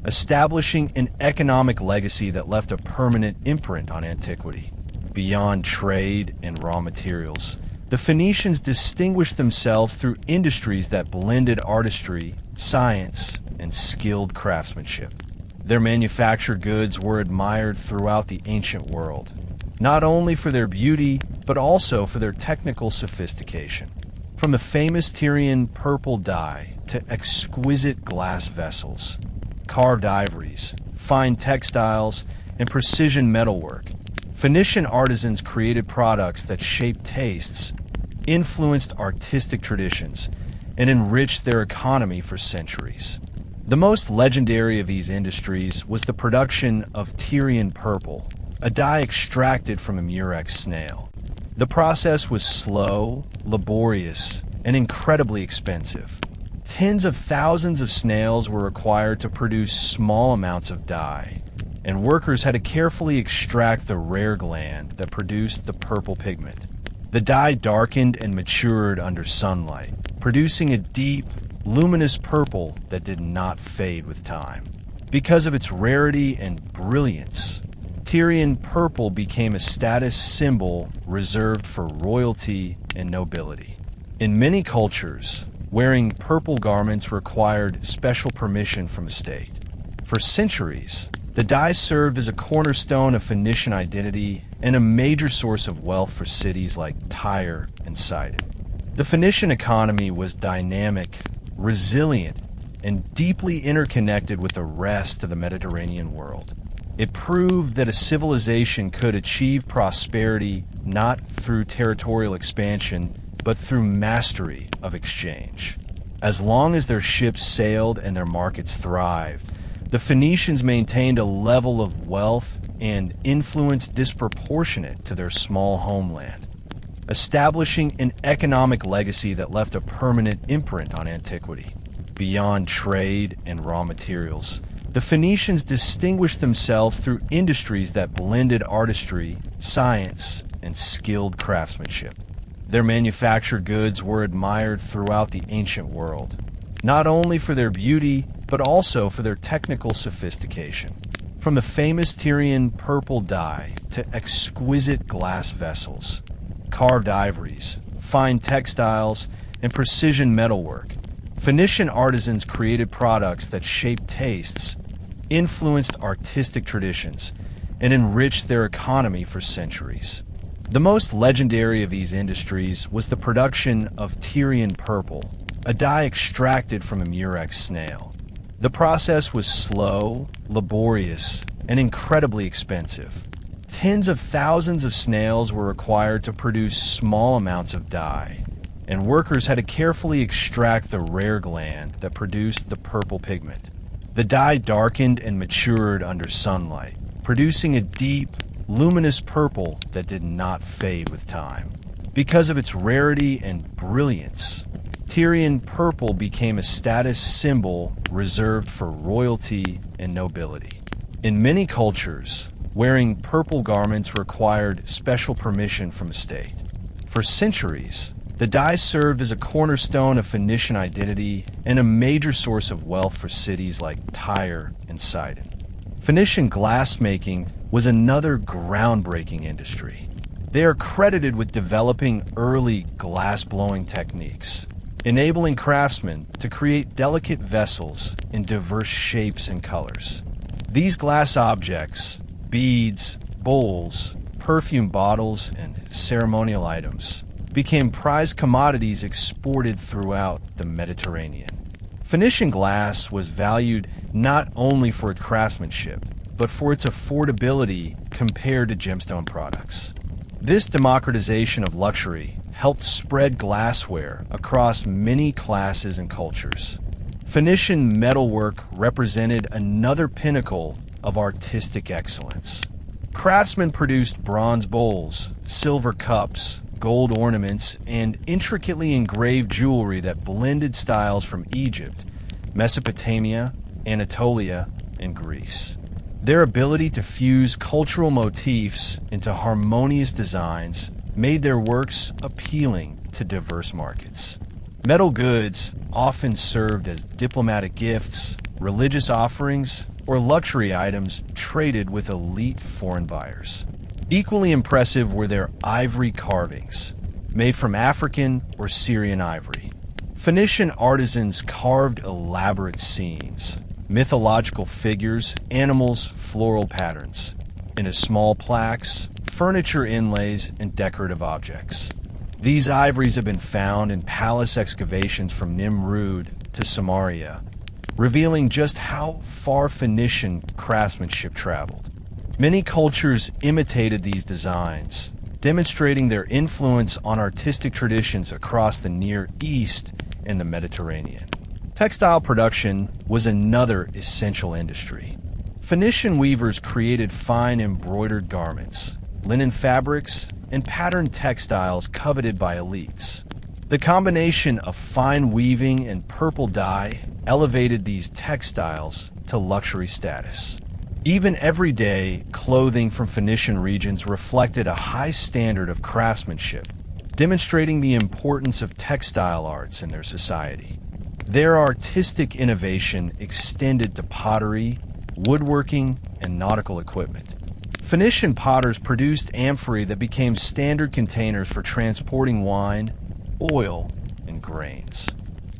establishing an economic legacy that left a permanent imprint on antiquity. Beyond trade and raw materials, the Phoenicians distinguished themselves through industries that blended artistry, science, and skilled craftsmanship. Their manufactured goods were admired throughout the ancient world, not only for their beauty, but also for their technical sophistication. From the famous Tyrian purple dye to exquisite glass vessels, carved ivories, fine textiles, and precision metalwork, Phoenician artisans created products that shaped tastes, influenced artistic traditions, and enriched their economy for centuries. The most legendary of these industries was the production of Tyrian purple, a dye extracted from a murex snail. The process was slow, laborious, and incredibly expensive. Tens of thousands of snails were required to produce small amounts of dye, and workers had to carefully extract the rare gland that produced the purple pigment. The dye darkened and matured under sunlight, producing a deep, luminous purple that did not fade with time. Because of its rarity and brilliance, Tyrian purple became a status symbol reserved for royalty and nobility. In many cultures, wearing purple garments required special permission from the state. For centuries, the dye served as a cornerstone of Phoenician identity and a major source of wealth for cities like Tyre and Sidon. The Phoenician economy was dynamic, resilient, and deeply interconnected with the rest of the Mediterranean world. It proved that a civilization could achieve prosperity not through territorial expansion, but through mastery of exchange. As long as their ships sailed and their markets thrived, the Phoenicians maintained a level of wealth and influence disproportionate to their small homeland, establishing an economic legacy that left a permanent imprint on antiquity. Beyond trade and raw materials, the Phoenicians distinguished themselves through industries that blended artistry, science, and skilled craftsmanship. Their manufactured goods were admired throughout the ancient world, not only for their beauty, but also for their technical sophistication. From the famous Tyrian purple dye to exquisite glass vessels, carved ivories, fine textiles, and precision metalwork, Phoenician artisans created products that shaped tastes, influenced artistic traditions, and enriched their economy for centuries. The most legendary of these industries was the production of tyrian purple, a dye extracted from a murex snail. The process was slow, laborious, and incredibly expensive. Tens of thousands of snails were required to produce small amounts of dye, and workers had to carefully extract the rare gland that produced the purple pigment. The dye darkened and matured under sunlight, producing a deep, luminous purple that did not fade with time. Because of its rarity and brilliance, tyrian purple became a status symbol reserved for royalty and nobility. In many cultures, wearing purple garments required special permission from a state. For centuries, the dye served as a cornerstone of Phoenician identity and a major source of wealth for cities like Tyre and Sidon. Phoenician glassmaking was another groundbreaking industry. They are credited with developing early glass-blowing techniques, enabling craftsmen to create delicate vessels in diverse shapes and colors. These glass objects, beads, bowls, perfume bottles, and ceremonial items, became prized commodities exported throughout the Mediterranean. Phoenician glass was valued not only for its craftsmanship, but for its affordability compared to gemstone products. This democratization of luxury helped spread glassware across many classes and cultures. Phoenician metalwork represented another pinnacle of artistic excellence. Craftsmen produced bronze bowls, silver cups, gold ornaments, and intricately engraved jewelry that blended styles from Egypt, Mesopotamia, Anatolia, and Greece. Their ability to fuse cultural motifs into harmonious designs made their works appealing to diverse markets. Metal goods often served as diplomatic gifts, religious offerings, or luxury items traded with elite foreign buyers. Equally impressive were their ivory carvings, made from African or Syrian ivory. Phoenician artisans carved elaborate scenes, mythological figures, animals, floral patterns, into small plaques, furniture inlays, and decorative objects. These ivories have been found in palace excavations from Nimrud to Samaria, revealing just how far Phoenician craftsmanship traveled. Many cultures imitated these designs, demonstrating their influence on artistic traditions across the Near East and the Mediterranean. Textile production was another essential industry. Phoenician weavers created fine embroidered garments, linen fabrics, and patterned textiles coveted by elites. The combination of fine weaving and purple dye elevated these textiles to luxury status. Even everyday clothing from Phoenician regions reflected a high standard of craftsmanship, demonstrating the importance of textile arts in their society. Their artistic innovation extended to pottery, woodworking, and nautical equipment. Phoenician potters produced amphorae that became standard containers for transporting wine, oil, and grains.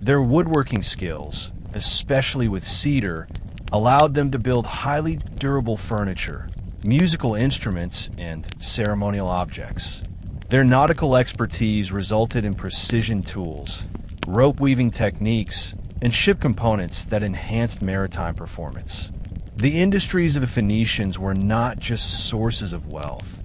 Their woodworking skills, especially with cedar, allowed them to build highly durable furniture, musical instruments, and ceremonial objects. Their nautical expertise resulted in precision tools, rope weaving techniques, and ship components that enhanced maritime performance. The industries of the Phoenicians were not just sources of wealth.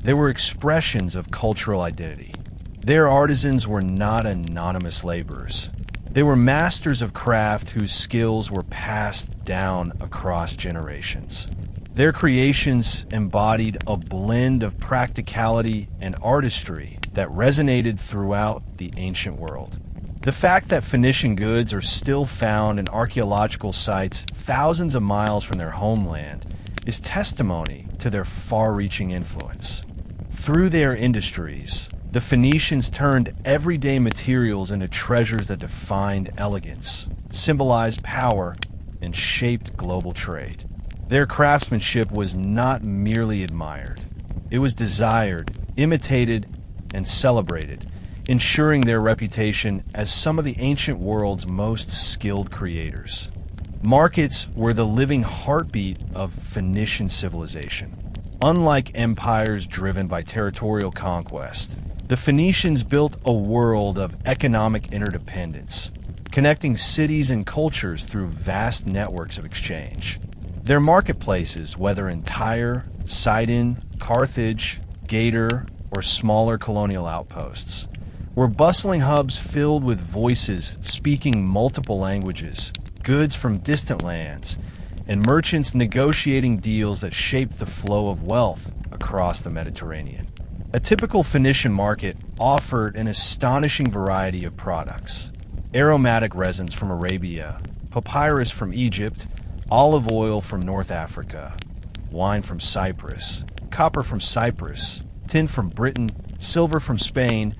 They were expressions of cultural identity. Their artisans were not anonymous laborers. They were masters of craft whose skills were passed down across generations. Their creations embodied a blend of practicality and artistry that resonated throughout the ancient world. The fact that Phoenician goods are still found in archaeological sites thousands of miles from their homeland is testimony to their far-reaching influence. Through their industries, the Phoenicians turned everyday materials into treasures that defined elegance, symbolized power, and shaped global trade. Their craftsmanship was not merely admired. It was desired, imitated, and celebrated, ensuring their reputation as some of the ancient world's most skilled creators. Markets were the living heartbeat of Phoenician civilization. Unlike empires driven by territorial conquest, the Phoenicians built a world of economic interdependence, connecting cities and cultures through vast networks of exchange. Their marketplaces, whether in Tyre, Sidon, Carthage, Gator, or smaller colonial outposts, were bustling hubs filled with voices speaking multiple languages, goods from distant lands, and merchants negotiating deals that shaped the flow of wealth across the Mediterranean. A typical Phoenician market offered an astonishing variety of products: aromatic resins from Arabia, papyrus from Egypt, olive oil from North Africa, wine from Cyprus, copper from Cyprus, tin from Britain, silver from Spain,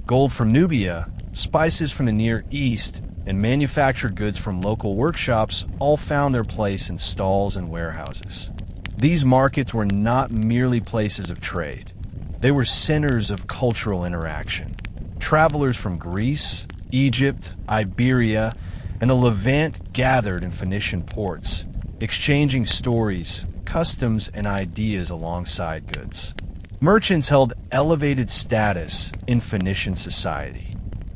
gold from Nubia, spices from the Near East, and manufactured goods from local workshops all found their place in stalls and warehouses. These markets were not merely places of trade. They were centers of cultural interaction. Travelers from Greece, Egypt, Iberia, and the Levant gathered in Phoenician ports, exchanging stories, customs, and ideas alongside goods. Merchants held elevated status in Phoenician society.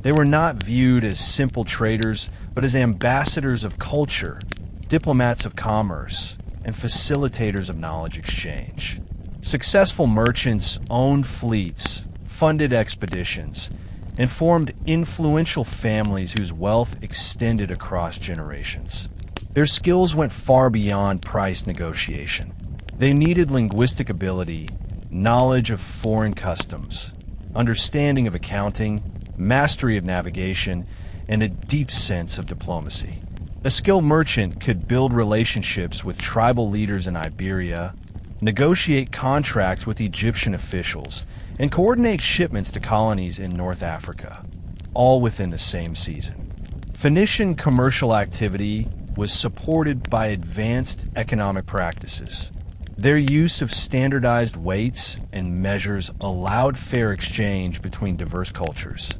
They were not viewed as simple traders, but as ambassadors of culture, diplomats of commerce, and facilitators of knowledge exchange. Successful merchants owned fleets, funded expeditions, and formed influential families whose wealth extended across generations. Their skills went far beyond price negotiation. They needed linguistic ability, knowledge of foreign customs, understanding of accounting, mastery of navigation, and a deep sense of diplomacy. A skilled merchant could build relationships with tribal leaders in Iberia, negotiate contracts with Egyptian officials, and coordinate shipments to colonies in North Africa, all within the same season. Phoenician commercial activity was supported by advanced economic practices. Their use of standardized weights and measures allowed fair exchange between diverse cultures.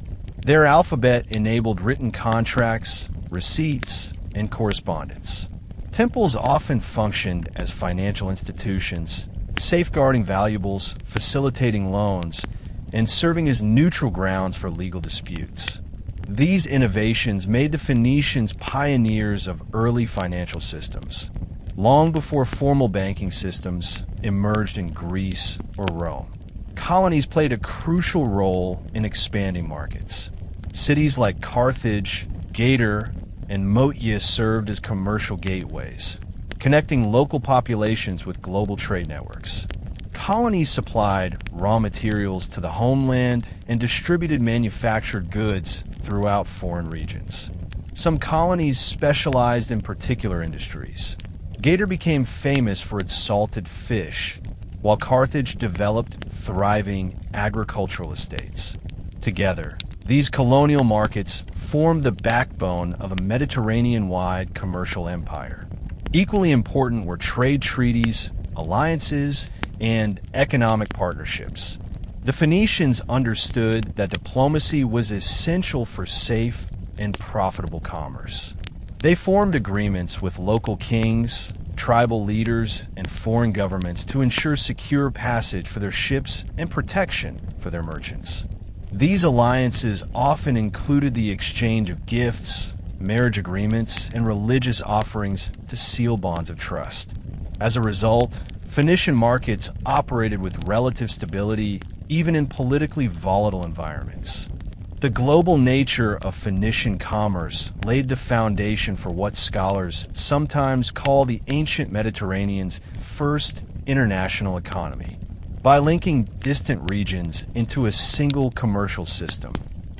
Their alphabet enabled written contracts, receipts, and correspondence. Temples often functioned as financial institutions, safeguarding valuables, facilitating loans, and serving as neutral grounds for legal disputes. These innovations made the Phoenicians pioneers of early financial systems, long before formal banking systems emerged in Greece or Rome. Colonies played a crucial role in expanding markets. Cities like Carthage, Gator, and Motia served as commercial gateways, connecting local populations with global trade networks. Colonies supplied raw materials to the homeland and distributed manufactured goods throughout foreign regions. Some colonies specialized in particular industries. Gator became famous for its salted fish, while Carthage developed thriving agricultural estates. Together, these colonial markets formed the backbone of a Mediterranean-wide commercial empire. Equally important were trade treaties, alliances, and economic partnerships. The Phoenicians understood that diplomacy was essential for safe and profitable commerce. They formed agreements with local kings, tribal leaders, and foreign governments to ensure secure passage for their ships and protection for their merchants. These alliances often included the exchange of gifts, marriage agreements, and religious offerings to seal bonds of trust. As a result, Phoenician markets operated with relative stability even in politically volatile environments. The global nature of Phoenician commerce laid the foundation for what scholars sometimes call the ancient Mediterranean's first international economy. By linking distant regions into a single commercial system,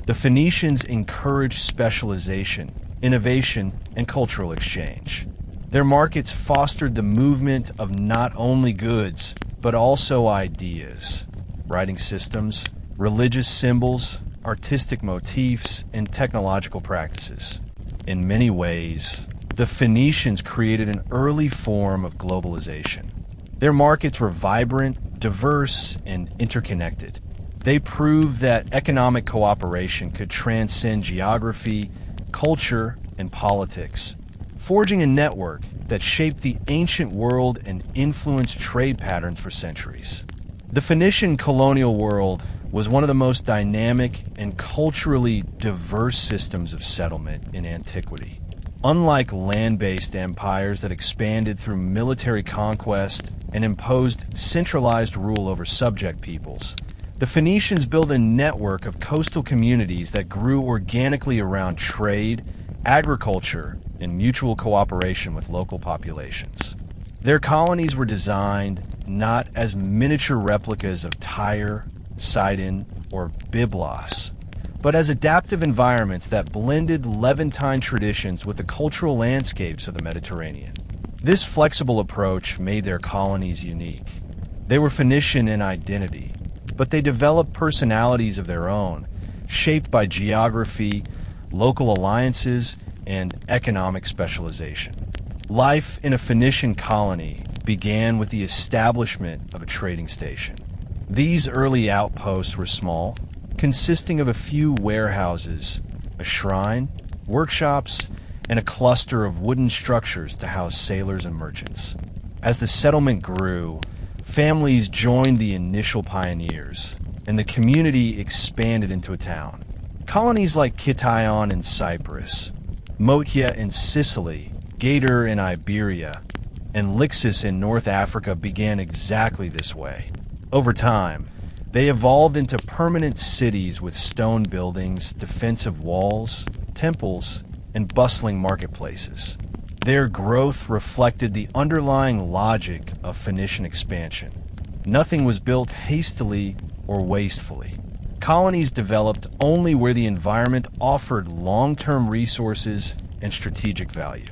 the Phoenicians encouraged specialization, innovation, and cultural exchange. Their markets fostered the movement of not only goods, but also ideas, writing systems, religious symbols, artistic motifs, and technological practices. In many ways, the Phoenicians created an early form of globalization. Their markets were vibrant, diverse, and interconnected. They proved that economic cooperation could transcend geography, culture, and politics, forging a network that shaped the ancient world and influenced trade patterns for centuries. The Phoenician colonial world was one of the most dynamic and culturally diverse systems of settlement in antiquity. Unlike land-based empires that expanded through military conquest and imposed centralized rule over subject peoples, the Phoenicians built a network of coastal communities that grew organically around trade, agriculture, and mutual cooperation with local populations. Their colonies were designed not as miniature replicas of Tyre, Sidon, or Byblos, but as adaptive environments that blended Levantine traditions with the cultural landscapes of the Mediterranean. This flexible approach made their colonies unique. They were Phoenician in identity, but they developed personalities of their own, shaped by geography, local alliances, and economic specialization. Life in a Phoenician colony began with the establishment of a trading station. These early outposts were small, consisting of a few warehouses, a shrine, workshops, and a cluster of wooden structures to house sailors and merchants. As the settlement grew, families joined the initial pioneers, and the community expanded into a town. Colonies like Kition in Cyprus, Motia in Sicily, Gator in Iberia, and Lixus in North Africa began exactly this way. Over time, they evolved into permanent cities with stone buildings, defensive walls, temples, and bustling marketplaces. Their growth reflected the underlying logic of Phoenician expansion. Nothing was built hastily or wastefully. Colonies developed only where the environment offered long-term resources and strategic value.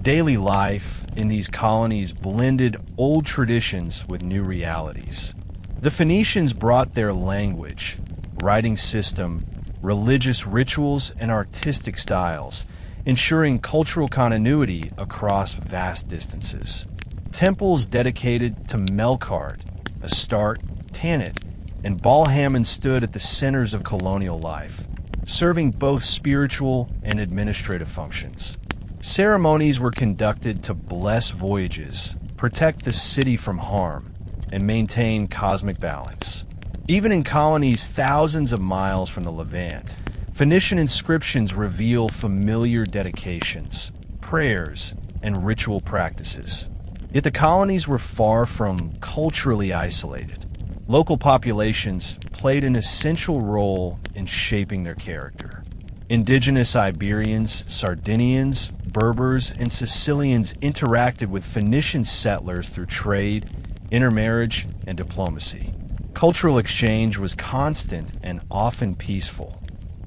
Daily life in these colonies blended old traditions with new realities. The Phoenicians brought their language, writing system, religious rituals, and artistic styles, ensuring cultural continuity across vast distances. Temples dedicated to Melkart, Astarte, Tanit, and Balhammon stood at the centers of colonial life, serving both spiritual and administrative functions. Ceremonies were conducted to bless voyages, protect the city from harm, and maintain cosmic balance. Even in colonies thousands of miles from the Levant, Phoenician inscriptions reveal familiar dedications, prayers, and ritual practices. Yet the colonies were far from culturally isolated. Local populations played an essential role in shaping their character. Indigenous Iberians, Sardinians, Berbers, and Sicilians interacted with Phoenician settlers through trade, intermarriage, and diplomacy. Cultural exchange was constant and often peaceful.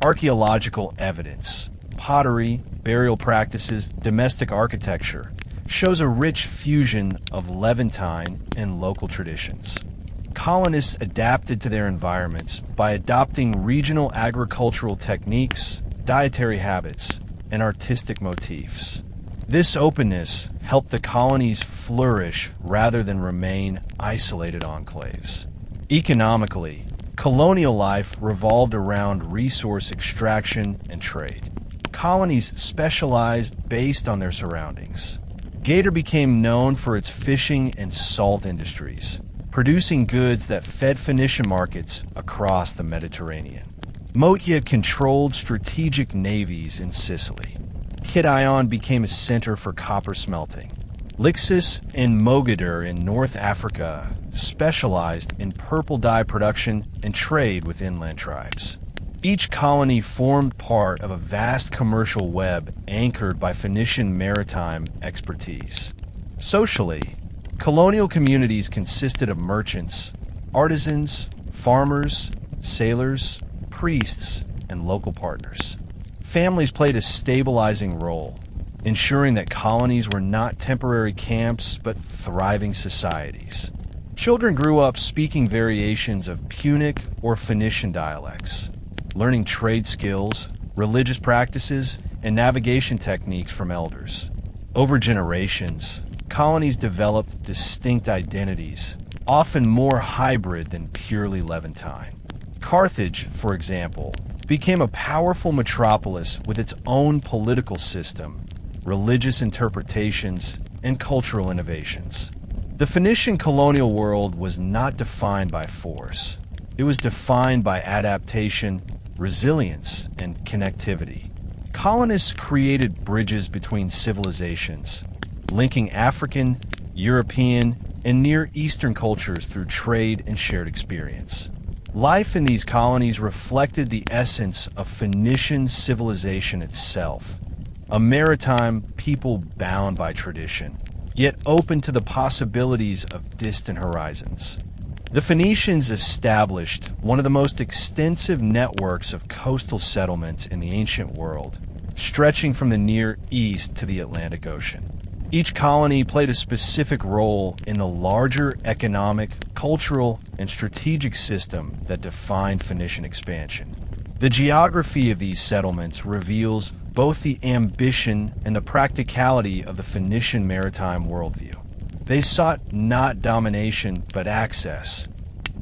Archaeological evidence, pottery, burial practices, domestic architecture shows a rich fusion of Levantine and local traditions. Colonists adapted to their environments by adopting regional agricultural techniques, dietary habits, and artistic motifs. This openness helped the colonies flourish rather than remain isolated enclaves. Economically, colonial life revolved around resource extraction and trade. Colonies specialized based on their surroundings. Gator became known for its fishing and salt industries, producing goods that fed Phoenician markets across the Mediterranean. Motia controlled strategic navies in Sicily. Kition became a center for copper smelting. Lixus and Mogador in North Africa specialized in purple dye production and trade with inland tribes. Each colony formed part of a vast commercial web anchored by Phoenician maritime expertise. Socially, colonial communities consisted of merchants, artisans, farmers, sailors, priests, and local partners. Families played a stabilizing role, ensuring that colonies were not temporary camps but thriving societies. Children grew up speaking variations of Punic or Phoenician dialects, learning trade skills, religious practices, and navigation techniques from elders. Over generations, colonies developed distinct identities, often more hybrid than purely Levantine. Carthage, for example, became a powerful metropolis with its own political system, religious interpretations, and cultural innovations. The Phoenician colonial world was not defined by force. It was defined by adaptation, resilience, and connectivity. Colonists created bridges between civilizations, linking African, European, and Near Eastern cultures through trade and shared experience. Life in these colonies reflected the essence of Phoenician civilization itself, a maritime people bound by tradition, yet open to the possibilities of distant horizons. The Phoenicians established one of the most extensive networks of coastal settlements in the ancient world, stretching from the Near East to the Atlantic Ocean. Each colony played a specific role in the larger economic, cultural, and strategic system that defined Phoenician expansion. The geography of these settlements reveals both the ambition and the practicality of the Phoenician maritime worldview. They sought not domination, but access.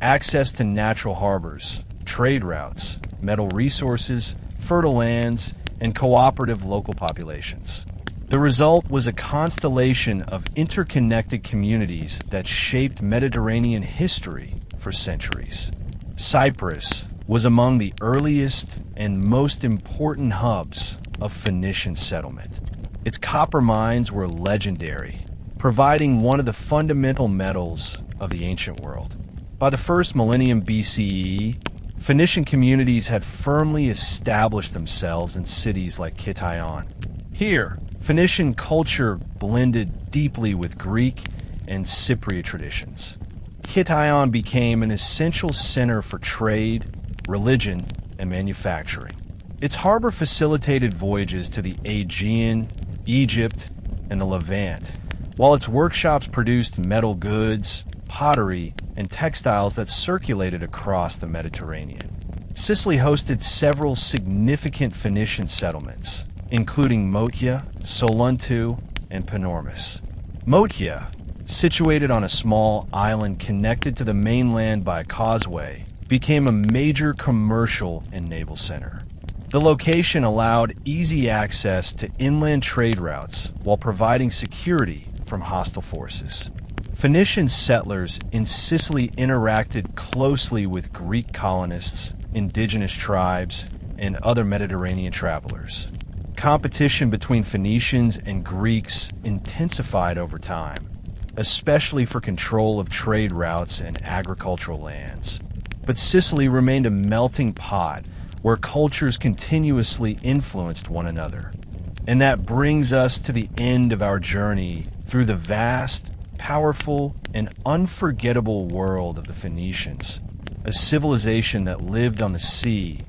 Access to natural harbors, trade routes, metal resources, fertile lands, and cooperative local populations. The result was a constellation of interconnected communities that shaped Mediterranean history for centuries. Cyprus was among the earliest and most important hubs of Phoenician settlement. Its copper mines were legendary, providing one of the fundamental metals of the ancient world. By the first millennium BCE, Phoenician communities had firmly established themselves in cities like Kition. Here, Phoenician culture blended deeply with Greek and Cypriot traditions. Kition became an essential center for trade, religion, and manufacturing. Its harbor facilitated voyages to the Aegean, Egypt, and the Levant, while its workshops produced metal goods, pottery, and textiles that circulated across the Mediterranean. Sicily hosted several significant Phoenician settlements, including Motia, Soluntu, and Panormus. Motia, situated on a small island connected to the mainland by a causeway, became a major commercial and naval center. The location allowed easy access to inland trade routes while providing security from hostile forces. Phoenician settlers in Sicily interacted closely with Greek colonists, indigenous tribes, and other Mediterranean travelers. Competition between Phoenicians and Greeks intensified over time, especially for control of trade routes and agricultural lands. But Sicily remained a melting pot where cultures continuously influenced one another. And that brings us to the end of our journey through the vast, powerful, and unforgettable world of the Phoenicians, a civilization that lived on the sea,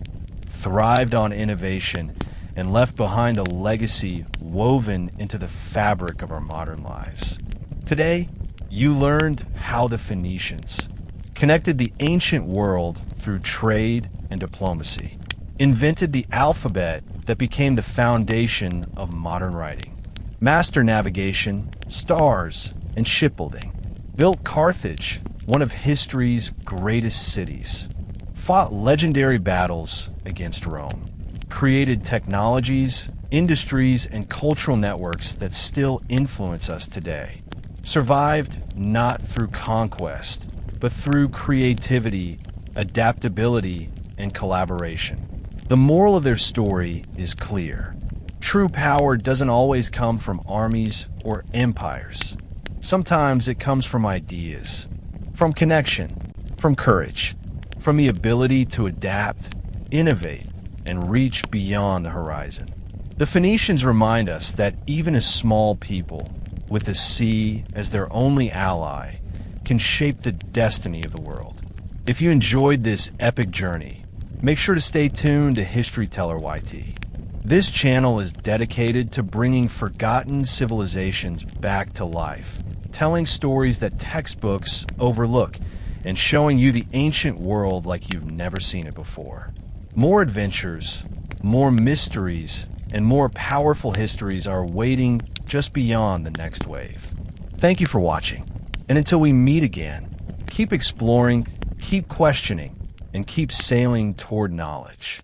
thrived on innovation, and left behind a legacy woven into the fabric of our modern lives. Today, you learned how the Phoenicians connected the ancient world through trade and diplomacy, invented the alphabet that became the foundation of modern writing, master navigation, stars, and shipbuilding, built Carthage, one of history's greatest cities, fought legendary battles against Rome, created technologies, industries, and cultural networks that still influence us today, survived not through conquest, but through creativity, adaptability, and collaboration. The moral of their story is clear. True power doesn't always come from armies or empires. Sometimes it comes from ideas, from connection, from courage, from the ability to adapt, innovate, and reach beyond the horizon. The Phoenicians remind us that even a small people, with the sea as their only ally, can shape the destiny of the world. If you enjoyed this epic journey, make sure to stay tuned to History Teller YT. This channel is dedicated to bringing forgotten civilizations back to life, telling stories that textbooks overlook, and showing you the ancient world like you've never seen it before. More adventures, more mysteries, and more powerful histories are waiting just beyond the next wave. Thank you for watching, and until we meet again, keep exploring, keep questioning, and keep sailing toward knowledge.